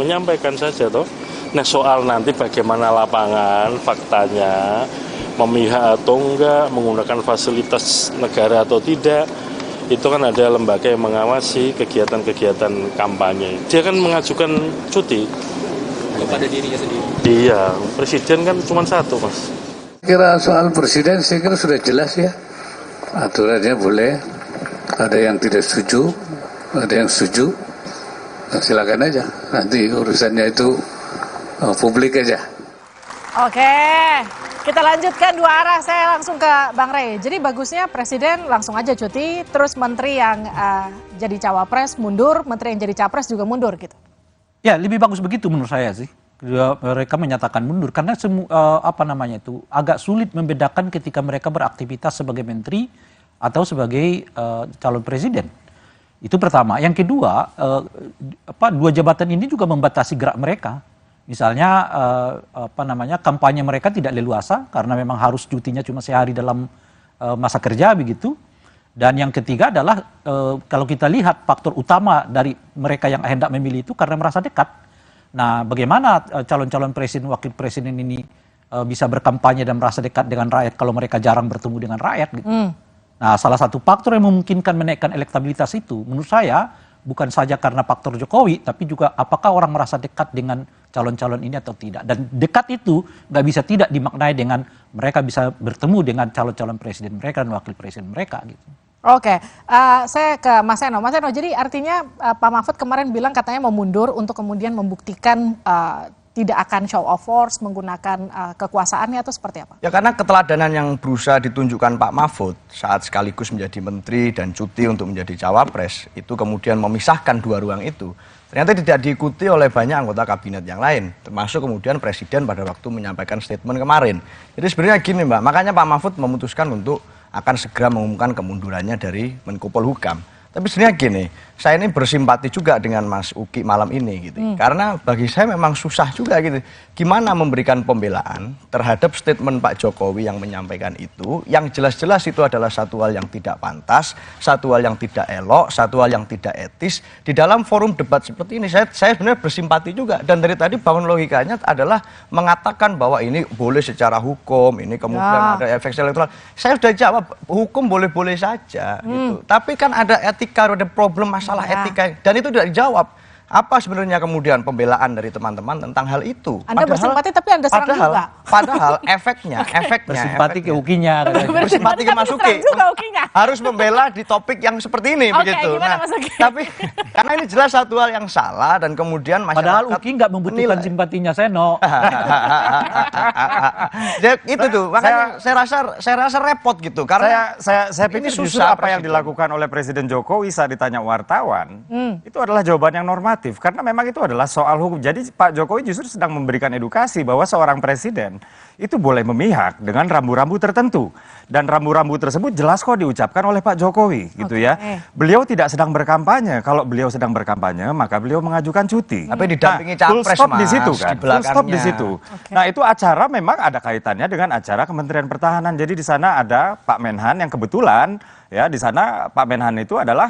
Menyampaikan saja toh. Nah soal nanti bagaimana lapangan, faktanya, memihak atau enggak, menggunakan fasilitas negara atau tidak, itu kan ada lembaga yang mengawasi kegiatan-kegiatan kampanye. Dia kan mengajukan cuti, kepada dirinya sendiri. Iya, presiden kan cuma satu, Mas. Kira soal presiden saya kira sudah jelas ya. Aturannya boleh, ada yang tidak setuju, ada yang setuju. Nah, silakan aja. Nanti urusannya itu publik aja. Oke, kita lanjutkan dua arah. Saya langsung ke Bang Rey. Jadi bagusnya presiden langsung aja cuti, terus menteri yang jadi cawapres mundur, menteri yang jadi capres juga mundur gitu. Ya, lebih bagus begitu menurut saya sih. Mereka menyatakan mundur karena agak sulit membedakan ketika mereka beraktivitas sebagai menteri atau sebagai calon presiden. Itu pertama. Yang kedua, dua jabatan ini juga membatasi gerak mereka. Misalnya kampanye mereka tidak leluasa karena memang harus cutinya cuma sehari dalam masa kerja begitu. Dan yang ketiga adalah kalau kita lihat faktor utama dari mereka yang hendak memilih itu karena merasa dekat. Nah, bagaimana calon-calon presiden, wakil presiden ini bisa berkampanye dan merasa dekat dengan rakyat kalau mereka jarang bertemu dengan rakyat gitu. Nah, salah satu faktor yang memungkinkan menaikkan elektabilitas itu menurut saya bukan saja karena faktor Jokowi, tapi juga apakah orang merasa dekat dengan calon-calon ini atau tidak. Dan dekat itu nggak bisa tidak dimaknai dengan mereka bisa bertemu dengan calon-calon presiden mereka dan wakil presiden mereka gitu. Oke, saya ke Mas Eno. Mas Eno, jadi artinya Pak Mahfud kemarin bilang katanya mau mundur untuk kemudian membuktikan tidak akan show of force, menggunakan kekuasaannya atau seperti apa? Ya karena keteladanan yang berusaha ditunjukkan Pak Mahfud saat sekaligus menjadi menteri dan cuti untuk menjadi cawapres, itu kemudian memisahkan dua ruang itu. Ternyata tidak diikuti oleh banyak anggota kabinet yang lain, termasuk kemudian presiden pada waktu menyampaikan statement kemarin. Jadi sebenarnya gini Mbak, makanya Pak Mahfud memutuskan untuk akan segera mengumumkan kemundurannya dari Menko Polhukam. Tapi sebenarnya gini, saya ini bersimpati juga dengan Mas Uki malam ini gitu. Karena bagi saya memang susah juga gitu. Gimana memberikan pembelaan terhadap statement Pak Jokowi yang menyampaikan itu, yang jelas-jelas itu adalah satu hal yang tidak pantas, satu hal yang tidak elok, satu hal yang tidak etis. Di dalam forum debat seperti ini, saya sebenarnya bersimpati juga. Dan dari tadi bangun logikanya adalah mengatakan bahwa ini boleh secara hukum, ini kemudian ada efek elektoral. Saya sudah jawab, hukum boleh-boleh saja gitu. Tapi kan ada etika, ada problem masalah etika, dan itu tidak dijawab. Apa sebenarnya kemudian pembelaan dari teman-teman tentang hal itu? Anda bersimpati tapi Anda serang juga. Padahal efeknya bersimpati ke Ukinya. Bersimpati ke Mas Uki. Harus membela di topik yang seperti ini begitu. Nah, tapi karena ini jelas satu hal yang salah dan kemudian masyarakat. Padahal Uki nggak membutuhkan simpatinya Seno. Itu tuh, makanya saya rasa repot gitu karena saya pikir justru apa yang dilakukan oleh Presiden Jokowi saat ditanya wartawan itu adalah jawaban yang normatif. Karena memang itu adalah soal hukum. Jadi Pak Jokowi justru sedang memberikan edukasi bahwa seorang presiden itu boleh memihak dengan rambu-rambu tertentu. Dan rambu-rambu tersebut jelas kok diucapkan oleh Pak Jokowi gitu ya. Beliau tidak sedang berkampanye. Kalau beliau sedang berkampanye maka beliau mengajukan cuti. Tapi didampingi capres full stop Mas, di situ kan. Full stop di situ. Nah, itu acara memang ada kaitannya dengan acara Kementerian Pertahanan. Jadi di sana ada Pak Menhan yang kebetulan ya di sana Pak Menhan itu adalah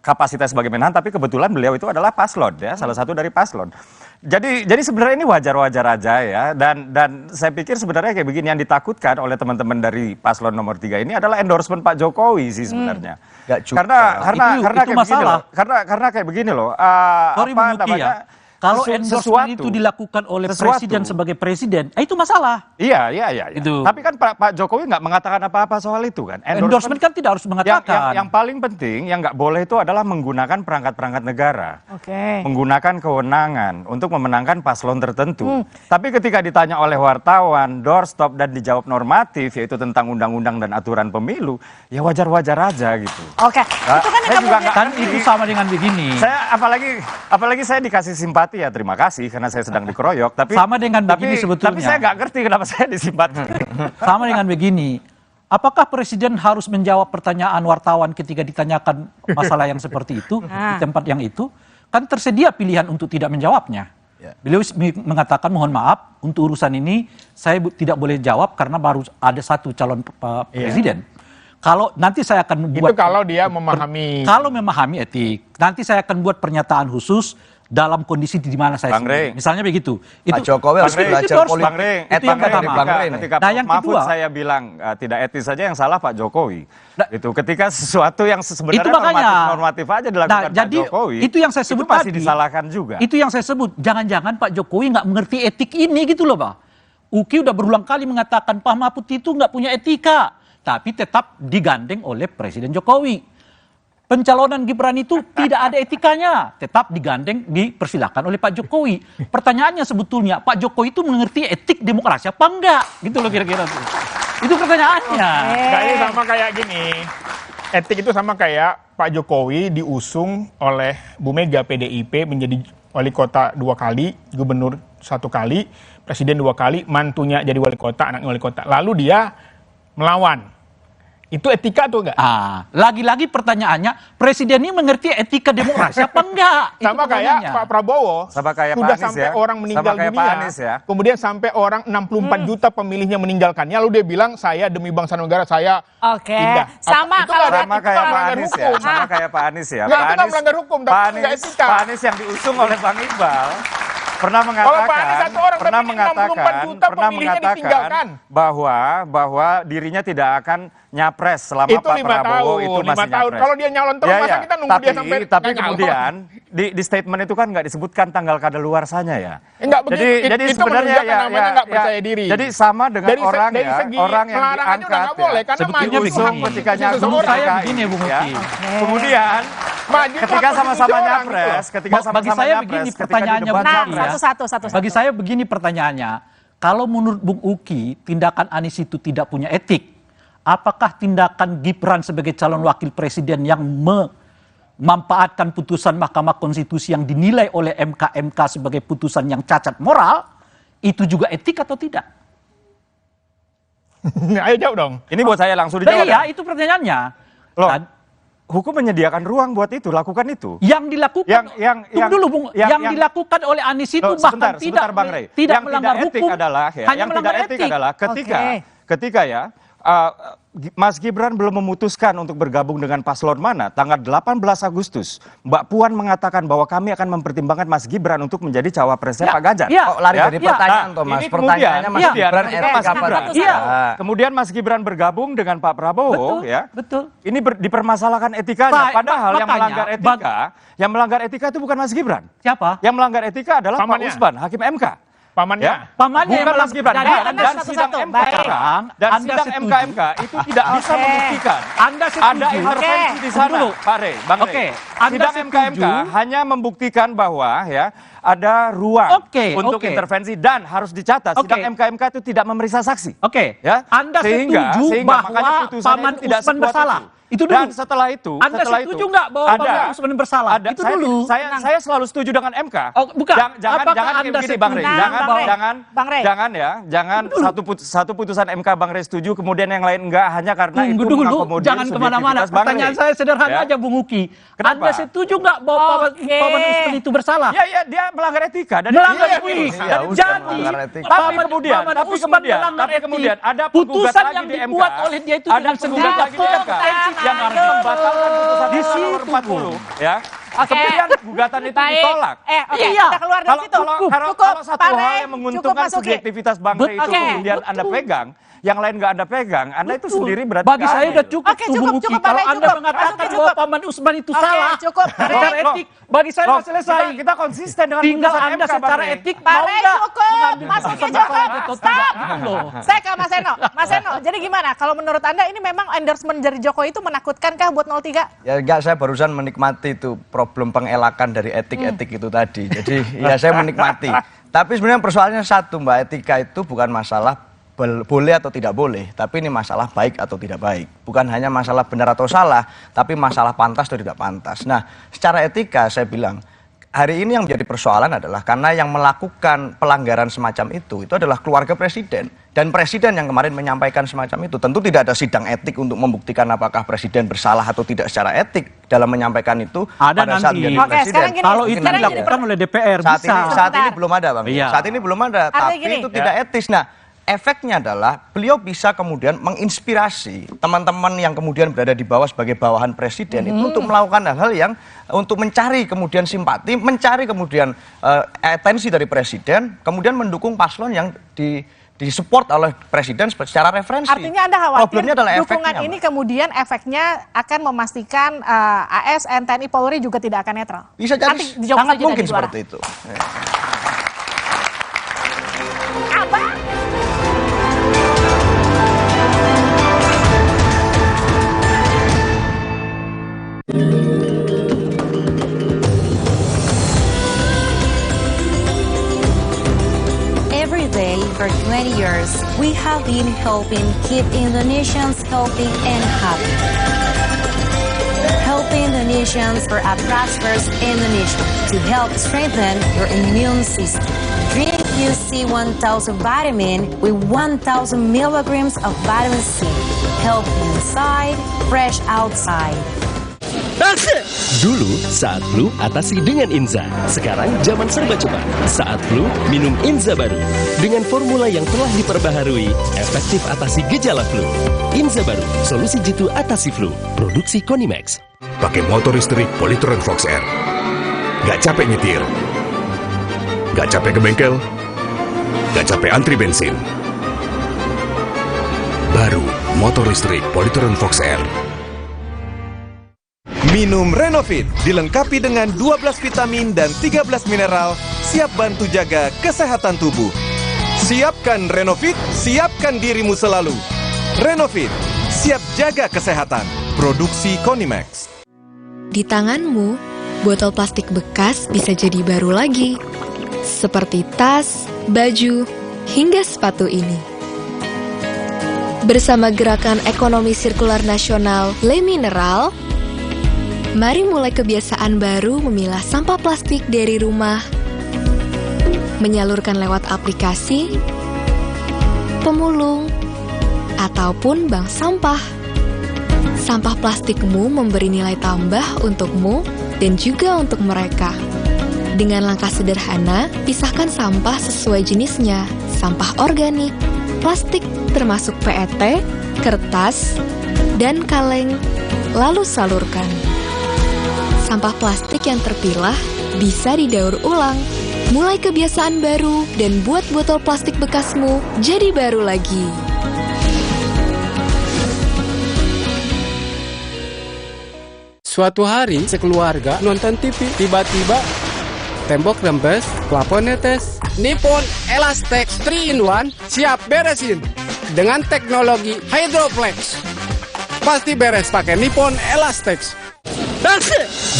kapasitas sebagai Menhan, tapi kebetulan beliau itu adalah paslon ya, salah satu dari paslon. Jadi sebenarnya ini wajar-wajar aja ya, dan saya pikir sebenarnya kayak begini yang ditakutkan oleh teman-teman dari paslon nomor 3 ini adalah endorsement Pak Jokowi sih sebenarnya. Karena kayak begini loh. Sorry Bung Uki ya. Kalau endorsement itu dilakukan oleh presiden sebagai presiden, itu masalah. Iya. Itu. Tapi kan Pak Jokowi nggak mengatakan apa-apa soal itu kan. Endorsement kan tidak harus mengatakan. Yang paling penting yang nggak boleh itu adalah menggunakan perangkat-perangkat negara. Menggunakan kewenangan untuk memenangkan paslon tertentu. Tapi ketika ditanya oleh wartawan, doorstop dan dijawab normatif, yaitu tentang undang-undang dan aturan pemilu, ya wajar-wajar aja gitu. Itu sama dengan begini. Saya apalagi saya dikasih simpati. Ya terima kasih karena saya sedang dikeroyok. Tapi sama dengan begini sebetulnya. Tapi saya nggak ngerti kenapa saya disimpati. Sama dengan begini. Apakah presiden harus menjawab pertanyaan wartawan ketika ditanyakan masalah yang seperti itu di tempat yang itu? Kan tersedia pilihan untuk tidak menjawabnya. Beliau mengatakan mohon maaf untuk urusan ini saya tidak boleh jawab karena baru ada satu calon presiden. Kalau nanti saya akan buat itu kalau dia memahami kalau memahami etik. Nanti saya akan buat pernyataan khusus dalam kondisi di mana saya sendiri. Misalnya begitu. Pak Jokowi harus belajar politik. Itu yang pertama. Ketika Nah, yang Mahfud kedua, saya bilang tidak etis saja, yang salah Pak Jokowi. Itu ketika sesuatu yang sebenarnya itu makanya, normatif aja dilakukan Pak jadi, Jokowi. Itu yang saya sebut itu masih tadi. disalahkan juga. Itu yang saya sebut. Jangan-jangan Pak Jokowi nggak mengerti etik ini gitu loh, Pak. Uki udah berulang kali mengatakan Pak Mahfud itu nggak punya etika, tapi tetap digandeng oleh Presiden Jokowi. Pencalonan Gibran itu tidak ada etikanya, tetap digandeng, dipersilakan oleh Pak Jokowi. Pertanyaannya sebetulnya, Pak Jokowi itu mengerti etik demokrasi apa enggak? Gitu loh kira-kira. Itu pertanyaannya. Nah, ini sama kayak gini. Etik itu sama kayak Pak Jokowi diusung oleh Bu Mega PDIP menjadi wali kota 2 kali, gubernur 1 kali, presiden 2 kali, mantunya jadi wali kota, anaknya wali kota. Lalu dia melawan. Itu etika tuh enggak? Lagi-lagi pertanyaannya, presiden ini mengerti etika demokrasi apa enggak? Sama kayak Pak Prabowo. Sama kayak sudah Pak Anies sampai ya. orang meninggal Sama kayak dunia. Pak Anies ya. Kemudian sampai orang 64 juta pemilihnya meninggalkannya. Lalu dia bilang, saya demi bangsa negara, saya pindah. Sama Itu kalau sama kayak Pak Anies ya. Sama kayak Pak Anies ya. Nggak, itu nggak melanggar hukum, tapi nggak etika. Pak Anies yang diusung oleh Bang Iqbal pernah Kalau Pak Anies satu orang, pernah tapi 64 juta pemilihnya ditinggalkan. bahwa dirinya tidak akan nyapres selama Itu Pak 5 Prabowo tahun, itu 5 masih tahun. nyapres. Kalau dia nyalon terus, masa kita nunggu dia sampai tapi nyalon? kemudian di statement itu kan nggak disebutkan tanggal kadaluarsanya ya. Enggak begitu. Jadi Itu sebenarnya menunjukkan namanya nggak percaya diri. Jadi sama dengan Dari orang segi orang yang melarang aja udah diangkat nggak boleh, karena sebetulnya maju diusung itu ketika hak nyapres seseorang. Begini, Bung ya. Uki. Kemudian Maju itu ketika hak sama-sama konstitusi orang, nyapres, gitu. ketika Bagi sama-sama saya nyapres, begini ketika di pertanyaannya, debat Bung nyapres, Uki, ya. Satu. Bagi saya begini pertanyaannya, kalau menurut Bung Uki tindakan Anies itu tidak punya etik, apakah tindakan Gibran sebagai calon wakil presiden yang memanfaatkan putusan Mahkamah Konstitusi yang dinilai oleh MK sebagai putusan yang cacat moral, itu juga etik atau tidak? Ayo jawab dong. Ini buat saya langsung dijawab. Iya, itu pertanyaannya. Loh, hukum menyediakan ruang buat itu, lakukan itu. Yang dilakukan, tunggu dulu Bung, yang dilakukan oleh Anies itu bahkan sebentar, Bang Rey. tidak Yang melanggar tidak etik hukum, adalah ya, hanya yang tidak melanggar etik adalah ketika ya Mas Gibran belum memutuskan untuk bergabung dengan paslon mana, tanggal 18 Agustus, Mbak Puan mengatakan bahwa kami akan mempertimbangkan Mas Gibran untuk menjadi cawapresnya Pak Ganjar. Kok lari dari pertanyaan, Thomas? Ini Pertanyaannya Mas Gibran etik apa tidak? Kemudian Mas Gibran bergabung dengan Pak Prabowo, ya. Betul. Ini dipermasalahkan etikanya, padahal yang melanggar etika itu bukan Mas Gibran. Siapa? Yang melanggar etika adalah Pak Usman, Hakim MK. Pamannya. Ya? Pamannya bukan Mas Gibran. Dan sidang MK itu tidak bisa membuktikan Anda setuju. ada intervensi di sana, Pak Rey, Bang Rey. Sidang MK hanya membuktikan bahwa ya ada ruang untuk intervensi dan harus dicatat sidang MK itu tidak memeriksa saksi. Ya? Anda sehingga bahwa makanya putusannya Paman itu tidak Usman bersalah. Itu dulu. Dan setelah itu, Anda setuju nggak bahwa Paman Usman bersalah? Itu dulu. Saya selalu setuju dengan MK. Bukan. Jangan kayak begini, Bang Rey. Jangan satu putusan MK Bang Rey setuju, kemudian yang lain enggak, hanya karena itu mengakomodir jangan kemana-mana. subjektivitas Bang Rey. Pertanyaan saya sederhana aja, Bung Uki. Anda setuju nggak bahwa Paman Usman itu bersalah? Ya, dia melanggar etika. Melanggar etika. Jadi, tapi kemudian ada penggugat putusan lagi yang di MK. dibuat oleh dia itu Ada dengan penggugat lagi di MK yang harus membatalkan putusan di nomor 40, ya. Kemudian gugatan itu ditolak. Kita keluar dari situ. Kalau satu hal yang menguntungkan subjektivitas Bang Rey itu kemudian Anda pegang, yang lain nggak Anda pegang, Anda itu sendiri berarti bagi saya udah cukup, Bung Uki. Kalau Anda mengatakan bahwa Paman Usman itu salah secara etik, bagi saya sudah selesai. Kita konsisten dengan tinggal putusan Anda MK, secara Bang etik Pak mau Rey, nggak cukup. Masuknya cukup. Stop. Saya ke Mas Eno. Mas Eno, jadi gimana? Kalau menurut Anda ini memang endorsement dari Jokowi itu menakutkankah buat 03? Ya enggak, saya barusan menikmati itu problem pengelakan dari etik-etik itu tadi. Jadi ya saya menikmati. Tapi sebenarnya persoalannya satu, Mbak. Etika itu bukan masalah boleh atau tidak boleh, tapi ini masalah baik atau tidak baik. Bukan hanya masalah benar atau salah, tapi masalah pantas atau tidak pantas. Nah, secara etika saya bilang, hari ini yang menjadi persoalan adalah karena yang melakukan pelanggaran semacam itu adalah keluarga presiden. Dan presiden yang kemarin menyampaikan semacam itu, tentu tidak ada sidang etik untuk membuktikan apakah presiden bersalah atau tidak secara etik dalam menyampaikan itu. Ada pada saat nanti. menjadi presiden. Kalau itu dilakukan oleh DPR, saat bisa. ini belum ada, Bang. Iya. Saat ini belum ada, tapi itu tidak etis. Nah, efeknya adalah beliau bisa kemudian menginspirasi teman-teman yang kemudian berada di bawah sebagai bawahan presiden itu untuk melakukan hal-hal yang untuk mencari kemudian simpati, mencari kemudian atensi dari presiden, kemudian mendukung paslon yang disupport oleh presiden secara referensi. Artinya Anda khawatir problemnya adalah dukungan efeknya, ini kemudian efeknya akan memastikan ASN, TNI, Polri juga tidak akan netral? Bisa jadi, sangat mungkin seperti itu. Every day for 20 years, we have been helping keep Indonesians healthy and happy. Helping Indonesians for a prosperous Indonesia to help strengthen your immune system. Drink UC 1000 vitamin with 1000 milligrams of vitamin C. Help inside, fresh outside. Dulu saat flu atasi dengan Inza. Sekarang zaman serba cepat. Saat flu minum Inza baru dengan formula yang telah diperbaharui, efektif atasi gejala flu. Inza baru, solusi jitu atasi flu. Produksi Konimax. Pakai motor listrik Polytron Fox R. Gak capek nyetir. Gak capek ke bengkel. Gak capek antri bensin. Baru motor listrik Polytron Fox R. Minum Renovit, dilengkapi dengan 12 vitamin dan 13 mineral, siap bantu jaga kesehatan tubuh. Siapkan Renovit, siapkan dirimu selalu. Renovit, siap jaga kesehatan. Produksi Konimax. Di tanganmu, botol plastik bekas bisa jadi baru lagi. Seperti tas, baju, hingga sepatu ini. Bersama Gerakan Ekonomi Sirkular Nasional Le Mineral, mari mulai kebiasaan baru memilah sampah plastik dari rumah, menyalurkan lewat aplikasi, pemulung, ataupun bank sampah. Sampah plastikmu memberi nilai tambah untukmu dan juga untuk mereka. Dengan langkah sederhana, pisahkan sampah sesuai jenisnya, sampah organik, plastik termasuk PET, kertas, dan kaleng, lalu salurkan. Sampah plastik yang terpilah bisa didaur ulang. Mulai kebiasaan baru dan buat botol plastik bekasmu jadi baru lagi. Suatu hari, sekeluarga nonton TV. Tiba-tiba, tembok rembes, plafon netes. Nippon Elastex 3-in-1 siap beresin. Dengan teknologi Hydroflex. Pasti beres pakai Nippon Elastex.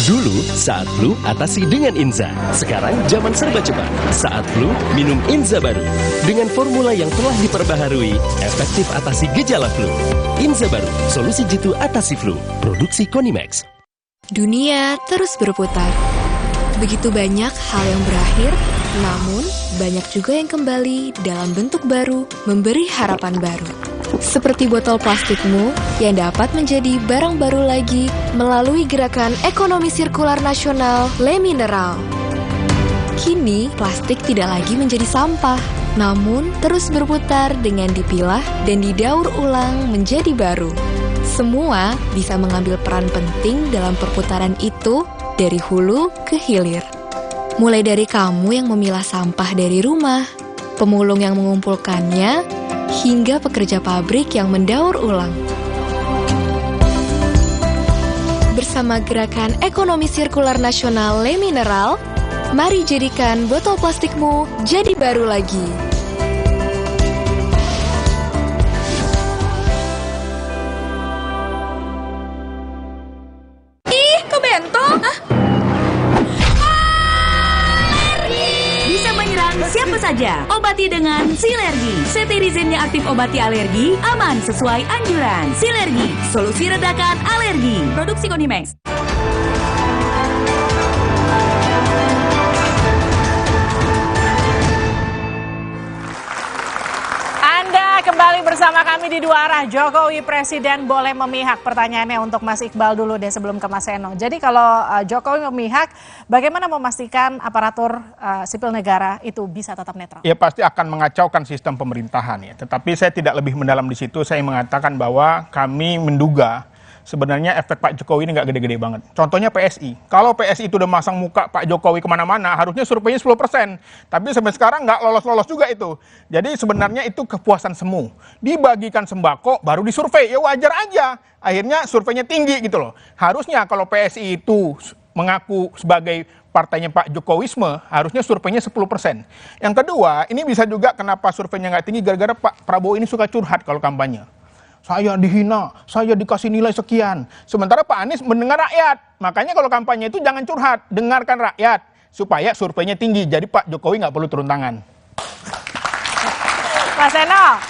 Dulu saat flu atasi dengan Inza. Sekarang zaman serba cepat. Saat flu minum Inza baru dengan formula yang telah diperbaharui, efektif atasi gejala flu. Inza baru, solusi jitu atasi flu. Produksi Konimax. Dunia terus berputar. Begitu banyak hal yang berakhir, namun banyak juga yang kembali dalam bentuk baru, memberi harapan baru. Seperti botol plastikmu yang dapat menjadi barang baru lagi melalui Gerakan Ekonomi Sirkular Nasional Le Mineral. Kini, plastik tidak lagi menjadi sampah, namun terus berputar dengan dipilah dan didaur ulang menjadi baru. Semua bisa mengambil peran penting dalam perputaran itu dari hulu ke hilir. Mulai dari kamu yang memilah sampah dari rumah, pemulung yang mengumpulkannya, hingga pekerja pabrik yang mendaur ulang. Bersama Gerakan Ekonomi Sirkular Nasional Le Mineral, mari jadikan botol plastikmu jadi baru lagi. Ih, kok bento? Hah? Bisa menyerang siapa saja. Obati dengan Silergi. Cetirizine-nya aktif obati alergi, aman sesuai anjuran. Silergi, solusi redakan alergi. Produksi Konimax. Anda Anda kembali bersama kami di Dua Arah. Jokowi Presiden boleh memihak. Pertanyaannya untuk Mas Iqbal dulu deh sebelum ke Mas Seno. Jadi kalau Jokowi memihak, bagaimana memastikan aparatur sipil negara itu bisa tetap netral? Ya pasti akan mengacaukan sistem pemerintahan ya. Tetapi saya tidak lebih mendalam di situ. Saya mengatakan bahwa kami menduga sebenarnya efek Pak Jokowi ini nggak gede-gede banget. Contohnya PSI. Kalau PSI itu udah masang muka Pak Jokowi kemana-mana, harusnya surveinya 10%. Tapi sampai sekarang nggak lolos-lolos juga itu. Jadi sebenarnya itu kepuasan semu. Dibagikan sembako, baru disurvei. Ya wajar aja. Akhirnya surveinya tinggi gitu loh. Harusnya kalau PSI itu mengaku sebagai partainya Pak Jokowisme, harusnya surveinya 10%. Yang kedua, ini bisa juga kenapa surveinya nggak tinggi, gara-gara Pak Prabowo ini suka curhat kalau kampanye. Saya dihina, saya dikasih nilai sekian. Sementara Pak Anies mendengar rakyat. Makanya kalau kampanye itu jangan curhat, dengarkan rakyat. Supaya surveinya tinggi, jadi Pak Jokowi nggak perlu turun tangan. Mas Seno,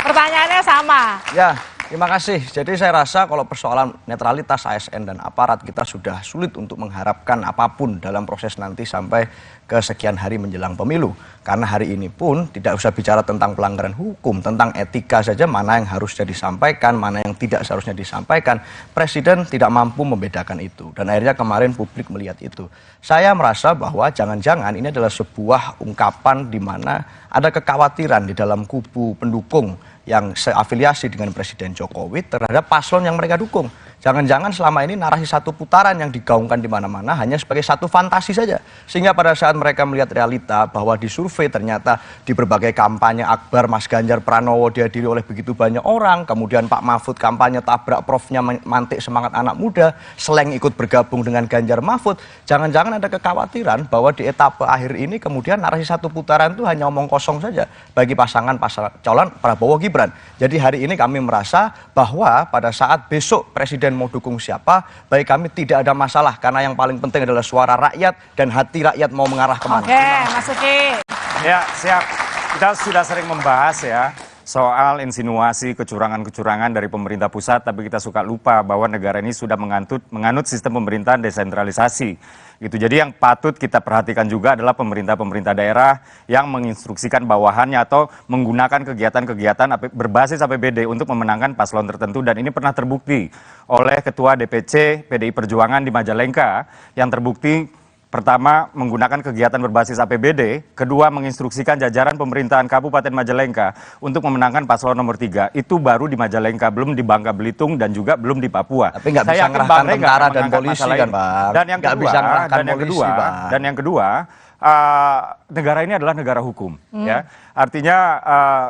pertanyaannya sama. Ya, terima kasih. Jadi saya rasa kalau persoalan netralitas ASN dan aparat, kita sudah sulit untuk mengharapkan apapun dalam proses nanti sampai ke sekian hari menjelang pemilu. Karena hari ini pun tidak usah bicara tentang pelanggaran hukum, tentang etika saja, mana yang harusnya disampaikan, mana yang tidak seharusnya disampaikan. Presiden tidak mampu membedakan itu. Dan akhirnya kemarin publik melihat itu. Saya merasa bahwa jangan-jangan ini adalah sebuah ungkapan di mana ada kekhawatiran di dalam kubu pendukung yang seafiliasi dengan Presiden Jokowi terhadap paslon yang mereka dukung. Jangan-jangan selama ini narasi satu putaran yang digaungkan di mana-mana hanya sebagai satu fantasi saja. Sehingga pada saat mereka melihat realita bahwa di survei ternyata di berbagai kampanye akbar Mas Ganjar Pranowo dihadiri oleh begitu banyak orang, kemudian Pak Mahfud kampanye tabrak profnya mantik semangat anak muda, Sleng ikut bergabung dengan Ganjar Mahfud. Jangan-jangan ada kekhawatiran bahwa di etapa akhir ini kemudian narasi satu putaran itu hanya omong kosong saja bagi pasangan calon Prabowo Gibran. Jadi hari ini kami merasa bahwa pada saat besok Presiden mau dukung siapa, bagi kami tidak ada masalah karena yang paling penting adalah suara rakyat dan hati rakyat mau mengarah kemana. Oke, Mas Uki. Ya, siap. Kita sudah sering membahas ya soal insinuasi kecurangan-kecurangan dari pemerintah pusat, tapi kita suka lupa bahwa negara ini sudah menganut sistem pemerintahan desentralisasi. Gitu. Jadi yang patut kita perhatikan juga adalah pemerintah-pemerintah daerah yang menginstruksikan bawahannya atau menggunakan kegiatan-kegiatan berbasis APBD untuk memenangkan paslon tertentu, dan ini pernah terbukti oleh Ketua DPC PDI Perjuangan di Majalengka yang terbukti pertama menggunakan kegiatan berbasis APBD, kedua menginstruksikan jajaran pemerintahan Kabupaten Majalengka untuk memenangkan paslon nomor 3. Itu baru di Majalengka, belum di Bangka Belitung dan juga belum di Papua. Tapi nggak bisa ngerahkan tentara dan polisi kan, Bang. Dan yang kedua, negara ini adalah negara hukum, ya. Artinya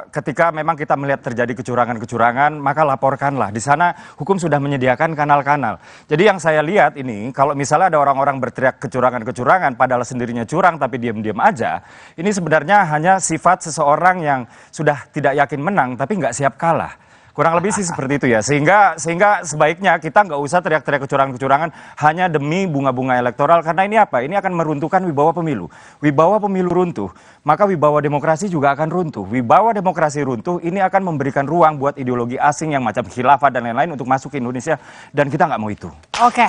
ketika memang kita melihat terjadi kecurangan-kecurangan, maka laporkanlah. Di sana hukum sudah menyediakan kanal-kanal. Jadi yang saya lihat ini, kalau misalnya ada orang-orang berteriak kecurangan-kecurangan, padahal sendirinya curang tapi diam-diam aja, ini sebenarnya hanya sifat seseorang yang sudah tidak yakin menang tapi nggak siap kalah. Kurang lebih sih seperti itu ya, sehingga sebaiknya kita nggak usah teriak-teriak kecurangan-kecurangan hanya demi bunga-bunga elektoral, karena ini apa? Ini akan meruntuhkan wibawa pemilu. Wibawa pemilu runtuh, maka wibawa demokrasi juga akan runtuh. Wibawa demokrasi runtuh, ini akan memberikan ruang buat ideologi asing yang macam khilafah dan lain-lain untuk masuk ke Indonesia, dan kita nggak mau itu. Oke.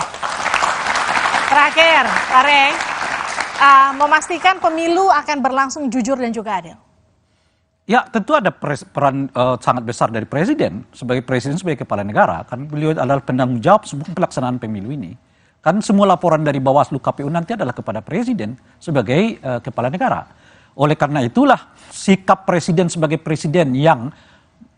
Terakhir, Pak Reng, memastikan pemilu akan berlangsung jujur dan juga adil. Ya, tentu ada peran sangat besar dari presiden sebagai kepala negara, kan beliau adalah penanggung jawab semua pelaksanaan pemilu ini. Kan semua laporan dari Bawaslu KPU nanti adalah kepada presiden sebagai kepala negara. Oleh karena itulah sikap presiden sebagai presiden yang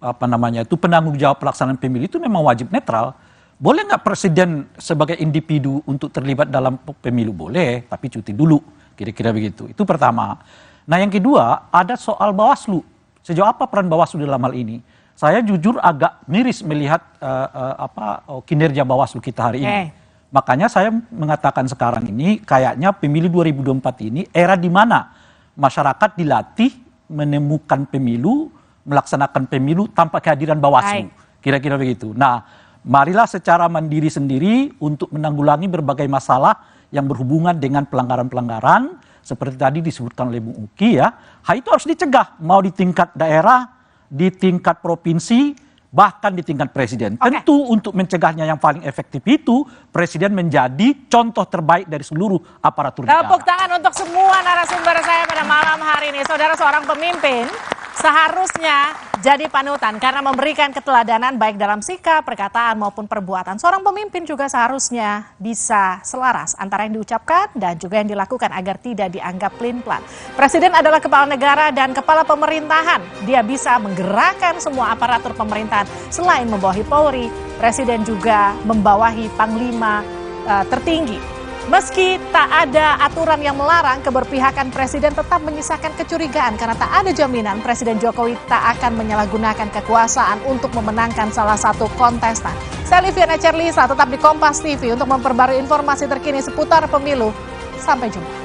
penanggung jawab pelaksanaan pemilu itu memang wajib netral. Boleh nggak presiden sebagai individu untuk terlibat dalam pemilu? Boleh, tapi cuti dulu, kira-kira begitu. Itu pertama. Nah, yang kedua ada soal Bawaslu. Sejauh apa peran Bawaslu dalam hal ini? Saya jujur agak miris melihat kinerja Bawaslu kita hari ini. Makanya saya mengatakan sekarang ini kayaknya pemilu 2024 ini era di mana masyarakat dilatih menemukan pemilu, melaksanakan pemilu tanpa kehadiran Bawaslu. Kira-kira begitu. Nah, marilah secara mandiri sendiri untuk menanggulangi berbagai masalah yang berhubungan dengan pelanggaran-pelanggaran seperti tadi disebutkan oleh Bung Uki ya. Itu harus dicegah, mau di tingkat daerah, di tingkat provinsi, bahkan di tingkat presiden. Tentu untuk mencegahnya yang paling efektif itu presiden menjadi contoh terbaik dari seluruh aparatur negara. Tepuk tangan untuk semua narasumber saya pada malam hari ini. Saudara, seorang pemimpin seharusnya jadi panutan karena memberikan keteladanan baik dalam sikap, perkataan maupun perbuatan. Seorang pemimpin juga seharusnya bisa selaras antara yang diucapkan dan juga yang dilakukan agar tidak dianggap pelin-pelan. Presiden adalah kepala negara dan kepala pemerintahan. Dia bisa menggerakkan semua aparatur pemerintahan. Selain membawahi Polri, Presiden juga membawahi Panglima tertinggi. Meski tak ada aturan yang melarang, keberpihakan Presiden tetap menyisakan kecurigaan karena tak ada jaminan Presiden Jokowi tak akan menyalahgunakan kekuasaan untuk memenangkan salah satu kontestan. Saya Liviana Cerlisa, tetap di Kompas TV untuk memperbarui informasi terkini seputar pemilu. Sampai jumpa.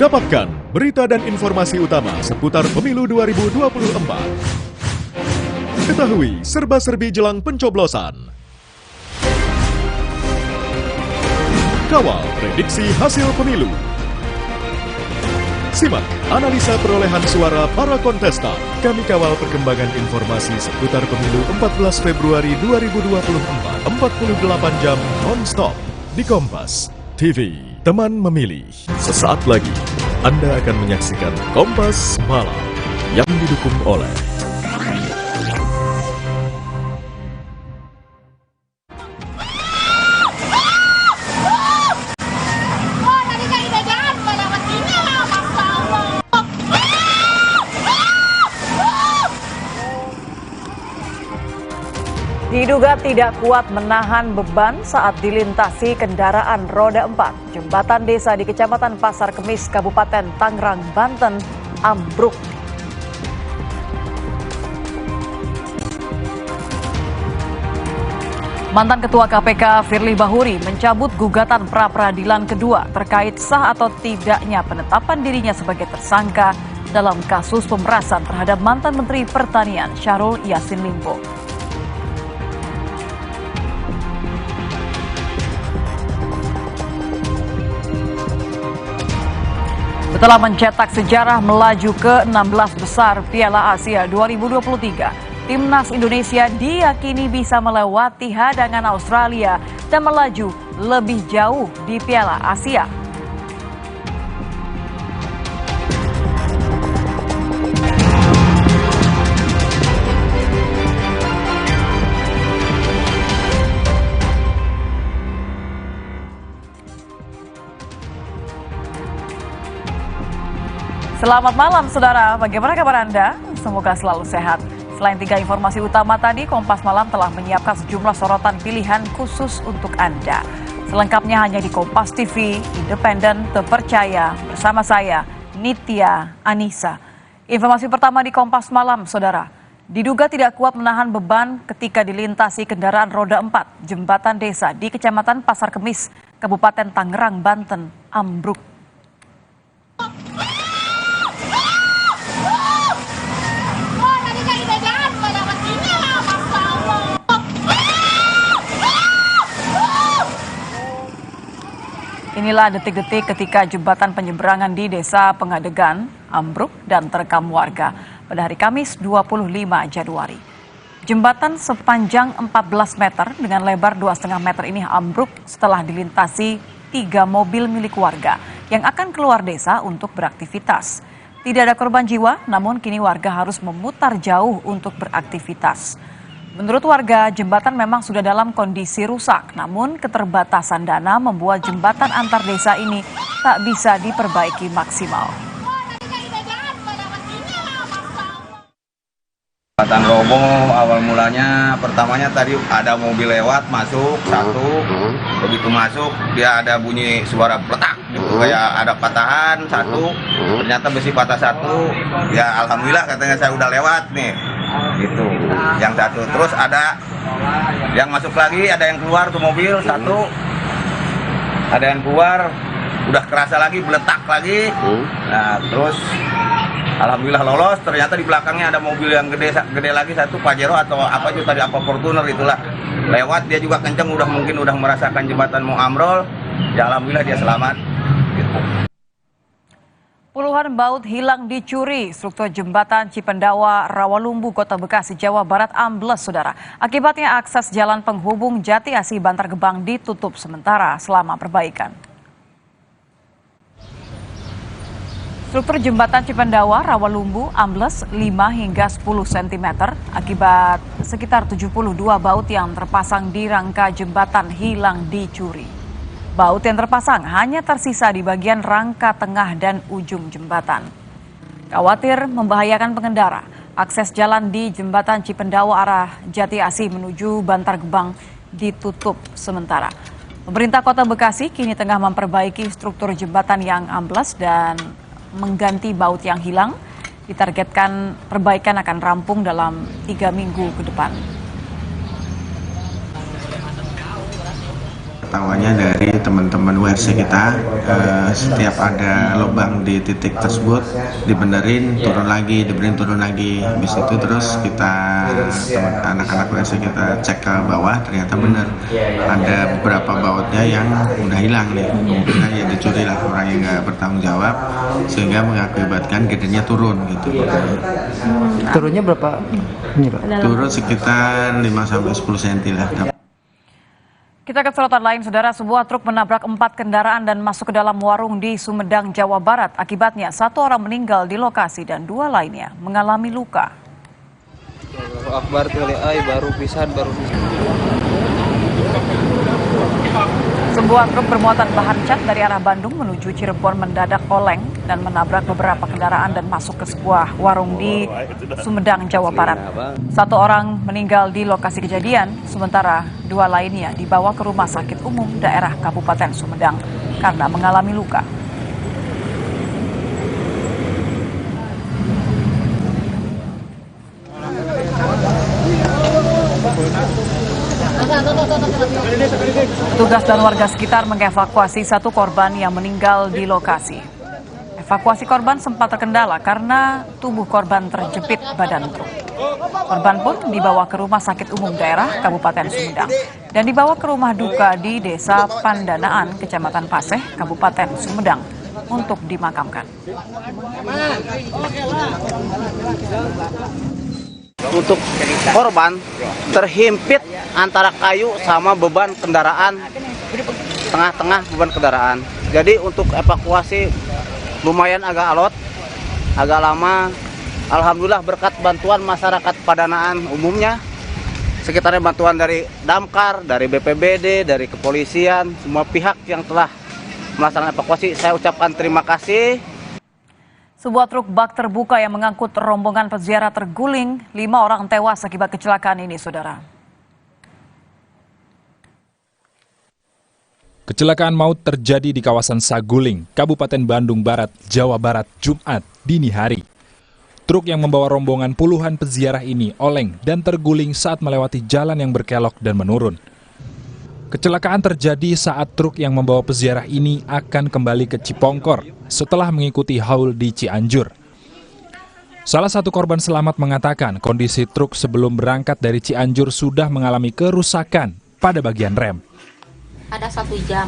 Dapatkan berita dan informasi utama seputar pemilu 2024. Ketahui serba-serbi jelang pencoblosan. Kawal prediksi hasil pemilu. Simak analisa perolehan suara para kontestan. Kami kawal perkembangan informasi seputar pemilu 14 Februari 2024. 48 jam non-stop di Kompas TV. Teman memilih. Sesaat lagi, Anda akan menyaksikan Kompas Malam yang didukung oleh Diduga tidak kuat menahan beban saat dilintasi kendaraan roda 4. Jembatan desa di Kecamatan Pasar Kemis, Kabupaten Tangerang, Banten, ambruk. Mantan Ketua KPK Firly Bahuri mencabut gugatan pra-peradilan kedua terkait sah atau tidaknya penetapan dirinya sebagai tersangka dalam kasus pemerasan terhadap mantan Menteri Pertanian Syahrul Yassin Limpo. Setelah mencetak sejarah melaju ke 16 besar Piala Asia 2023, Timnas Indonesia diyakini bisa melewati hadangan Australia dan melaju lebih jauh di Piala Asia. Selamat malam saudara, bagaimana kabar Anda? Semoga selalu sehat. Selain 3 informasi utama tadi, Kompas Malam telah menyiapkan sejumlah sorotan pilihan khusus untuk Anda. Selengkapnya hanya di Kompas TV, independen, terpercaya, bersama saya, Nitya Anissa. Informasi pertama di Kompas Malam, saudara. Diduga tidak kuat menahan beban ketika dilintasi kendaraan roda 4, jembatan desa di Kecamatan Pasar Kemis, Kabupaten Tangerang, Banten, ambruk. Inilah detik-detik ketika jembatan penyeberangan di Desa Pengadegan ambruk dan terekam warga pada hari Kamis 25 Januari. Jembatan sepanjang 14 meter dengan lebar 2,5 meter ini ambruk setelah dilintasi 3 mobil milik warga yang akan keluar desa untuk beraktivitas. Tidak ada korban jiwa, namun kini warga harus memutar jauh untuk beraktivitas. Menurut warga, jembatan memang sudah dalam kondisi rusak, namun keterbatasan dana membuat jembatan antar desa ini tak bisa diperbaiki maksimal. Jembatan roboh awal mulanya, pertamanya tadi ada mobil lewat masuk satu, begitu masuk dia ada bunyi suara peletak, gitu, kayak ada patahan satu, ternyata besi patah satu, ya alhamdulillah katanya saya udah lewat nih, gitu. Yang satu, terus ada yang masuk lagi, ada yang keluar tuh mobil satu, ada yang keluar, udah kerasa lagi, beletak lagi, nah terus Alhamdulillah lolos. Ternyata di belakangnya ada mobil yang gede lagi satu, Pajero atau apa itu tadi, apa Fortuner itulah. Lewat dia juga kenceng, mungkin udah merasakan jembatan mau amrol. Ya alhamdulillah dia selamat. Gitu. Puluhan baut hilang dicuri. Struktur jembatan Cipendawa, Rawalumbu, Kota Bekasi, Jawa Barat ambles, saudara. Akibatnya akses jalan penghubung Jati Asih Bantar Gebang ditutup sementara selama perbaikan. Struktur jembatan Cipendawa, Rawalumbu ambles 5 hingga 10 cm akibat sekitar 72 baut yang terpasang di rangka jembatan hilang dicuri. Baut yang terpasang hanya tersisa di bagian rangka tengah dan ujung jembatan. Khawatir membahayakan pengendara, akses jalan di jembatan Cipendawa arah Jati Asih menuju Bantar Gebang ditutup sementara. Pemerintah Kota Bekasi kini tengah memperbaiki struktur jembatan yang ambles dan mengganti baut yang hilang. Ditargetkan perbaikan akan rampung dalam 3 minggu ke depan. Tahuannya dari teman-teman WRC kita, setiap ada lubang di titik tersebut dibenerin, turun lagi, turun lagi. Habis itu terus kita, anak-anak WRC kita cek ke bawah, ternyata benar ada beberapa bautnya yang udah hilang nih, kemungkinan ya dicuri lah orang yang nggak bertanggung jawab, sehingga mengakibatkan gedenya turun gitu. Turunnya berapa? Turun sekitar 5-10 cm lah. Kita ke sorotan lain, saudara. Sebuah truk menabrak 4 kendaraan dan masuk ke dalam warung di Sumedang, Jawa Barat. Akibatnya 1 orang meninggal di lokasi dan 2 lainnya mengalami luka. Akbar baru pisan. Sebuah truk bermuatan bahan cat dari arah Bandung menuju Cirebon mendadak oleng dan menabrak beberapa kendaraan dan masuk ke sebuah warung di Sumedang, Jawa Barat. 1 orang meninggal di lokasi kejadian, sementara 2 lainnya dibawa ke Rumah Sakit Umum Daerah Kabupaten Sumedang karena mengalami luka. Petugas dan warga sekitar mengevakuasi 1 korban yang meninggal di lokasi. Evakuasi korban sempat terkendala karena tubuh korban terjepit badan truk. Korban pun dibawa ke Rumah Sakit Umum Daerah Kabupaten Sumedang dan dibawa ke rumah duka di Desa Pandanaan, Kecamatan Paseh, Kabupaten Sumedang untuk dimakamkan. Untuk korban terhimpit antara kayu sama beban kendaraan, tengah-tengah beban kendaraan. Jadi untuk evakuasi lumayan agak alot, agak lama. Alhamdulillah berkat bantuan masyarakat Pandanaan umumnya, sekitarnya bantuan dari Damkar, dari BPBD, dari kepolisian, semua pihak yang telah melaksanakan evakuasi, saya ucapkan terima kasih. Sebuah truk bak terbuka yang mengangkut rombongan peziarah terguling, 5 orang tewas akibat kecelakaan ini, saudara. Kecelakaan maut terjadi di kawasan Saguling, Kabupaten Bandung Barat, Jawa Barat, Jumat dini hari. Truk yang membawa rombongan puluhan peziarah ini oleng dan terguling saat melewati jalan yang berkelok dan menurun. Kecelakaan terjadi saat truk yang membawa peziarah ini akan kembali ke Cipongkor setelah mengikuti haul di Cianjur. Salah satu korban selamat mengatakan kondisi truk sebelum berangkat dari Cianjur sudah mengalami kerusakan pada bagian rem. Ada 1 jam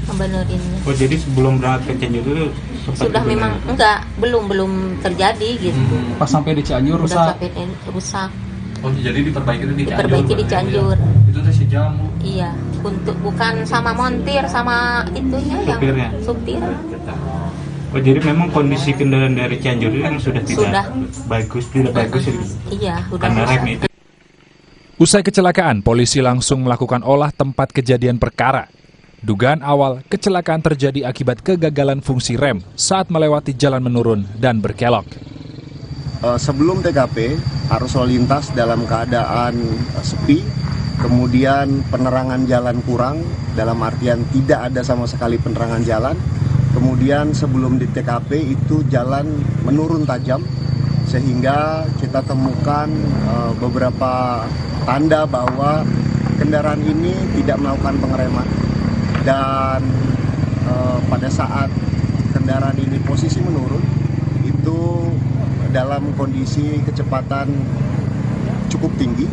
membenerinnya. Oh, jadi sebelum berangkat ke Cianjur itu sudah memang belum terjadi gitu. Pas sampai di Cianjur rusak. Rusak. Oh, jadi diperbaiki di Cianjur. Diperbaiki di Cianjur. Itu tuh sejam. Iya, untuk bukan sama montir sama itunya supirnya. Yang supir. Oh, jadi memang kondisi kendaraan dari Cianjur itu sudah tidak bagus, tidak bagus itu. Iya, sudah karena rem itu. Usai kecelakaan, polisi langsung melakukan olah tempat kejadian perkara. Dugaan awal, kecelakaan terjadi akibat kegagalan fungsi rem saat melewati jalan menurun dan berkelok. Sebelum TKP, arus lalu lintas dalam keadaan sepi, kemudian penerangan jalan kurang, dalam artian tidak ada sama sekali penerangan jalan. Kemudian sebelum di TKP itu jalan menurun tajam, sehingga kita temukan beberapa tanda bahwa kendaraan ini tidak melakukan pengereman. Dan pada saat kendaraan ini posisi menurun, itu itu dalam kondisi kecepatan cukup tinggi.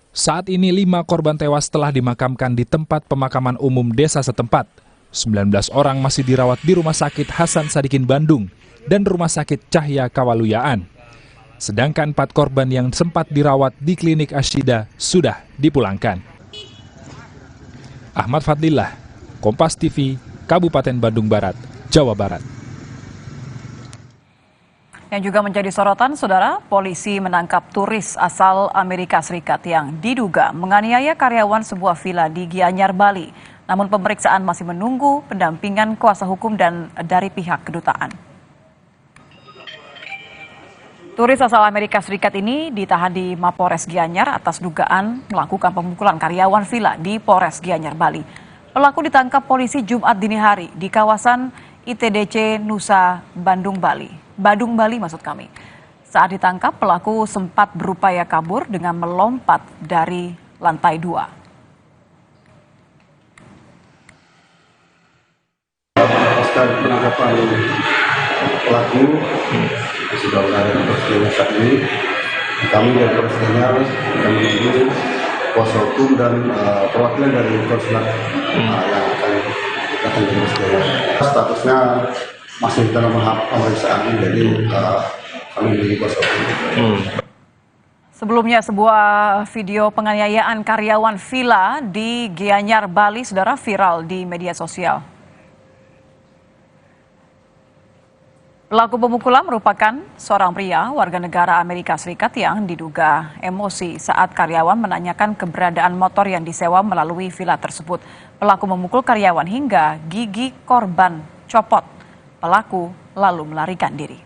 Saat ini 5 korban tewas telah dimakamkan di tempat pemakaman umum desa setempat. 19 orang masih dirawat di Rumah Sakit Hasan Sadikin Bandung dan Rumah Sakit Cahya Kawaluyaan. Sedangkan 4 korban yang sempat dirawat di Klinik Asyida sudah dipulangkan. Ahmad Fadlillah, Kompas TV, Kabupaten Bandung Barat, Jawa Barat. Yang juga menjadi sorotan, saudara, polisi menangkap turis asal Amerika Serikat yang diduga menganiaya karyawan sebuah villa di Gianyar, Bali. Namun pemeriksaan masih menunggu pendampingan kuasa hukum dan dari pihak kedutaan. Turis asal Amerika Serikat ini ditahan di Mapores Gianyar atas dugaan melakukan pemukulan karyawan villa di Polres Gianyar, Bali. Pelaku ditangkap polisi Jumat dini hari di kawasan ITDC Nusa Badung, Bali maksud kami. Saat ditangkap, pelaku sempat berupaya kabur dengan melompat dari lantai 2. Pasca penangkapan pelaku sudah berada di proses saat ini, kami dari Polres Gianyar akan menunggu kuasa hukum dan perwakilan dari konsulat yang akan diproses. Statusnya masih dalam tahap pemeriksaan, jadi kami menunggu kuasa hukum. Sebelumnya, sebuah video penganiayaan karyawan villa di Gianyar, Bali, saudara, viral di media sosial. Pelaku pemukulan merupakan seorang pria warga negara Amerika Serikat yang diduga emosi saat karyawan menanyakan keberadaan motor yang disewa melalui villa tersebut. Pelaku memukul karyawan hingga gigi korban copot. Pelaku lalu melarikan diri.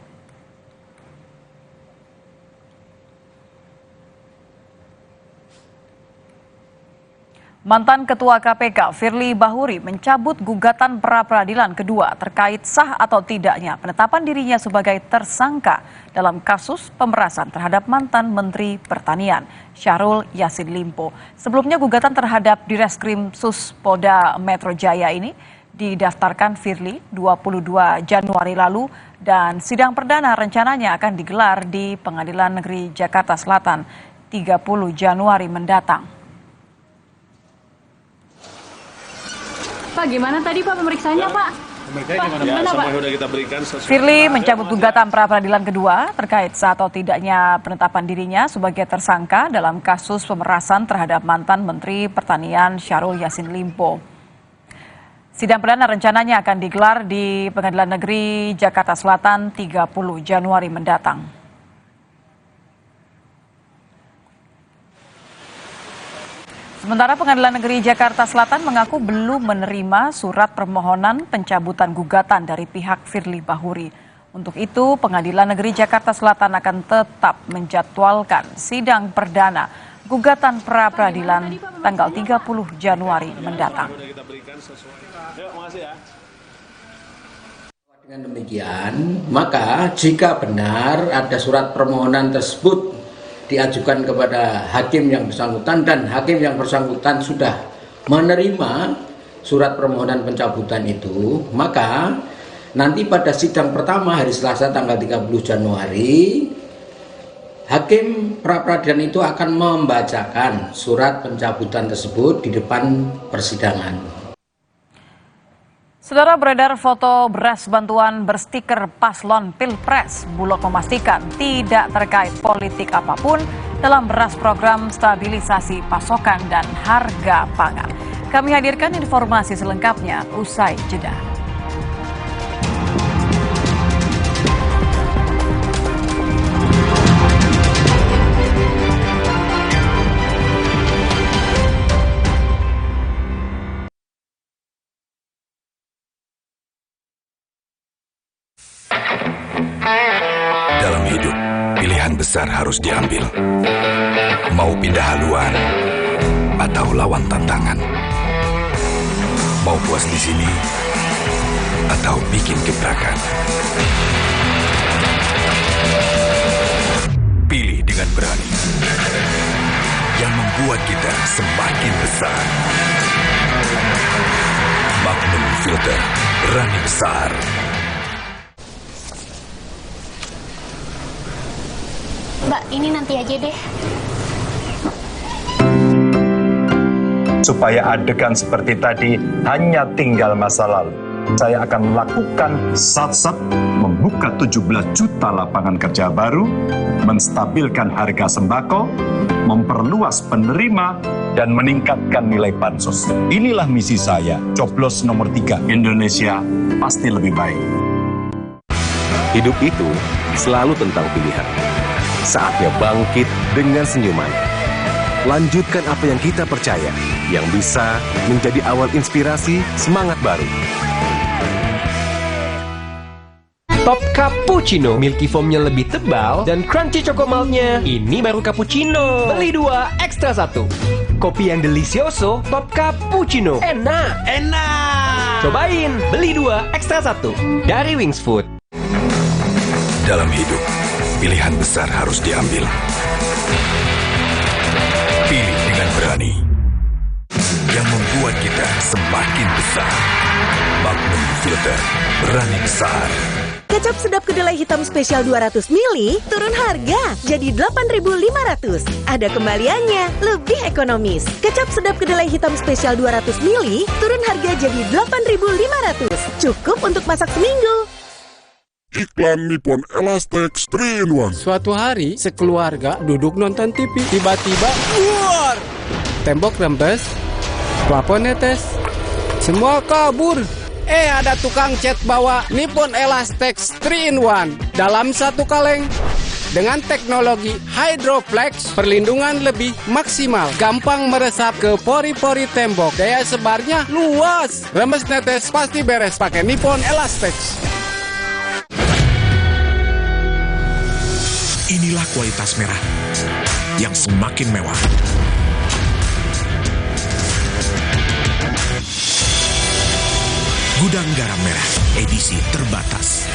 Mantan Ketua KPK Firly Bahuri mencabut gugatan pra-peradilan kedua terkait sah atau tidaknya penetapan dirinya sebagai tersangka dalam kasus pemerasan terhadap mantan Menteri Pertanian Syahrul Yassin Limpo. Sebelumnya gugatan terhadap Direskrim Sus Polda Metro Jaya ini didaftarkan Firly 22 Januari lalu dan sidang perdana rencananya akan digelar di Pengadilan Negeri Jakarta Selatan 30 Januari mendatang. Pak, gimana tadi Pak pemeriksaannya Pak? Gimana Pak? Sudah kita berikan Firly mencabut gugatan pra-peradilan kedua terkait sah atau tidaknya penetapan dirinya sebagai tersangka dalam kasus pemerasan terhadap mantan Menteri Pertanian Syahrul Yassin Limpo. Sidang perdana rencananya akan digelar di Pengadilan Negeri Jakarta Selatan 30 Januari mendatang. Sementara Pengadilan Negeri Jakarta Selatan mengaku belum menerima surat permohonan pencabutan gugatan dari pihak Firly Bahuri. Untuk itu, Pengadilan Negeri Jakarta Selatan akan tetap menjadwalkan sidang perdana gugatan pra-peradilan tanggal 30 Januari mendatang. Dengan demikian, maka jika benar ada surat permohonan tersebut diajukan kepada hakim yang bersangkutan dan hakim yang bersangkutan sudah menerima surat permohonan pencabutan itu, maka nanti pada sidang pertama hari Selasa tanggal 30 Januari, hakim pra-peradilan itu akan membacakan surat pencabutan tersebut di depan persidangan. Saudara, beredar foto beras bantuan berstiker paslon Pilpres. Bulog memastikan tidak terkait politik apapun dalam beras program stabilisasi pasokan dan harga pangan. Kami hadirkan informasi selengkapnya usai jeda. Dalam hidup, pilihan besar harus diambil. Mau pindah haluan atau lawan tantangan. Mau puas di sini atau bikin gebrakan. Pilih dengan berani. Yang membuat kita semakin besar. Magnum Filter, berani besar. Mbak, ini nanti aja deh. Supaya adegan seperti tadi hanya tinggal masa lalu. Saya akan melakukan sat-sat, membuka 17 juta lapangan kerja baru, menstabilkan harga sembako, memperluas penerima, dan meningkatkan nilai bansos. Inilah misi saya, coblos nomor 3. Indonesia pasti lebih baik. Hidup itu selalu tentang pilihan. Saatnya bangkit dengan senyuman. Lanjutkan apa yang kita percaya, yang bisa menjadi awal inspirasi semangat baru. Top Cappuccino, milky foamnya lebih tebal dan crunchy chocomaltnya. Ini baru cappuccino. Beli 2, ekstra 1. Kopi yang delicioso, Top Cappuccino. Enak. Cobain, beli 2, ekstra 1. Dari Wings Food. Dalam hidup, pilihan besar harus diambil. Pilih dengan berani. Yang membuat kita semakin besar. Magnum Filter, berani besar. Kecap sedap kedelai hitam spesial 200 ml turun harga jadi 8.500. Ada kembaliannya, lebih ekonomis. Kecap sedap kedelai hitam spesial 200 ml turun harga jadi 8.500. Cukup untuk masak seminggu. Iklan Nippon Elastex 3-in-1. Suatu hari, sekeluarga duduk nonton TV. Tiba-tiba, buar! Tembok rembes, plafon netes, semua kabur. Ada tukang cat bawa Nippon Elastex 3-in-1 dalam satu kaleng. Dengan teknologi Hydroflex, perlindungan lebih maksimal. Gampang meresap ke pori-pori tembok. Daya sebarnya luas. Rembes netes pasti beres pakai Nippon Elastex. Inilah kualitas merah yang semakin mewah. Gudang Garam Merah, edisi terbatas.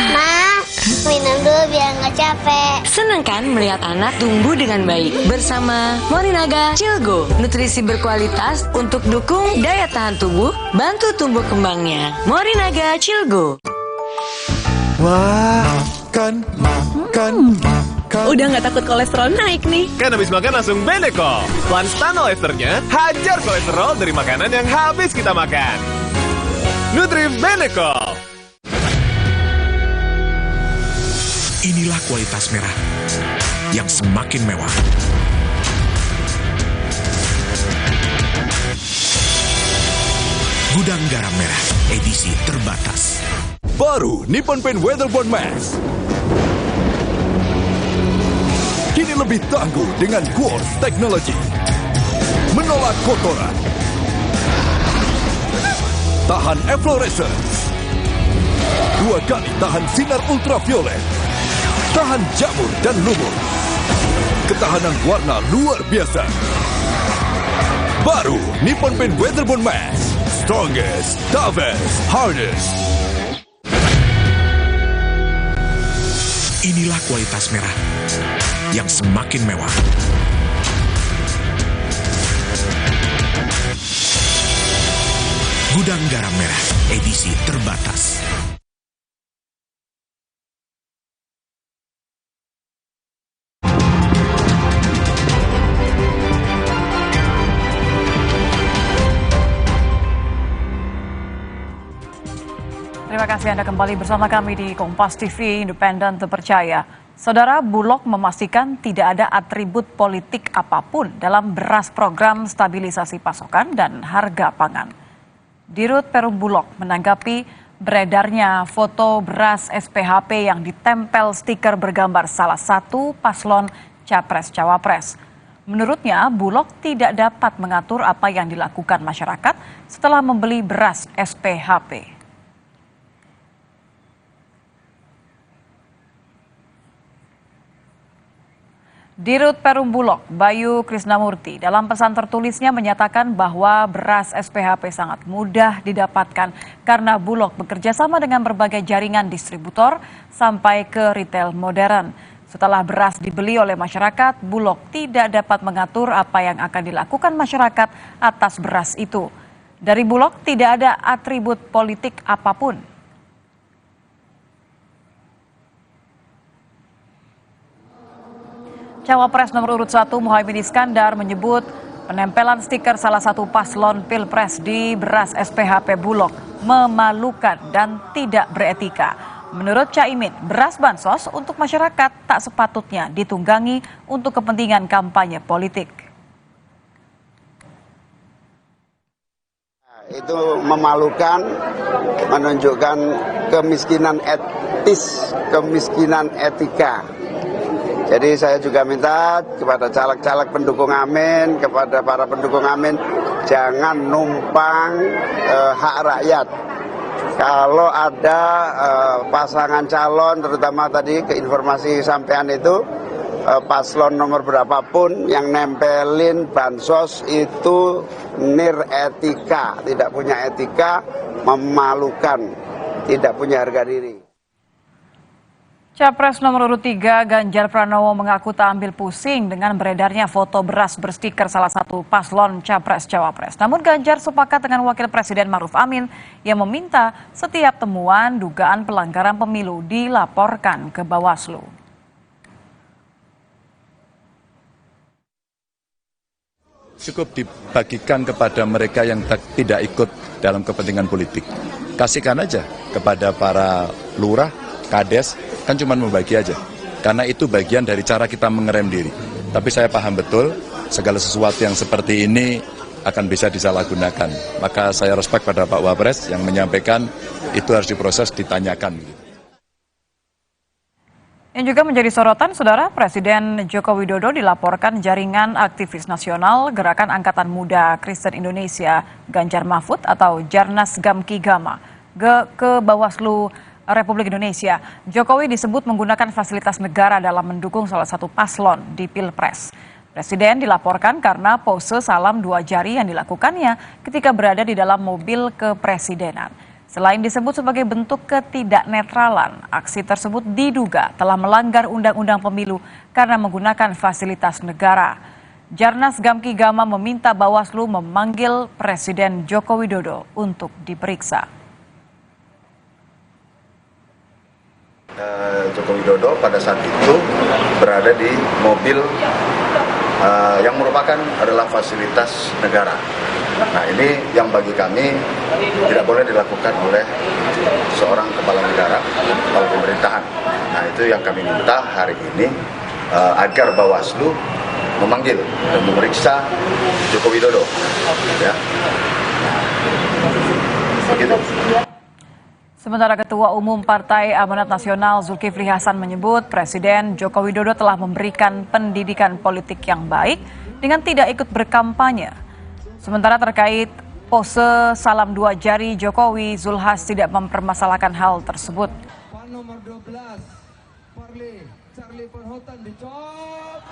Ma, minum dulu biar nggak capek. Senang kan melihat anak tumbuh dengan baik bersama Morinaga Cilgo. Nutrisi berkualitas untuk dukung daya tahan tubuh, bantu tumbuh kembangnya. Morinaga Cilgo. Wah, makan. Udah nggak takut kolesterol naik nih. Kan habis makan langsung Beneko. Lanstan Esternya hajar kolesterol dari makanan yang habis kita makan. Nutri Beneko. Inilah kualitas merah yang semakin mewah. Gudang Garam Merah, edisi terbatas. Baru Nippon Paint Weatherboard Max. Kini lebih tangguh dengan Quartz Technology. Menolak kotoran. Tahan efflorescence. 2 kali tahan sinar ultraviolet. Tahan jamur dan lumut. Ketahanan warna luar biasa. Baru Nippon Paint Weatherboard Max. Strongest, toughest, hardest. Inilah kualitas merah yang semakin mewah. Gudang Garam Merah, edisi terbatas. Terima kasih Anda kembali bersama kami di Kompas TV, independen terpercaya. Saudara, Bulog memastikan tidak ada atribut politik apapun dalam beras program stabilisasi pasokan dan harga pangan. Dirut Perum Bulog menanggapi beredarnya foto beras SPHP yang ditempel stiker bergambar salah satu paslon Capres-Cawapres. Menurutnya, Bulog tidak dapat mengatur apa yang dilakukan masyarakat setelah membeli beras SPHP. Dirut Perum Bulog, Bayu Krisnamurti, dalam pesan tertulisnya menyatakan bahwa beras SPHP sangat mudah didapatkan karena Bulog bekerja sama dengan berbagai jaringan distributor sampai ke retail modern. Setelah beras dibeli oleh masyarakat, Bulog tidak dapat mengatur apa yang akan dilakukan masyarakat atas beras itu. Dari Bulog tidak ada atribut politik apapun. Cawapres nomor urut 1 Muhaimin Iskandar menyebut penempelan stiker salah satu paslon Pilpres di beras SPHP Bulog memalukan dan tidak beretika. Menurut Caimin, beras bansos untuk masyarakat tak sepatutnya ditunggangi untuk kepentingan kampanye politik. Itu memalukan, menunjukkan kemiskinan etis, kemiskinan etika. Jadi saya juga minta kepada caleg-caleg pendukung Amin, kepada para pendukung Amin, jangan numpang hak rakyat. Kalau ada pasangan calon, terutama tadi ke informasi sampean itu, paslon nomor berapapun yang nempelin bansos itu etika, tidak punya etika, memalukan, tidak punya harga diri. Capres nomor urut 3 Ganjar Pranowo mengaku tak ambil pusing dengan beredarnya foto beras berstiker salah satu paslon Capres-Cawapres. Namun Ganjar sepakat dengan Wakil Presiden Ma'ruf Amin yang meminta setiap temuan dugaan pelanggaran pemilu dilaporkan ke Bawaslu. Cukup dibagikan kepada mereka yang tidak ikut dalam kepentingan politik. Kasihkan aja kepada para lurah, kades, kan cuma membagi aja. Karena itu bagian dari cara kita mengerem diri. Tapi saya paham betul, segala sesuatu yang seperti ini akan bisa disalahgunakan. Maka saya respect pada Pak Wapres yang menyampaikan itu harus diproses, ditanyakan. Yang juga menjadi sorotan, Saudara, Presiden Joko Widodo dilaporkan jaringan aktivis nasional Gerakan Angkatan Muda Kristen Indonesia Ganjar Mahfud atau Jarnas Gamki Gama ke Bawaslu Republik Indonesia. Jokowi disebut menggunakan fasilitas negara dalam mendukung salah satu paslon di Pilpres. Presiden dilaporkan karena pose salam 2 jari yang dilakukannya ketika berada di dalam mobil kepresidenan. Selain disebut sebagai bentuk ketidaknetralan, aksi tersebut diduga telah melanggar Undang-Undang Pemilu karena menggunakan fasilitas negara. Jarnas Gamki Gama meminta Bawaslu memanggil Presiden Joko Widodo untuk diperiksa. Joko Widodo pada saat itu berada di mobil yang merupakan adalah fasilitas negara. Nah, ini yang bagi kami tidak boleh dilakukan oleh seorang kepala negara, kepala pemerintahan. Nah, itu yang kami minta hari ini agar Bawaslu memanggil dan memeriksa Joko Widodo. Ya. Begitu. Sementara Ketua Umum Partai Amanat Nasional Zulkifli Hasan menyebut Presiden Joko Widodo telah memberikan pendidikan politik yang baik dengan tidak ikut berkampanye. Sementara terkait pose salam 2 jari Jokowi, Zulhas tidak mempermasalahkan hal tersebut. Nomor 12, Charlie Van Houten dicop.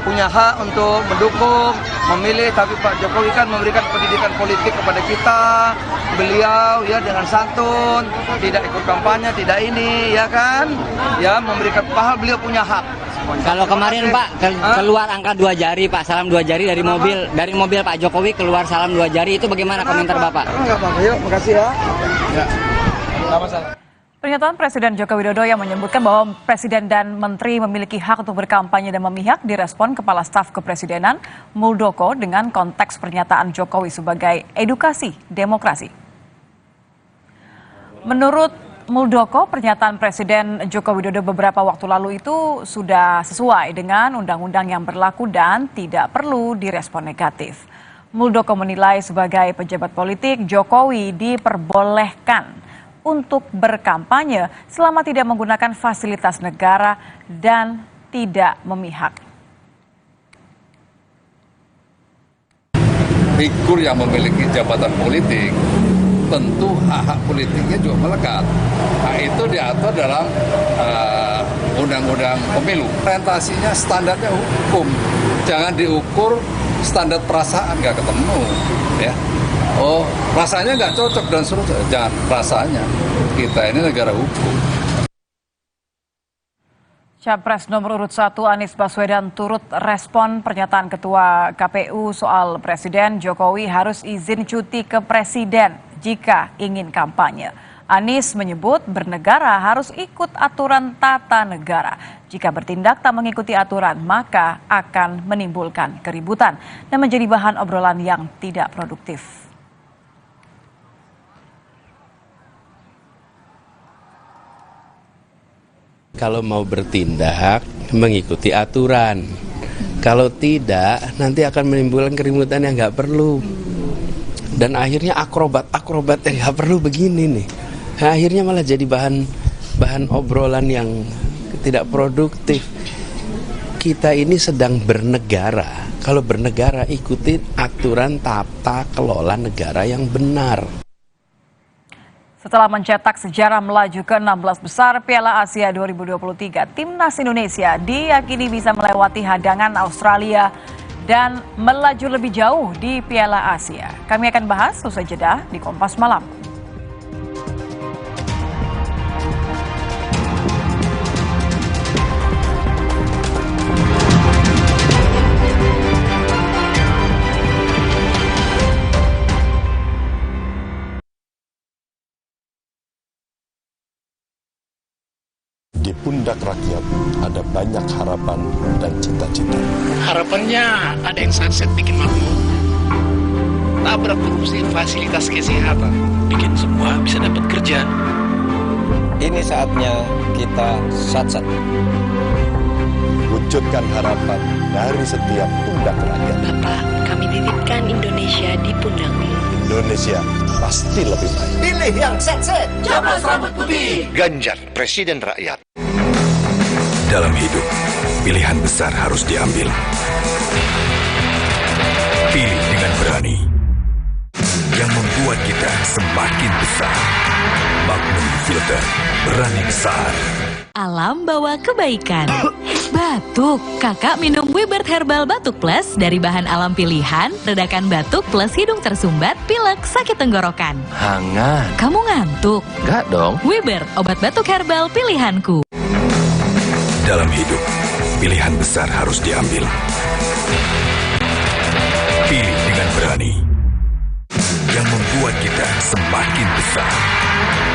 Punya hak untuk mendukung, memilih, tapi Pak Jokowi kan memberikan pendidikan politik kepada kita. Beliau ya dengan santun, tidak ikut kampanye, tidak ini, ya kan? Ya memberikan pahal, beliau punya hak. Kalau kemarin Pak keluar angka 2 jari Pak, salam 2 jari dari mobil Pak Jokowi keluar salam 2 jari, itu bagaimana komentar Bapak? Enggak apa-apa, yuk, makasih ya. Ya, nggak masalah. Pernyataan Presiden Joko Widodo yang menyebutkan bahwa Presiden dan Menteri memiliki hak untuk berkampanye dan memihak direspon Kepala Staf Kepresidenan Muldoko dengan konteks pernyataan Jokowi sebagai edukasi demokrasi. Menurut Muldoko, pernyataan Presiden Joko Widodo beberapa waktu lalu itu sudah sesuai dengan undang-undang yang berlaku dan tidak perlu direspon negatif. Muldoko menilai sebagai pejabat politik, Jokowi diperbolehkan untuk berkampanye selama tidak menggunakan fasilitas negara dan tidak memihak. Figur yang memiliki jabatan politik tentu hak-hak politiknya juga melekat. Nah, itu diatur dalam undang-undang pemilu. Orientasinya standarnya hukum, jangan diukur standar perasaan, nggak ketemu, ya. Oh, rasanya nggak cocok dan seterusnya. Jangan rasanya. Kita ini negara hukum. Capres nomor urut 1 Anies Baswedan turut respon pernyataan Ketua KPU soal Presiden Jokowi harus izin cuti ke Presiden jika ingin kampanye. Anies menyebut bernegara harus ikut aturan tata negara. Jika bertindak tak mengikuti aturan, maka akan menimbulkan keributan dan menjadi bahan obrolan yang tidak produktif. Kalau mau bertindak, mengikuti aturan. Kalau tidak, nanti akan menimbulkan keributan yang nggak perlu. Dan akhirnya akrobat yang nggak perlu begini nih. Nah, akhirnya malah jadi bahan obrolan yang tidak produktif. Kita ini sedang bernegara. Kalau bernegara, ikutin aturan tata kelola negara yang benar. Setelah mencetak sejarah melaju ke 16 besar Piala Asia 2023, Timnas Indonesia diyakini bisa melewati hadangan Australia dan melaju lebih jauh di Piala Asia. Kami akan bahas usai jeda di Kompas Malam. Di pundak rakyat ada banyak harapan dan cita-cita. Harapannya ada yang sunset bikin makmur, tabrak korupsi fasilitas kesehatan, bikin semua bisa dapat kerja. Ini saatnya kita satsat. Wujudkan harapan dari setiap pundak rakyat. Bapak, kami titipkan Indonesia di pundakmu. Indonesia pasti lebih baik. Pilih yang satset, Capres rambut putih. Ganjar, Presiden Rakyat. Dalam hidup, pilihan besar harus diambil. Pilih dengan berani. Yang membuat kita semakin besar. Magnum Filter, berani besar. Alam bawa kebaikan. Batuk, kakak minum Wibert Herbal Batuk Plus dari bahan alam pilihan, redakan batuk plus hidung tersumbat, pilek, sakit tenggorokan. Hangat. Kamu ngantuk? Enggak dong. Wibert, obat batuk herbal pilihanku. Dalam hidup, pilihan besar harus diambil. Pilih dengan berani. Yang membuat kita semakin besar.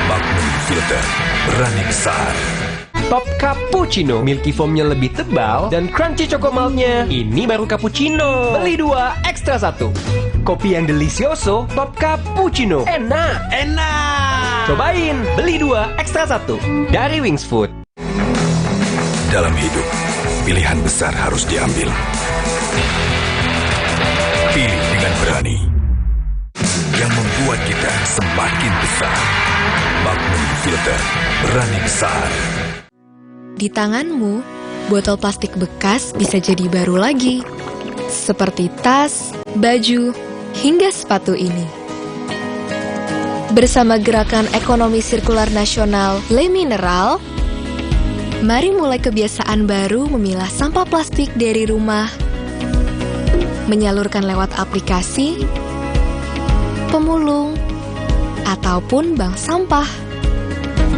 Magnum Filter, berani besar. Top Cappuccino, milky foamnya lebih tebal dan crunchy chocomaltnya. Ini baru cappuccino. Beli 2, ekstra 1. Kopi yang delicioso, Top Cappuccino. Enak. Cobain, beli 2, ekstra 1. Dari Wings Food. Dalam hidup, pilihan besar harus diambil. Pilih dengan berani. Yang membuat kita semakin besar. Magnum Filter, berani besar. Di tanganmu, botol plastik bekas bisa jadi baru lagi. Seperti tas, baju, hingga sepatu ini. Bersama Gerakan Ekonomi Sirkular Nasional Le Mineral, mari mulai kebiasaan baru memilah sampah plastik dari rumah, menyalurkan lewat aplikasi, pemulung, ataupun bank sampah.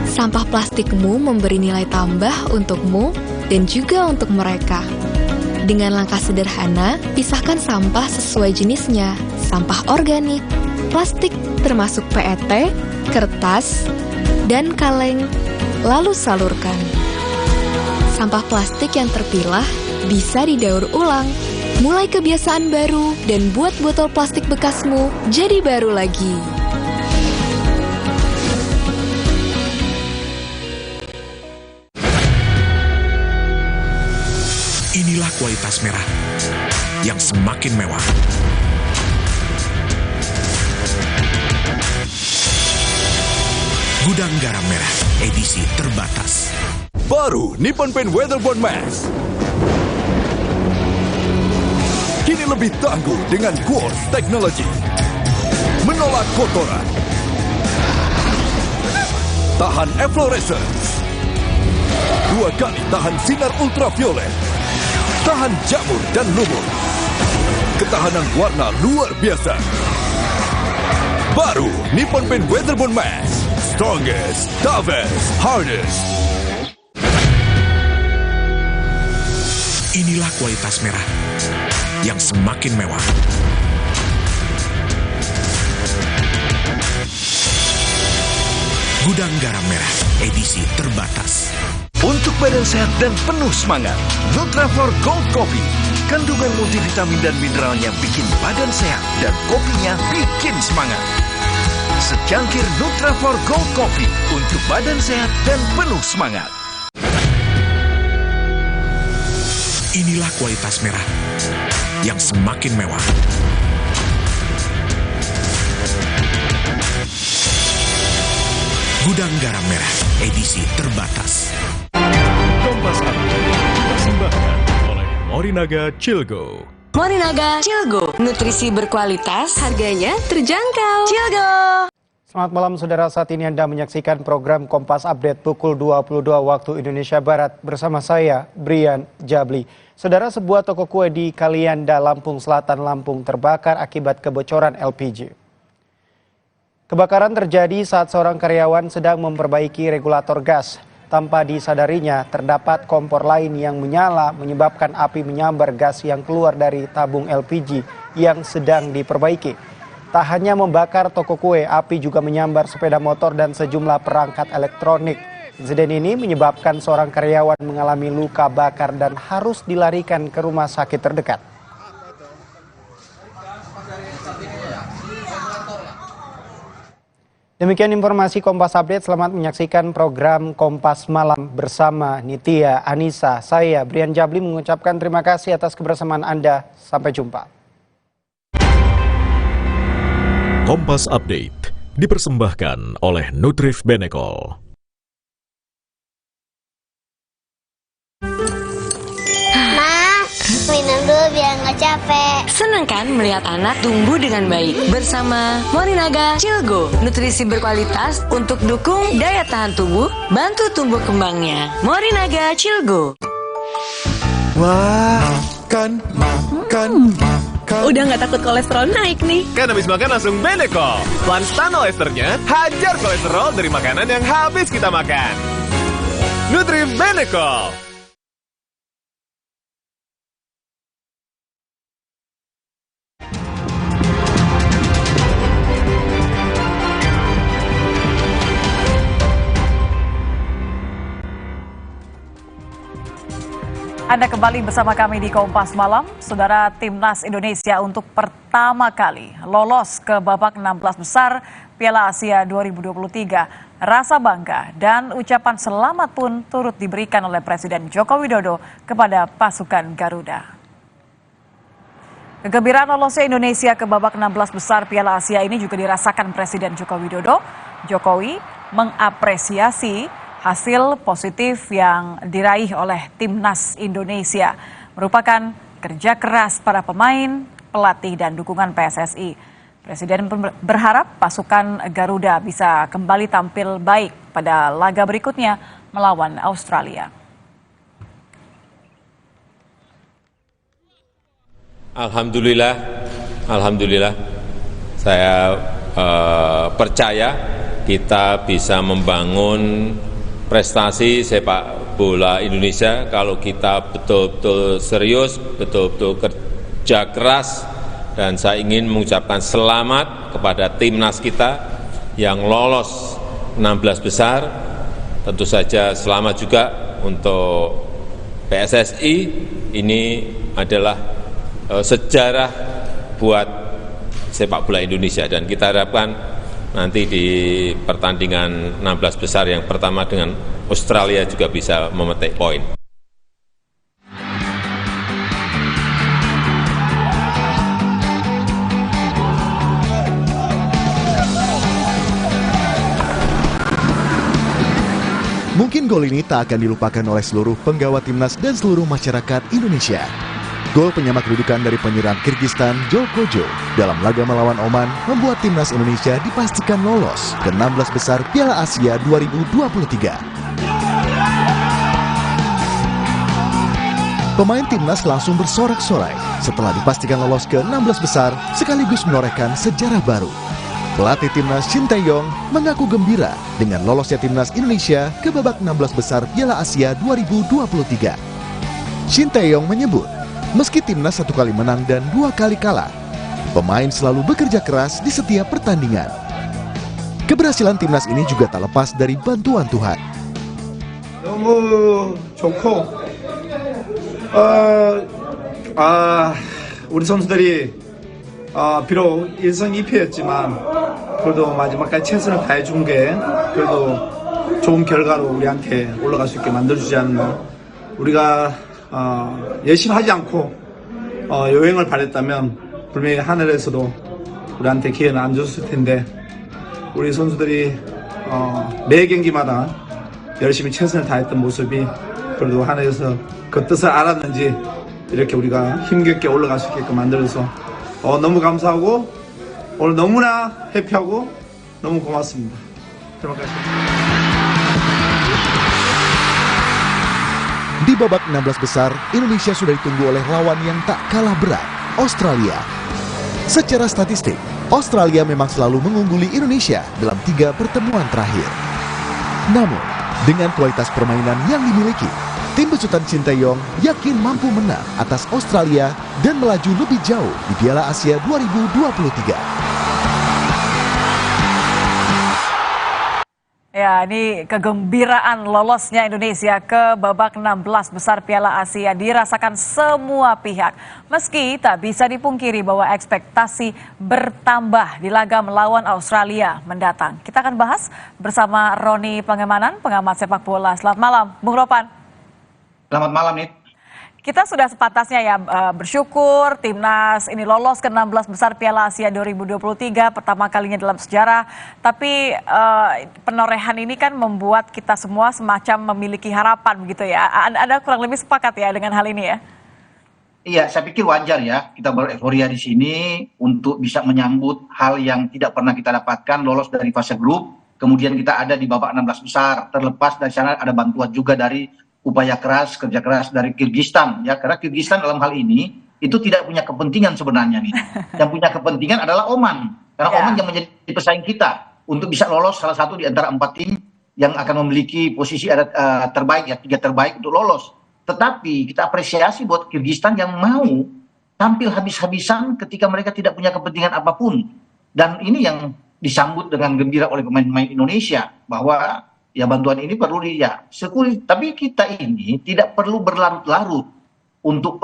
Sampah plastikmu memberi nilai tambah untukmu dan juga untuk mereka. Dengan langkah sederhana, pisahkan sampah sesuai jenisnya, sampah organik, plastik termasuk PET, kertas, dan kaleng, lalu salurkan. Sampah plastik yang terpilah bisa didaur ulang. Mulai kebiasaan baru dan buat botol plastik bekasmu jadi baru lagi. Inilah kualitas merah yang semakin mewah. Gudang garam merah, edisi terbatas. Baru Nippon Paint Weatherboard Max. Kini lebih tangguh dengan Quartz Technology. Menolak kotoran. Tahan efflorescence. 2 kali tahan sinar ultraviolet. Tahan jamur dan lumut. Ketahanan warna luar biasa. Baru Nippon Paint Weatherboard Max. Strongest, toughest, hardest. Inilah kualitas merah yang semakin mewah. Gudang Garam Merah, edisi terbatas. Untuk badan sehat dan penuh semangat, Nutraflor Gold Coffee. Kandungan multivitamin dan mineralnya bikin badan sehat dan kopinya bikin semangat. Secangkir Nutraflor Gold Coffee untuk badan sehat dan penuh semangat. Inilah kualitas merah yang semakin mewah. Gudang Garam Merah, edisi terbatas. Kompas dipersembahkan oleh Morinaga Cilgo. Morinaga Cilgo, nutrisi berkualitas, harganya terjangkau. Cilgo. Selamat malam saudara, saat ini Anda menyaksikan program Kompas Update pukul 22 waktu Indonesia Barat bersama saya, Brian Jabli. Saudara, sebuah toko kue di Kalianda, Lampung Selatan, Lampung terbakar akibat kebocoran LPG. Kebakaran terjadi saat seorang karyawan sedang memperbaiki regulator gas. Tanpa disadarinya, terdapat kompor lain yang menyala menyebabkan api menyambar gas yang keluar dari tabung LPG yang sedang diperbaiki. Tak hanya membakar toko kue, api juga menyambar sepeda motor dan sejumlah perangkat elektronik. Insiden ini menyebabkan seorang karyawan mengalami luka bakar dan harus dilarikan ke rumah sakit terdekat. Demikian informasi Kompas Update. Selamat menyaksikan program Kompas Malam bersama Nitya Anissa. Saya Brian Jabli mengucapkan terima kasih atas kebersamaan Anda. Sampai jumpa. Kompas Update dipersembahkan oleh Nutrif Benecol. Minum dulu biar nggak capek. Senang kan melihat anak tumbuh dengan baik bersama Morinaga Cilgo, nutrisi berkualitas untuk dukung daya tahan tubuh, bantu tumbuh kembangnya. Morinaga Cilgo. Wah, makan. Udah nggak takut kolesterol naik nih. Kan habis makan langsung Benecol. Lansano esternya hajar kolesterol dari makanan yang habis kita makan. Nutrif Benecol. Anda kembali bersama kami di Kompas Malam. Saudara, Timnas Indonesia untuk pertama kali lolos ke babak 16 besar Piala Asia 2023. Rasa bangga dan ucapan selamat pun turut diberikan oleh Presiden Joko Widodo kepada pasukan Garuda. Kegembiraan lolosnya Indonesia ke babak 16 besar Piala Asia ini juga dirasakan Presiden Joko Widodo. Jokowi mengapresiasi hasil positif yang diraih oleh Timnas Indonesia merupakan kerja keras para pemain, pelatih, dan dukungan PSSI. Presiden berharap pasukan Garuda bisa kembali tampil baik pada laga berikutnya melawan Australia. Alhamdulillah, saya percaya kita bisa membangun prestasi sepak bola Indonesia kalau kita betul-betul serius, betul-betul kerja keras, dan saya ingin mengucapkan selamat kepada timnas kita yang lolos 16 besar. Tentu saja selamat juga untuk PSSI, ini adalah sejarah buat sepak bola Indonesia dan kita harapkan nanti di pertandingan 16 besar yang pertama dengan Australia juga bisa memetik poin. Mungkin gol ini tak akan dilupakan oleh seluruh penggawa timnas dan seluruh masyarakat Indonesia. Gol penyamak kedudukan dari penyerang Kirgistan Djoko dalam laga melawan Oman membuat timnas Indonesia dipastikan lolos ke 16 besar Piala Asia 2023. Pemain timnas langsung bersorak-sorai setelah dipastikan lolos ke 16 besar sekaligus menorehkan sejarah baru. Pelatih timnas Shin Tae-yong mengaku gembira dengan lolosnya timnas Indonesia ke babak 16 besar Piala Asia 2023. Shin Tae-yong menyebut, meski timnas 1 kali menang dan 2 kali kalah, pemain selalu bekerja keras di setiap pertandingan. Keberhasilan timnas ini juga tak lepas dari bantuan Tuhan. 너무 좋고 우리 선수들이 비록 1승 2패였지만 그래도 마지막까지 최선을 다해준 게 그래도 좋은 결과로 우리한테 올라갈 수 있게 만들어주지 않나. 우리가 열심히 하지 않고 요행을 바랬다면 분명히 하늘에서도 우리한테 기회는 안 줬을 텐데 우리 선수들이 매 경기마다 열심히 최선을 다했던 모습이 그래도 하늘에서 그 뜻을 알았는지 이렇게 우리가 힘겹게 올라갈 수 있게끔 만들어서 너무 감사하고 오늘 너무나 해피하고 너무 고맙습니다. terima kasih. Di babak 16 besar, Indonesia sudah ditunggu oleh lawan yang tak kalah berat, Australia. Secara statistik, Australia memang selalu mengungguli Indonesia dalam 3 pertemuan terakhir. Namun, dengan kualitas permainan yang dimiliki, tim besutan Shin Tae-yong yakin mampu menang atas Australia dan melaju lebih jauh di Piala Asia 2023. Ya, ini kegembiraan lolosnya Indonesia ke babak 16 besar Piala Asia dirasakan semua pihak. Meski tak bisa dipungkiri bahwa ekspektasi bertambah di laga melawan Australia mendatang. Kita akan bahas bersama Roni Pangemanan, pengamat sepak bola. Selamat malam, Bung Ropan. Selamat malam, Nit. Kita sudah sepantasnya ya bersyukur timnas ini lolos ke 16 besar Piala Asia 2023 pertama kalinya dalam sejarah. Tapi penorehan ini kan membuat kita semua semacam memiliki harapan begitu ya. Anda kurang lebih sepakat ya dengan hal ini ya? Iya, saya pikir wajar ya kita bereforia di sini untuk bisa menyambut hal yang tidak pernah kita dapatkan, lolos dari fase grup, kemudian kita ada di babak 16 besar. Terlepas dari sana ada bantuan juga dari upaya keras, kerja keras dari Kyrgyzstan ya, karena Kyrgyzstan dalam hal ini itu tidak punya kepentingan sebenarnya nih. Yang punya kepentingan adalah Oman, karena Oman yang menjadi pesaing kita untuk bisa lolos salah satu di antara 4 tim yang akan memiliki posisi terbaik ya, 3 terbaik untuk lolos. Tetapi kita apresiasi buat Kyrgyzstan yang mau tampil habis-habisan ketika mereka tidak punya kepentingan apapun, dan ini yang disambut dengan gembira oleh pemain-pemain Indonesia bahwa ya bantuan ini perlu tapi kita ini tidak perlu berlarut-larut untuk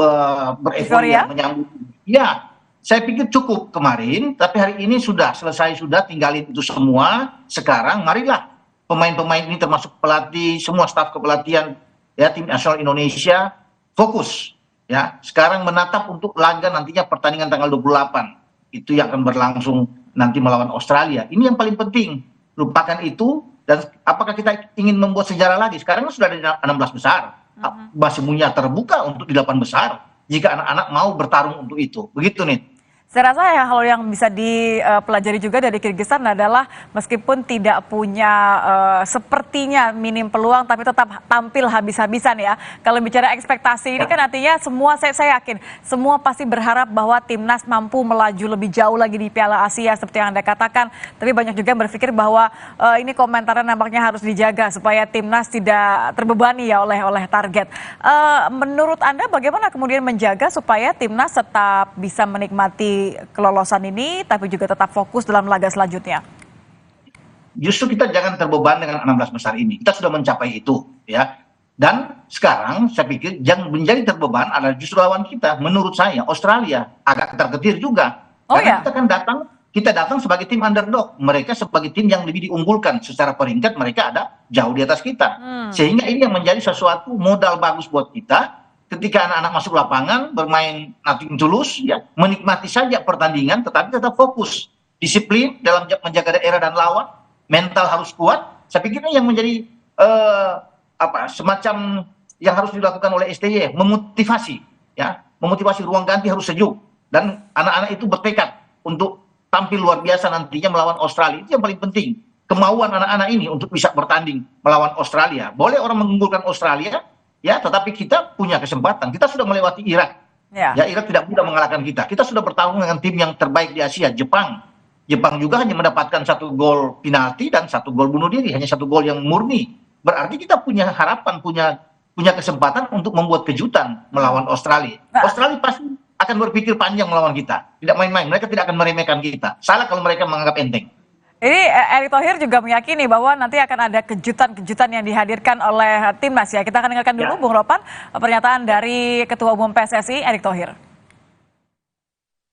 bereforia menyambut. Ya, saya pikir cukup kemarin, tapi hari ini sudah selesai, sudah tinggalin itu semua. Sekarang marilah pemain-pemain ini termasuk pelatih, semua staf kepelatihan ya tim nasional Indonesia fokus ya. Sekarang menatap untuk laga nantinya pertandingan tanggal 28. Itu yang akan berlangsung nanti melawan Australia. Ini yang paling penting. Lupakan itu. Dan apakah kita ingin membuat sejarah lagi? Sekarang sudah ada 16 besar. Masih punya terbuka untuk di 8 besar. Jika anak-anak mau bertarung untuk itu. Begitu nih. Saya rasa ya hal yang bisa dipelajari juga dari Kyrgyzstan adalah meskipun tidak punya sepertinya minim peluang tapi tetap tampil habis-habisan ya. Kalau bicara ekspektasi ini kan artinya semua saya yakin semua pasti berharap bahwa timnas mampu melaju lebih jauh lagi di Piala Asia seperti yang Anda katakan. Tapi banyak juga yang berpikir bahwa ini komentarnya nampaknya harus dijaga supaya timnas tidak terbebani ya oleh target. Menurut Anda bagaimana kemudian menjaga supaya timnas tetap bisa menikmati kelolosan ini tapi juga tetap fokus dalam laga selanjutnya? Justru kita jangan terbeban dengan 16 besar ini. Kita sudah mencapai itu ya. Dan sekarang saya pikir yang menjadi terbeban adalah justru lawan kita. Menurut saya Australia agak ketar-ketir juga. Karena kita datang sebagai tim underdog. Mereka sebagai tim yang lebih diunggulkan secara peringkat, mereka ada jauh di atas kita. Sehingga ini yang menjadi sesuatu modal bagus buat kita. Ketika anak-anak masuk lapangan, bermain nothing tulus, ya, menikmati saja pertandingan, tetapi tetap fokus, disiplin dalam menjaga daerah dan lawan, mental harus kuat. Saya pikir ini yang menjadi semacam yang harus dilakukan oleh STY, memotivasi, ya, memotivasi ruang ganti harus sejuk, dan anak-anak itu bertekad untuk tampil luar biasa nantinya melawan Australia. Itu yang paling penting, kemauan anak-anak ini untuk bisa bertanding melawan Australia. Boleh orang mengunggulkan Australia. Ya, tetapi kita punya kesempatan. Kita sudah melewati Irak. Ya, Irak tidak mudah mengalahkan kita. Kita sudah bertarung dengan tim yang terbaik di Asia, Jepang. Jepang juga hanya mendapatkan 1 gol penalti dan 1 gol bunuh diri, hanya 1 gol yang murni. Berarti kita punya harapan, punya kesempatan untuk membuat kejutan melawan Australia. Australia pasti akan berpikir panjang melawan kita. Tidak main-main. Mereka tidak akan meremehkan kita. Salah kalau mereka menganggap enteng. Ini Erick Thohir juga meyakini bahwa nanti akan ada kejutan-kejutan yang dihadirkan oleh timnas ya. Kita akan dengarkan dulu Bung Ropan pernyataan dari Ketua Umum PSSI Erick Thohir.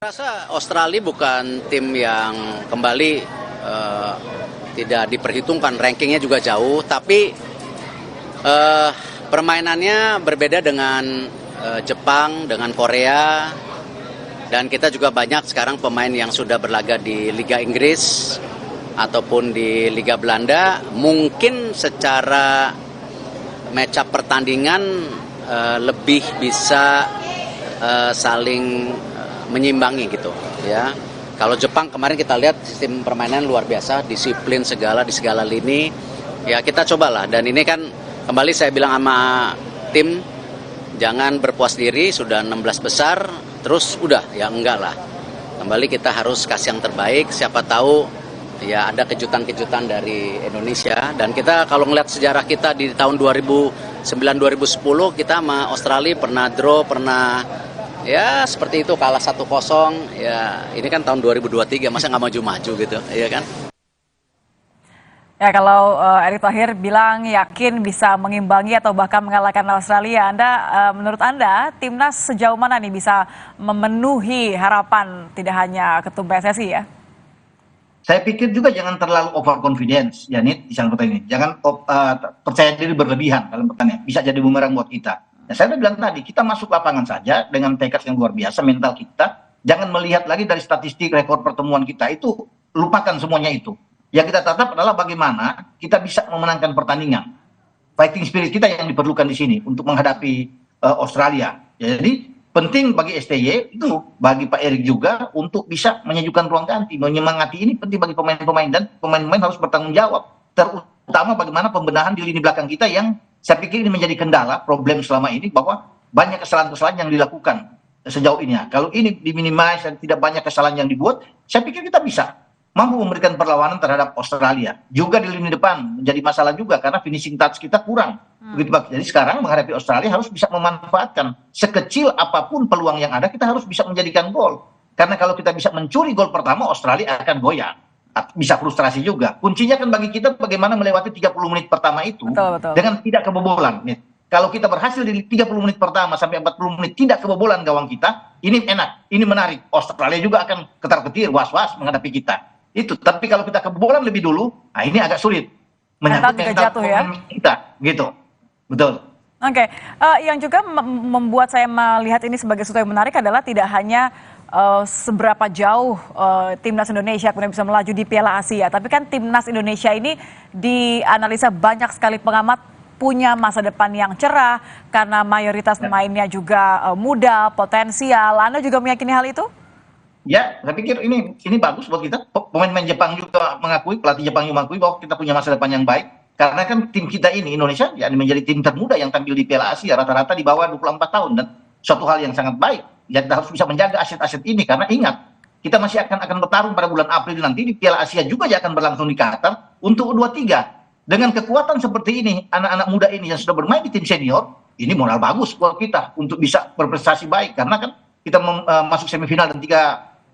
Saya rasa Australia bukan tim yang kembali tidak diperhitungkan, rankingnya juga jauh, tapi permainannya berbeda dengan Jepang, dengan Korea. Dan kita juga banyak sekarang pemain yang sudah berlaga di Liga Inggris ataupun di Liga Belanda. Mungkin secara match up pertandingan lebih bisa saling menyimbangi gitu ya. Kalau Jepang kemarin kita lihat sistem permainan luar biasa, disiplin segala di segala lini. Ya kita cobalah, dan ini kan kembali saya bilang sama tim, jangan berpuas diri sudah 16 besar terus udah ya, enggak lah. Kembali kita harus kasih yang terbaik, siapa tahu ya ada kejutan-kejutan dari Indonesia. Dan kita kalau ngeliat sejarah kita di tahun 2009-2010 kita sama Australia pernah draw, pernah ya seperti itu, kalah 1-0. Ya ini kan tahun 2023, masa nggak maju-maju gitu, ya kan? Ya, kalau Erick Thohir bilang yakin bisa mengimbangi atau bahkan mengalahkan Australia, menurut Anda timnas sejauh mana nih bisa memenuhi harapan tidak hanya ketum PSSI ya? Saya pikir juga jangan terlalu overconfidence, ya Nit, di sana pertanyaan ini. Jangan percaya diri berlebihan dalam pertandingan, bisa jadi bumerang buat kita. Nah, saya udah bilang tadi, kita masuk lapangan saja dengan tekad yang luar biasa, mental kita. Jangan melihat lagi dari statistik rekor pertemuan kita, itu lupakan semuanya itu. Yang kita tatap adalah bagaimana kita bisa memenangkan pertandingan. Fighting spirit kita yang diperlukan di sini untuk menghadapi Australia. Jadi penting bagi STY itu, bagi Pak Erick juga untuk bisa menyejukkan ruang ganti, menyemangati ini penting bagi pemain-pemain, dan pemain-pemain harus bertanggung jawab. Terutama bagaimana pembenahan di lini belakang kita yang saya pikir ini menjadi kendala, problem selama ini, bahwa banyak kesalahan-kesalahan yang dilakukan sejauh ini. Kalau ini diminimasi dan tidak banyak kesalahan yang dibuat, saya pikir kita bisa mampu memberikan perlawanan terhadap Australia. Juga di lini depan menjadi masalah juga karena finishing touch kita kurang. Begitu, Pak. Jadi sekarang menghadapi Australia harus bisa memanfaatkan sekecil apapun peluang yang ada, kita harus bisa menjadikan gol. Karena kalau kita bisa mencuri gol pertama, Australia akan goyah. Bisa frustrasi juga. Kuncinya kan bagi kita bagaimana melewati 30 menit pertama itu betul. Dengan tidak kebobolan. Kalau kita berhasil di 30 menit pertama sampai 40 menit tidak kebobolan gawang kita, ini enak, ini menarik. Australia juga akan ketar-ketir, was-was menghadapi kita. Itu, tapi kalau kita kebobolan lebih dulu, nah ini agak sulit menyangkut mental ya kita, gitu, betul. Oke, yang juga membuat saya melihat ini sebagai sesuatu yang menarik adalah tidak hanya seberapa jauh timnas Indonesia kemudian bisa melaju di Piala Asia, tapi kan timnas Indonesia ini dianalisa banyak sekali pengamat punya masa depan yang cerah karena mayoritas pemainnya juga muda, potensial. Anda juga meyakini hal itu? Ya, saya pikir ini bagus buat kita. Pemain-pemain Jepang juga mengakui, pelatih Jepang juga mengakui bahwa kita punya masa depan yang baik. Karena kan tim kita ini, Indonesia, ya menjadi tim termuda yang tampil di Piala Asia, rata-rata di bawah 24 tahun. Dan suatu hal yang sangat baik. Ya, kita harus bisa menjaga aset-aset ini, karena ingat, kita masih akan bertarung pada bulan April nanti di Piala Asia juga yang akan berlangsung di Qatar untuk U23. Dengan kekuatan seperti ini, anak-anak muda ini yang sudah bermain di tim senior, ini moral bagus buat kita untuk bisa berprestasi baik. Karena kan kita masuk semifinal dan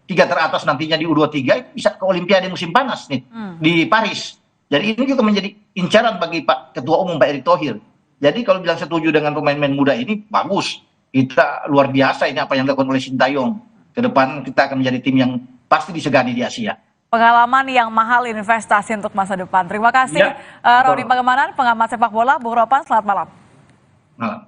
tiga teratas nantinya di U23 bisa ke Olimpiade musim panas nih di Paris. Jadi ini juga menjadi incaran bagi Pak Ketua Umum Pak Erick Thohir. Jadi kalau bilang setuju dengan pemain-pemain muda ini bagus. Kita luar biasa ini apa yang dilakukan oleh Sintayong. Ke depan kita akan menjadi tim yang pasti disegani di Asia. Pengalaman yang mahal investasi untuk masa depan. Terima kasih Roni Pangemanan, pengamat sepak bola. Bung Ropan, selamat malam. Malam.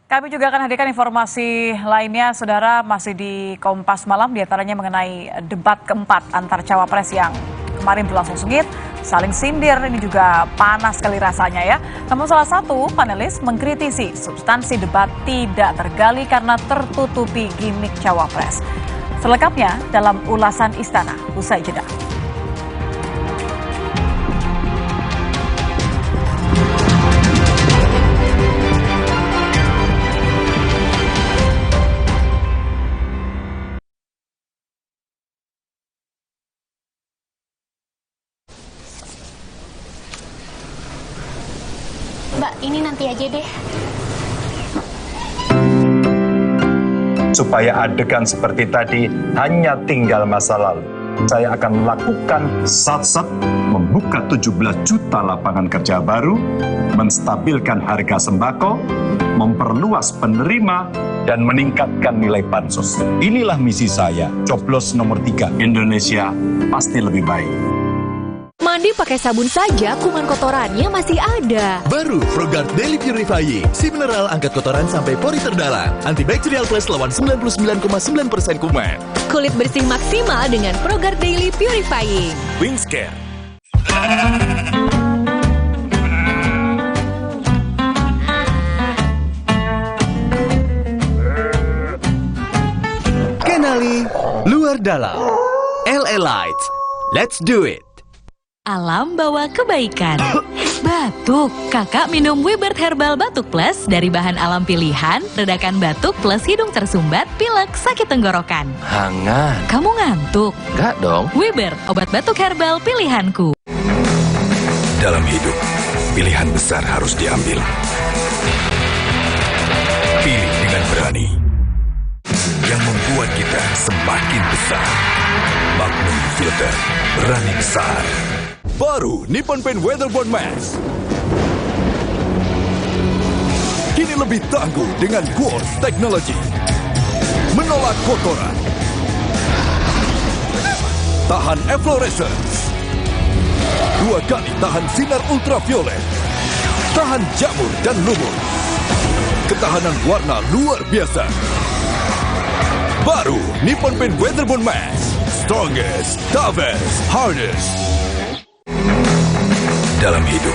Kami juga akan hadirkan informasi lainnya, saudara, masih di Kompas Malam, diantaranya mengenai debat keempat antar cawapres yang kemarin berlangsung sengit, saling sindir, ini juga panas sekali rasanya ya. Namun salah satu panelis mengkritisi substansi debat tidak tergali karena tertutupi gimmick cawapres. Selengkapnya dalam ulasan Istana, usai jeda. Mbak, ini nanti aja deh. Supaya adegan seperti tadi hanya tinggal masa lalu. Saya akan lakukan sat-sat, membuka 17 juta lapangan kerja baru, menstabilkan harga sembako, memperluas penerima, dan meningkatkan nilai bansos. Inilah misi saya, coblos nomor 3. Indonesia pasti lebih baik. Mandi pakai sabun saja, kuman kotorannya masih ada. Baru ProGuard Daily Purifying. Si mineral angkat kotoran sampai pori terdalam. Antibacterial Plus lawan 99,9% kuman. Kulit bersih maksimal dengan ProGuard Daily Purifying. Wingscare. Kenali luar dalam. LA Lights. Let's do it. Alam bawa kebaikan. Batuk, kakak minum Webert Herbal Batuk Plus dari bahan alam pilihan, redakan batuk plus hidung tersumbat, pilek, sakit tenggorokan. Hangat. Kamu ngantuk? Enggak dong. Webert, obat batuk herbal pilihanku. Dalam hidup, pilihan besar harus diambil. Pilih dengan berani. Yang membuat kita semakin besar. Magnum Filter, berani besar. Baru Nippon Paint Weatherboard Max. Kini lebih tangguh dengan Quartz Technology. Menolak kotoran. Tahan efflorescence. 2 kali tahan sinar ultraviolet. Tahan jamur dan lumut. Ketahanan warna luar biasa. Baru Nippon Paint Weatherboard Max. Strongest, toughest, hardest. Dalam hidup,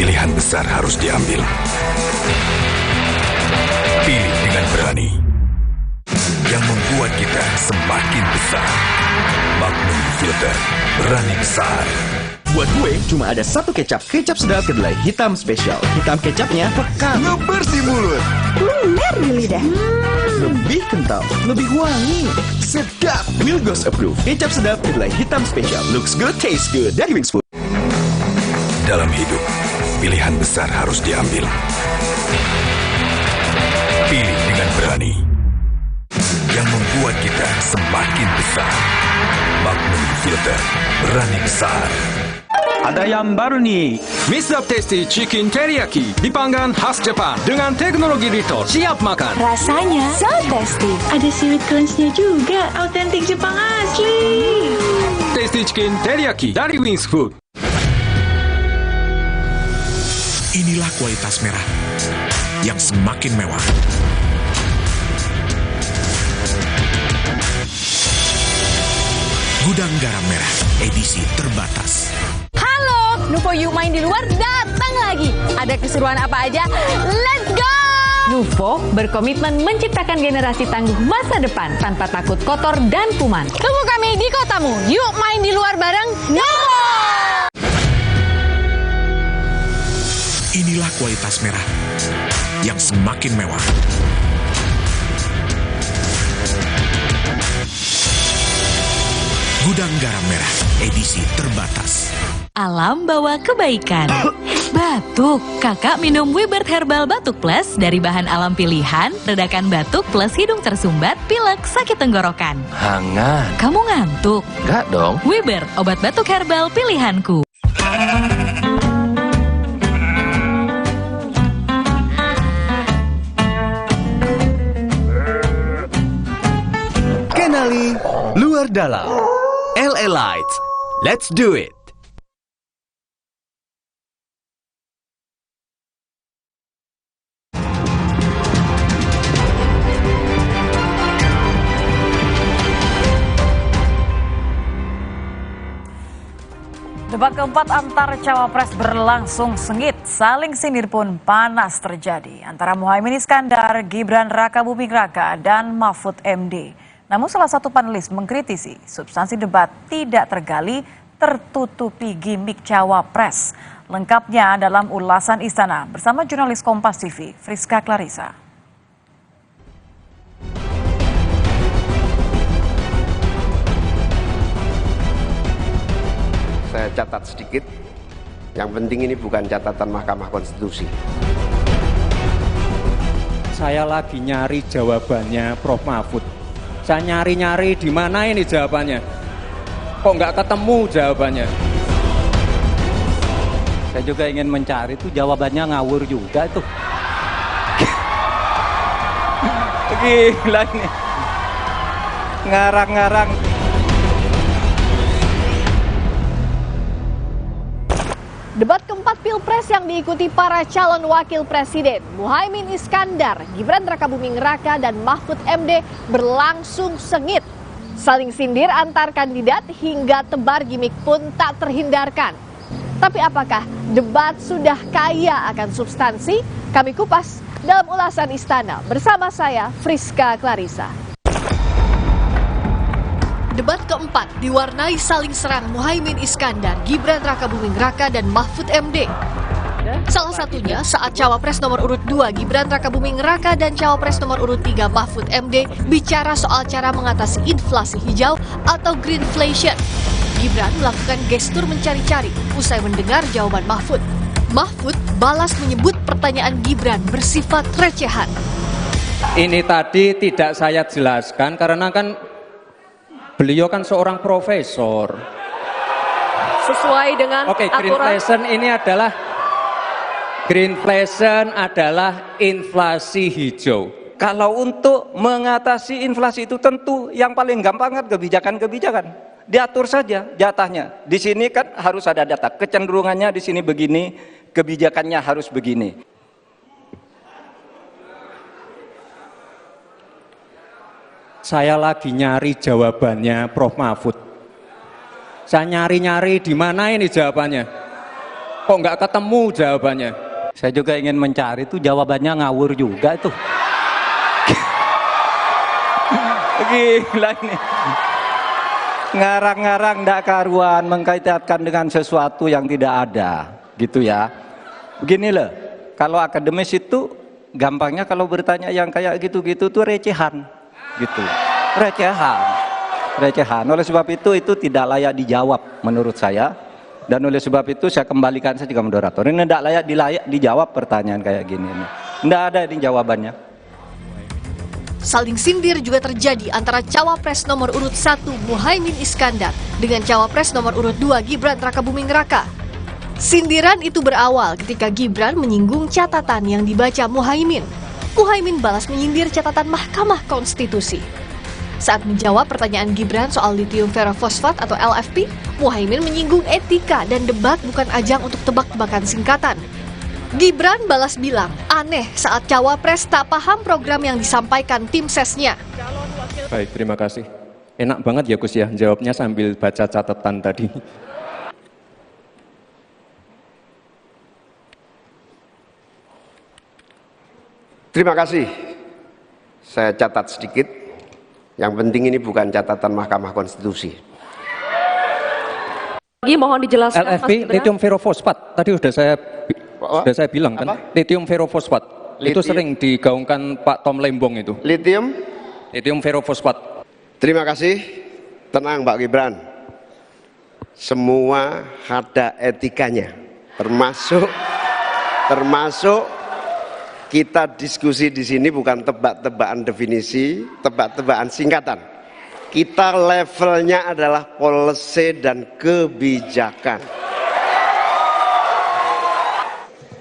pilihan besar harus diambil. Pilih dengan berani. Yang membuat kita semakin besar. Magnum Filter, berani besar. Buat gue, cuma ada satu kecap. Kecap sedap kedelai hitam spesial. Hitam kecapnya pekat. Ngebersih mulut. Lumer di lidah. Lebih kental, lebih wangi. Sedap. Wilgos approve. Kecap sedap kedelai hitam spesial. Looks good, tastes good. Dari Wings Food. Dalam hidup, pilihan besar harus diambil. Pilih dengan berani. Yang membuat kita semakin besar. Magnum Filter, berani besar. Ada yang baru nih, Mr. Tasty Chicken Teriyaki dipanggang khas Jepang dengan teknologi Rito. Siap makan. Rasanya so tasty. Ada seaweed crunch-nya juga, autentik Jepang asli. Tasty Chicken Teriyaki dari Wings Food. Inilah kualitas merah yang semakin mewah. Gudang garam merah, edisi terbatas. Halo, Nuvo Yuk Main di Luar datang lagi. Ada keseruan apa aja? Let's go! Nuvo berkomitmen menciptakan generasi tangguh masa depan tanpa takut kotor dan kuman. Tunggu kami di kotamu. Yuk main di luar bareng Nuvo! Inilah kualitas merah yang semakin mewah. Gudang garam merah, edisi terbatas. Alam bawa kebaikan. Batuk, kakak minum Webert Herbal Batuk Plus dari bahan alam pilihan, redakan batuk plus hidung tersumbat, pilek, sakit tenggorokan. Hangat. Kamu ngantuk? Enggak dong. Webert, obat batuk herbal pilihanku. Kenali luar dalam. LA Lights. Let's do it. Debat keempat antar cawapres berlangsung sengit, saling sindir pun panas terjadi antara Muhaimin Iskandar, Gibran Rakabuming Raka, dan Mahfud MD. Namun salah satu panelis mengkritisi substansi debat tidak tergali, tertutupi gimmick cawapres. Lengkapnya dalam ulasan Istana bersama jurnalis Kompas TV, Friska Clarissa. Saya catat sedikit, yang penting ini bukan catatan Mahkamah Konstitusi. Saya lagi nyari jawabannya Prof. Mahfud. Saya nyari-nyari di mana ini jawabannya. Kok nggak ketemu jawabannya? Saya juga ingin mencari itu jawabannya ngawur juga itu. Gila ini. Ngarang-ngarang. Debat keempat Pilpres yang diikuti para calon wakil presiden Muhaimin Iskandar, Gibran Rakabuming Raka, dan Mahfud MD berlangsung sengit. Saling sindir antar kandidat hingga tebar gimik pun tak terhindarkan. Tapi apakah debat sudah kaya akan substansi? Kami kupas dalam ulasan Istana bersama saya, Friska Clarissa. Debat keempat diwarnai saling serang Muhaimin Iskandar, Gibran Rakabuming Raka, dan Mahfud MD. Salah satunya saat Cawapres nomor urut 2 Gibran Rakabuming Raka dan Cawapres nomor urut 3 Mahfud MD bicara soal cara mengatasi inflasi hijau atau greenflation. Gibran melakukan gestur mencari-cari usai mendengar jawaban Mahfud. Mahfud balas menyebut pertanyaan Gibran bersifat recehan. Ini tadi tidak saya jelaskan karena kan beliau kan seorang profesor. Sesuai dengan greenflation adalah inflasi hijau. Kalau untuk mengatasi inflasi itu tentu yang paling gampang kan kebijakan-kebijakan. Diatur saja jatahnya. Di sini kan harus ada data. Kecenderungannya di sini begini, kebijakannya harus begini. Saya lagi nyari jawabannya Prof. Mahfud. Saya nyari-nyari di mana ini jawabannya. Kok nggak ketemu jawabannya? Saya juga ingin mencari itu jawabannya ngawur juga itu. Gila ini. Ngarang-ngarang ndak karuan, mengkaitkan dengan sesuatu yang tidak ada. Gitu ya. Begini loh, kalau akademis itu gampangnya kalau bertanya yang kayak gitu-gitu tuh recehan. Gitu, recehan. Oleh sebab itu tidak layak dijawab menurut saya, dan oleh sebab itu saya kembalikan saja ke moderator. Ini tidak layak dijawab pertanyaan kayak gini. Tidak ada ini jawabannya. Saling sindir juga terjadi antara Cawapres nomor urut 1 Muhaimin Iskandar dengan Cawapres nomor urut 2 Gibran Rakabuming Raka. Sindiran itu berawal ketika Gibran menyinggung catatan yang dibaca Muhaimin. Muhaimin balas menyindir catatan Mahkamah Konstitusi. Saat menjawab pertanyaan Gibran soal lithium ferrofosfat atau LFP, Muhaimin menyinggung etika dan debat bukan ajang untuk tebak-tebakan singkatan. Gibran balas bilang, aneh saat Cawapres tak paham program yang disampaikan tim sesnya. Baik, terima kasih. Enak banget ya Gus ya, jawabnya sambil baca catatan tadi. Terima kasih. Saya catat sedikit. Yang penting ini bukan catatan Mahkamah Konstitusi. Lagi mohon dijelaskan. LFP, lithium ferrofosfat. Tadi sudah saya bilang kan. Apa? Lithium ferrofosfat. Itu sering digaungkan Pak Tom Lembong itu. Lithium ferrofosfat. Terima kasih. Tenang Pak Gibran. Semua ada etikanya. Termasuk kita diskusi di sini bukan tebak-tebakan definisi, tebak-tebakan singkatan. Kita levelnya adalah policy dan kebijakan.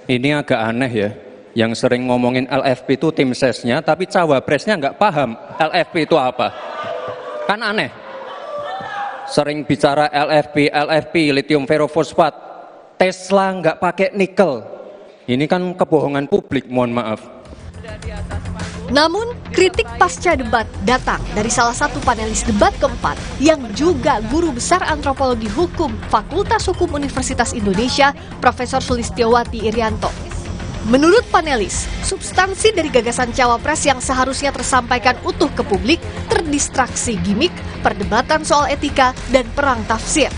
Ini agak aneh ya, yang sering ngomongin LFP itu tim sesnya, tapi cawapresnya nggak paham LFP itu apa. Kan aneh. Sering bicara LFP, lithium ferrofosfat, Tesla nggak pakai nikel. Ini kan kebohongan publik, mohon maaf. Namun, kritik pasca debat datang dari salah satu panelis debat keempat yang juga guru besar antropologi hukum Fakultas Hukum Universitas Indonesia, Profesor Sulistiowati Irianto. Menurut panelis, substansi dari gagasan Cawapres yang seharusnya tersampaikan utuh ke publik terdistraksi gimik, perdebatan soal etika, dan perang tafsir.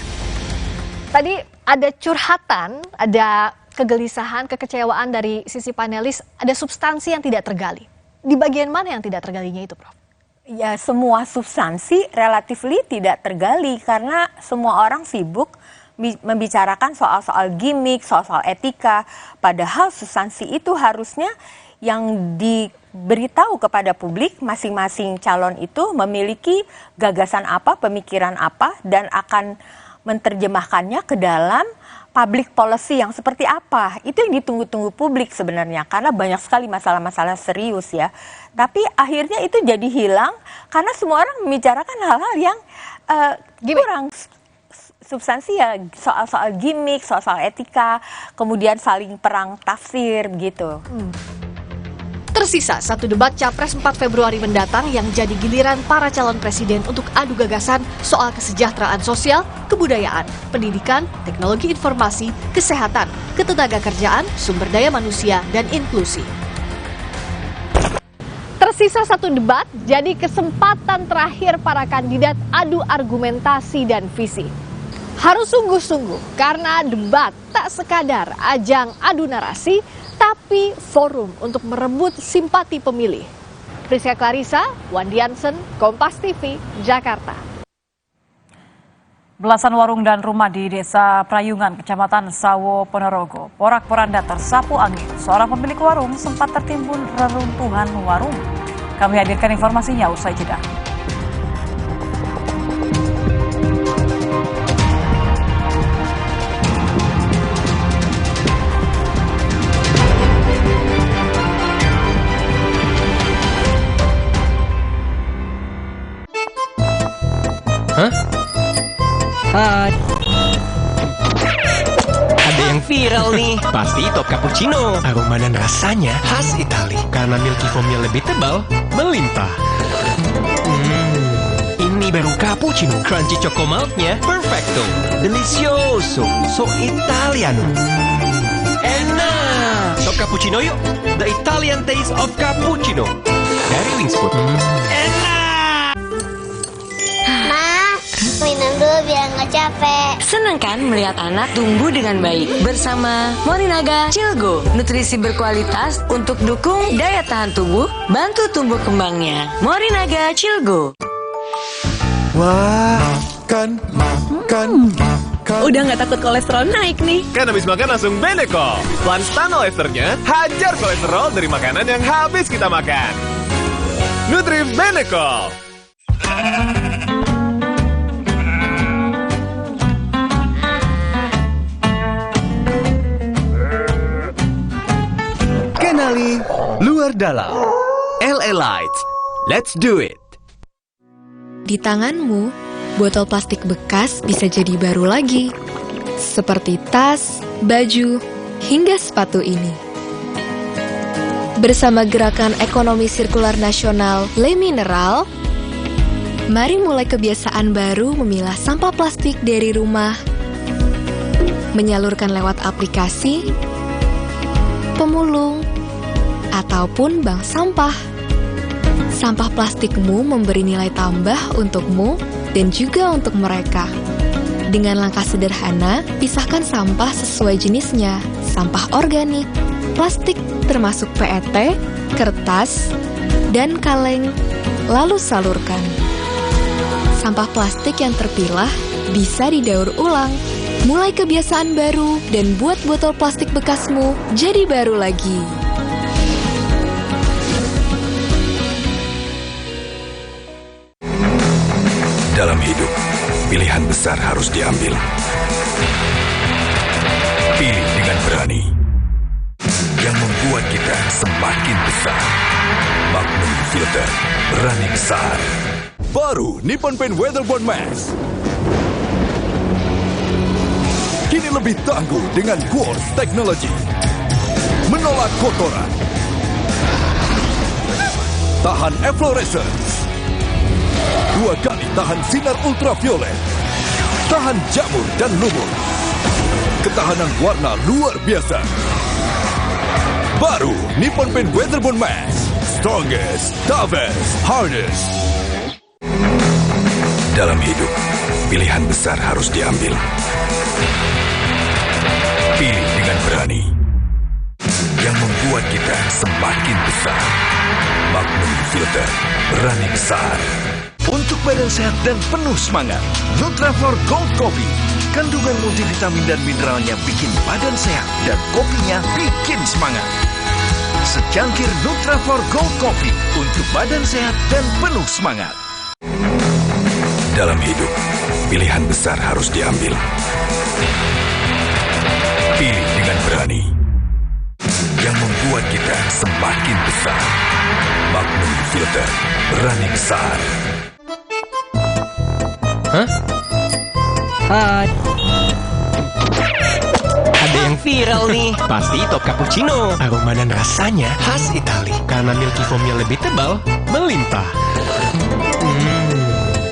Tadi ada curhatan, ada kegelisahan, kekecewaan dari sisi panelis, ada substansi yang tidak tergali. Di bagian mana yang tidak tergalinya itu, Prof? Ya, semua substansi relatifly tidak tergali karena semua orang sibuk membicarakan soal-soal gimmick, soal-soal etika. Padahal substansi itu harusnya yang diberitahu kepada publik, masing-masing calon itu memiliki gagasan apa, pemikiran apa, dan akan menerjemahkannya ke dalam public policy yang seperti apa. Itu yang ditunggu-tunggu publik sebenarnya, karena banyak sekali masalah-masalah serius ya. Tapi akhirnya itu jadi hilang karena semua orang membicarakan hal-hal yang kurang substansial, soal-soal gimmick, soal-soal etika, kemudian saling perang tafsir begitu. Tersisa satu debat Capres 4 Februari mendatang yang jadi giliran para calon presiden untuk adu gagasan soal kesejahteraan sosial, kebudayaan, pendidikan, teknologi informasi, kesehatan, ketenagakerjaan, sumber daya manusia, dan inklusi. Tersisa satu debat jadi kesempatan terakhir para kandidat adu argumentasi dan visi. Harus sungguh-sungguh karena debat tak sekadar ajang adu narasi, tapi forum untuk merebut simpati pemilih. Priska Clarissa, Wandi Jansen, Kompas TV, Jakarta. Belasan warung dan rumah di Desa Prayungan, Kecamatan Sawo, Ponorogo, porak-poranda tersapu angin. Seorang pemilik warung sempat tertimbun reruntuhan warung. Kami hadirkan informasinya usai jeda. Hai. Ada yang viral nih. Pasti top cappuccino. Aroma dan rasanya khas Itali. Karena milky foamnya lebih tebal, melimpah. Ini baru cappuccino. Crunchy choco milknya perfecto. Delicioso. So Italiano. Enak. Top cappuccino yuk. The Italian taste of cappuccino. Dari Wings Food. Enak. Minum dulu biar nggak capek. Senang kan melihat anak tumbuh dengan baik bersama Morinaga Cilgo. Nutrisi berkualitas untuk dukung daya tahan tubuh, bantu tumbuh kembangnya. Morinaga Cilgo. Wah, makan. Udah nggak takut kolesterol naik nih. Kan habis makan langsung Benecol. Lanstan esternya hajar kolesterol dari makanan yang habis kita makan. Nutrif Benecol. Kenali luar dalam. LA Lights. Let's do it. Di tanganmu, botol plastik bekas bisa jadi baru lagi. Seperti tas, baju, hingga sepatu ini. Bersama Gerakan Ekonomi Sirkular Nasional Le Mineral, mari mulai kebiasaan baru memilah sampah plastik dari rumah, menyalurkan lewat aplikasi, pemulung, ataupun bank sampah. Sampah plastikmu memberi nilai tambah untukmu dan juga untuk mereka. Dengan langkah sederhana, pisahkan sampah sesuai jenisnya, sampah organik, plastik termasuk PET, kertas, dan kaleng, lalu salurkan. Sampah plastik yang terpilah bisa didaur ulang. Mulai kebiasaan baru dan buat botol plastik bekasmu jadi baru lagi. Dalam hidup, pilihan besar harus diambil. Pilih dengan berani. Yang membuat kita semakin besar. Magnum Filter, berani besar. Baru Nippon Paint Weatherboard Max. Kini lebih tangguh dengan Quartz Technology. Menolak kotoran. Tahan efflorescence. 2 kali tahan sinar ultraviolet. Tahan jamur dan lumut. Ketahanan warna luar biasa. Baru Nippon Paint Weatherboard Max. Strongest, toughest, hardest. Dalam hidup, pilihan besar harus diambil. Pilih dengan berani. Yang membuat kita semakin besar. Magnum Filter, berani besar. Untuk badan sehat dan penuh semangat, Nutraflor Gold Coffee. Kandungan multivitamin dan mineralnya bikin badan sehat dan kopinya bikin semangat. Secangkir Nutrafol Gold Coffee untuk badan sehat dan penuh semangat. Dalam hidup, pilihan besar harus diambil. Pilih dengan berani. Yang membuat kita semakin besar. Magnum Filter, berani besar. Hah? Hai. Ada yang viral nih. Pasti top cappuccino. Aroma dan rasanya khas Itali. Karena milky foamnya lebih tebal, melimpah.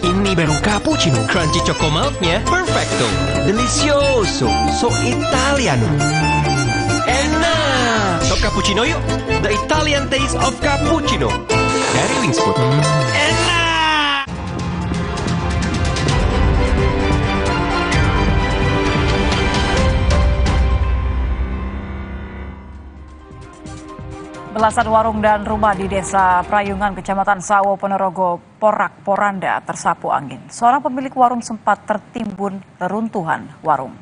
Ini baru cappuccino. Crunchy choco milknya perfecto. Delicioso. So Italiano. Enak. Top cappuccino yuk. The Italian taste of cappuccino. Dari Wings Food. Enak. Belasan warung dan rumah di Desa Prayungan, Kecamatan Sawo, Ponorogo, Porak-Poranda tersapu angin. Seorang pemilik warung sempat tertimbun reruntuhan warung.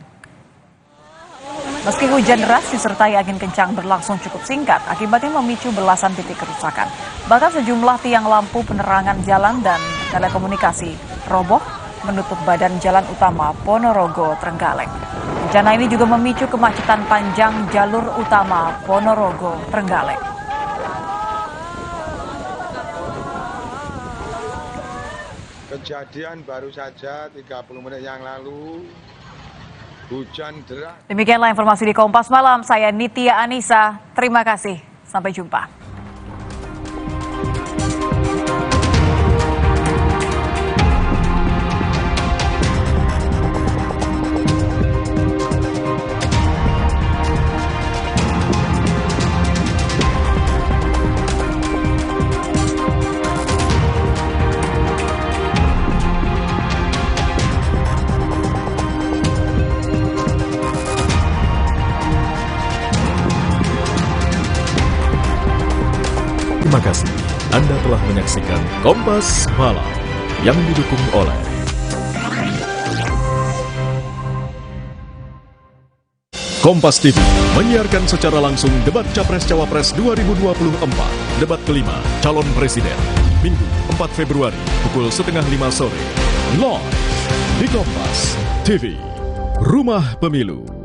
Meski hujan deras disertai angin kencang berlangsung cukup singkat, akibatnya memicu belasan titik kerusakan. Bahkan sejumlah tiang lampu penerangan jalan dan telekomunikasi roboh menutup badan jalan utama Ponorogo Trenggalek. Bencana ini juga memicu kemacetan panjang jalur utama Ponorogo Trenggalek. Kejadian baru saja 30 menit yang lalu, hujan deras. Demikianlah informasi di Kompas Malam, saya Nitya Anissa, terima kasih, sampai jumpa. Terima kasih Anda telah menyaksikan Kompas Malam yang didukung oleh Kompas TV menyiarkan secara langsung debat Capres-Cawapres 2024, debat kelima calon presiden, Minggu 4 Februari pukul 4:30 sore, live di Kompas TV, Rumah Pemilu.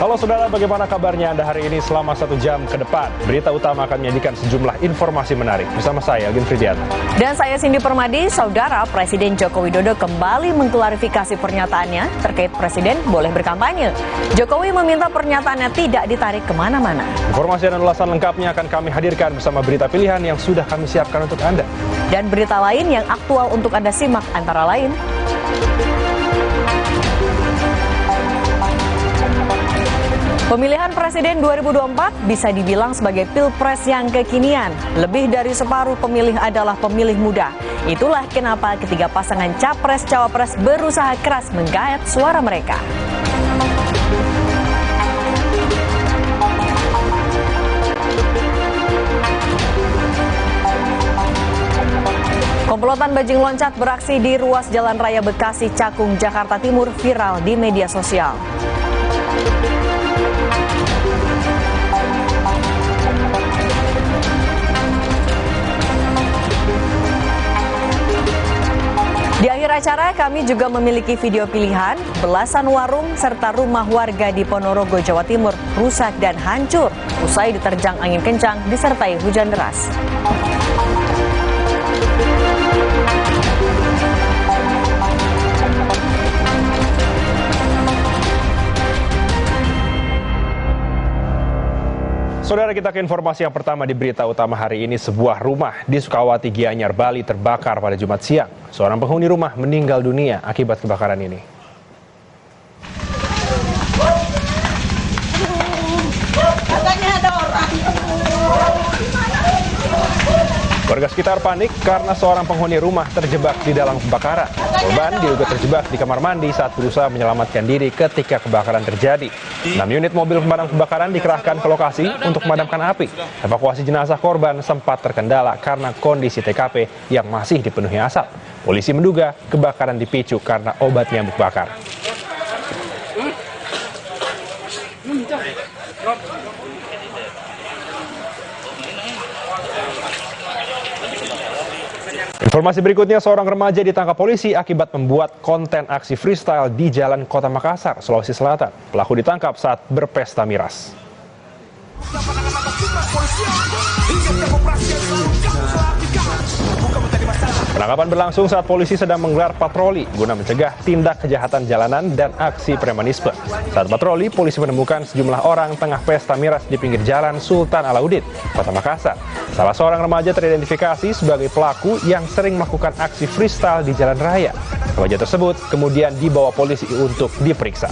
Halo saudara, bagaimana kabarnya Anda hari ini selama 1 jam ke depan? Berita utama akan menyajikan sejumlah informasi menarik. Bersama saya, Agin Fridianto. Dan saya Cindy Permadi. Saudara, Presiden Joko Widodo kembali mengklarifikasi pernyataannya terkait Presiden boleh berkampanye. Jokowi meminta pernyataannya tidak ditarik kemana-mana. Informasi dan ulasan lengkapnya akan kami hadirkan bersama berita pilihan yang sudah kami siapkan untuk Anda. Dan berita lain yang aktual untuk Anda simak antara lain: pemilihan Presiden 2024 bisa dibilang sebagai pilpres yang kekinian. Lebih dari separuh pemilih adalah pemilih muda. Itulah kenapa ketiga pasangan Capres-Cawapres berusaha keras menggayat suara mereka. Komplotan bajing loncat beraksi di ruas Jalan Raya Bekasi Cakung, Jakarta Timur viral di media sosial. Di akhir acara kami juga memiliki video pilihan, belasan warung serta rumah warga di Ponorogo, Jawa Timur rusak dan hancur usai diterjang angin kencang disertai hujan deras. Saudara, kita ke informasi yang pertama di berita utama hari ini. Sebuah rumah di Sukawati, Gianyar, Bali terbakar pada Jumat siang. Seorang penghuni rumah meninggal dunia akibat kebakaran ini. Warga sekitar panik karena seorang penghuni rumah terjebak di dalam kebakaran. Korban diduga terjebak di kamar mandi saat berusaha menyelamatkan diri ketika kebakaran terjadi. 6 unit mobil pemadam kebakaran dikerahkan ke lokasi untuk memadamkan api. Evakuasi jenazah korban sempat terkendala karena kondisi TKP yang masih dipenuhi asap. Polisi menduga kebakaran dipicu karena obat nyamuk bakar. Informasi berikutnya, seorang remaja ditangkap polisi akibat membuat konten aksi freestyle di Jalan Kota Makassar, Sulawesi Selatan. Pelaku ditangkap saat berpesta miras. Penangkapan berlangsung saat polisi sedang menggelar patroli guna mencegah tindak kejahatan jalanan dan aksi premanisme. Saat patroli, polisi menemukan sejumlah orang tengah pesta miras di pinggir jalan Sultan Alauddin, Kota Makassar. Salah seorang remaja teridentifikasi sebagai pelaku yang sering melakukan aksi freestyle di jalan raya. Remaja tersebut kemudian dibawa polisi untuk diperiksa.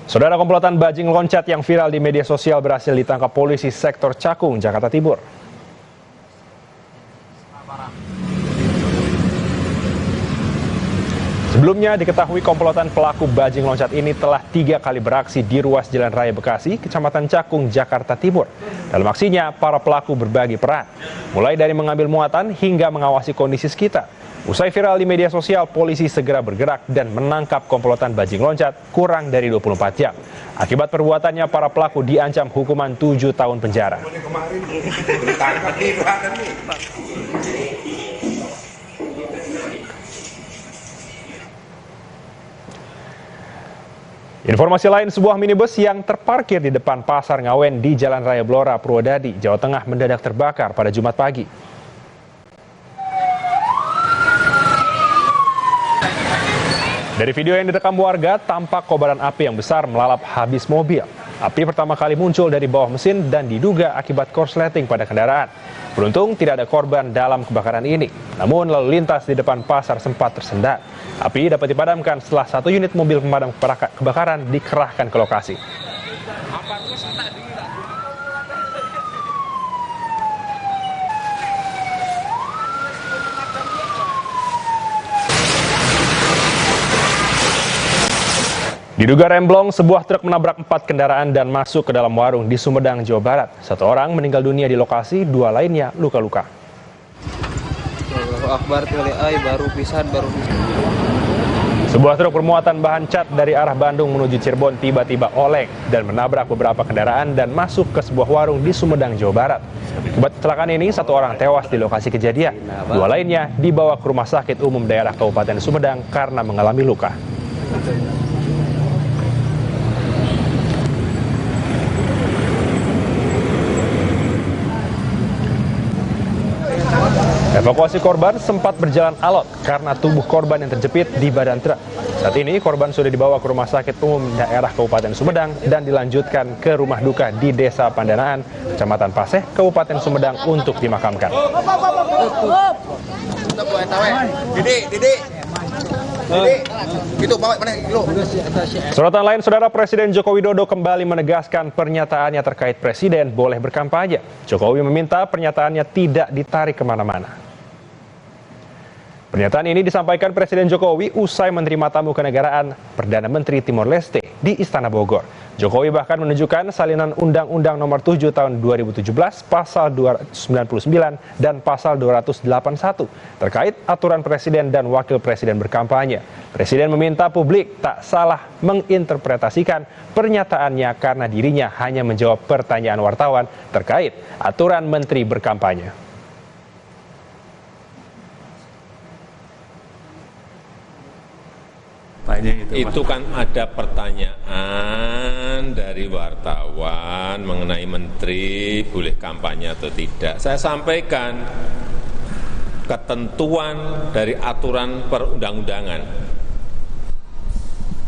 Saudara, komplotan bajing loncat yang viral di media sosial berhasil ditangkap polisi sektor Cakung, Jakarta Timur. Sebelumnya diketahui komplotan pelaku bajing loncat ini telah 3 kali beraksi di ruas Jalan Raya Bekasi, Kecamatan Cakung, Jakarta Timur. Dalam aksinya, para pelaku berbagi peran, mulai dari mengambil muatan hingga mengawasi kondisi sekitar. Usai viral di media sosial, polisi segera bergerak dan menangkap komplotan bajing loncat kurang dari 24 jam. Akibat perbuatannya, para pelaku diancam hukuman 7 tahun penjara. Informasi lain, sebuah minibus yang terparkir di depan Pasar Ngawen di Jalan Raya Blora, Purwodadi, Jawa Tengah mendadak terbakar pada Jumat pagi. Dari video yang direkam warga, tampak kobaran api yang besar melalap habis mobil. Api pertama kali muncul dari bawah mesin dan diduga akibat korsleting pada kendaraan. Beruntung tidak ada korban dalam kebakaran ini. Namun lalu lintas di depan pasar sempat tersendat. Api dapat dipadamkan setelah 1 unit mobil pemadam kebakaran dikerahkan ke lokasi. Diduga remblong, sebuah truk menabrak 4 kendaraan dan masuk ke dalam warung di Sumedang, Jawa Barat. 1 orang meninggal dunia di lokasi, 2 lainnya luka-luka. Sebuah truk bermuatan bahan cat dari arah Bandung menuju Cirebon tiba-tiba oleng dan menabrak beberapa kendaraan dan masuk ke sebuah warung di Sumedang, Jawa Barat. Akibat kecelakaan ini, 1 orang tewas di lokasi kejadian. 2 lainnya dibawa ke Rumah Sakit Umum Daerah Kabupaten Sumedang karena mengalami luka. Evakuasi korban sempat berjalan alot karena tubuh korban yang terjepit di badan truk. Saat ini korban sudah dibawa ke Rumah Sakit Umum Daerah Kabupaten Sumedang dan dilanjutkan ke rumah duka di Desa Pandanaan, Kecamatan Paseh, Kabupaten Sumedang untuk dimakamkan. Sorotan lain, Saudara, Presiden Joko Widodo kembali menegaskan pernyataannya terkait presiden boleh berkampanye. Jokowi meminta pernyataannya tidak ditarik kemana-mana. Pernyataan ini disampaikan Presiden Jokowi usai menerima tamu kenegaraan Perdana Menteri Timor Leste di Istana Bogor. Jokowi bahkan menunjukkan salinan Undang-Undang Nomor 7 Tahun 2017 Pasal 299 dan Pasal 281 terkait aturan Presiden dan Wakil Presiden berkampanye. Presiden meminta publik tak salah menginterpretasikan pernyataannya karena dirinya hanya menjawab pertanyaan wartawan terkait aturan Menteri berkampanye. Itu kan ada pertanyaan dari wartawan mengenai menteri boleh kampanye atau tidak. Saya sampaikan ketentuan dari aturan perundang-undangan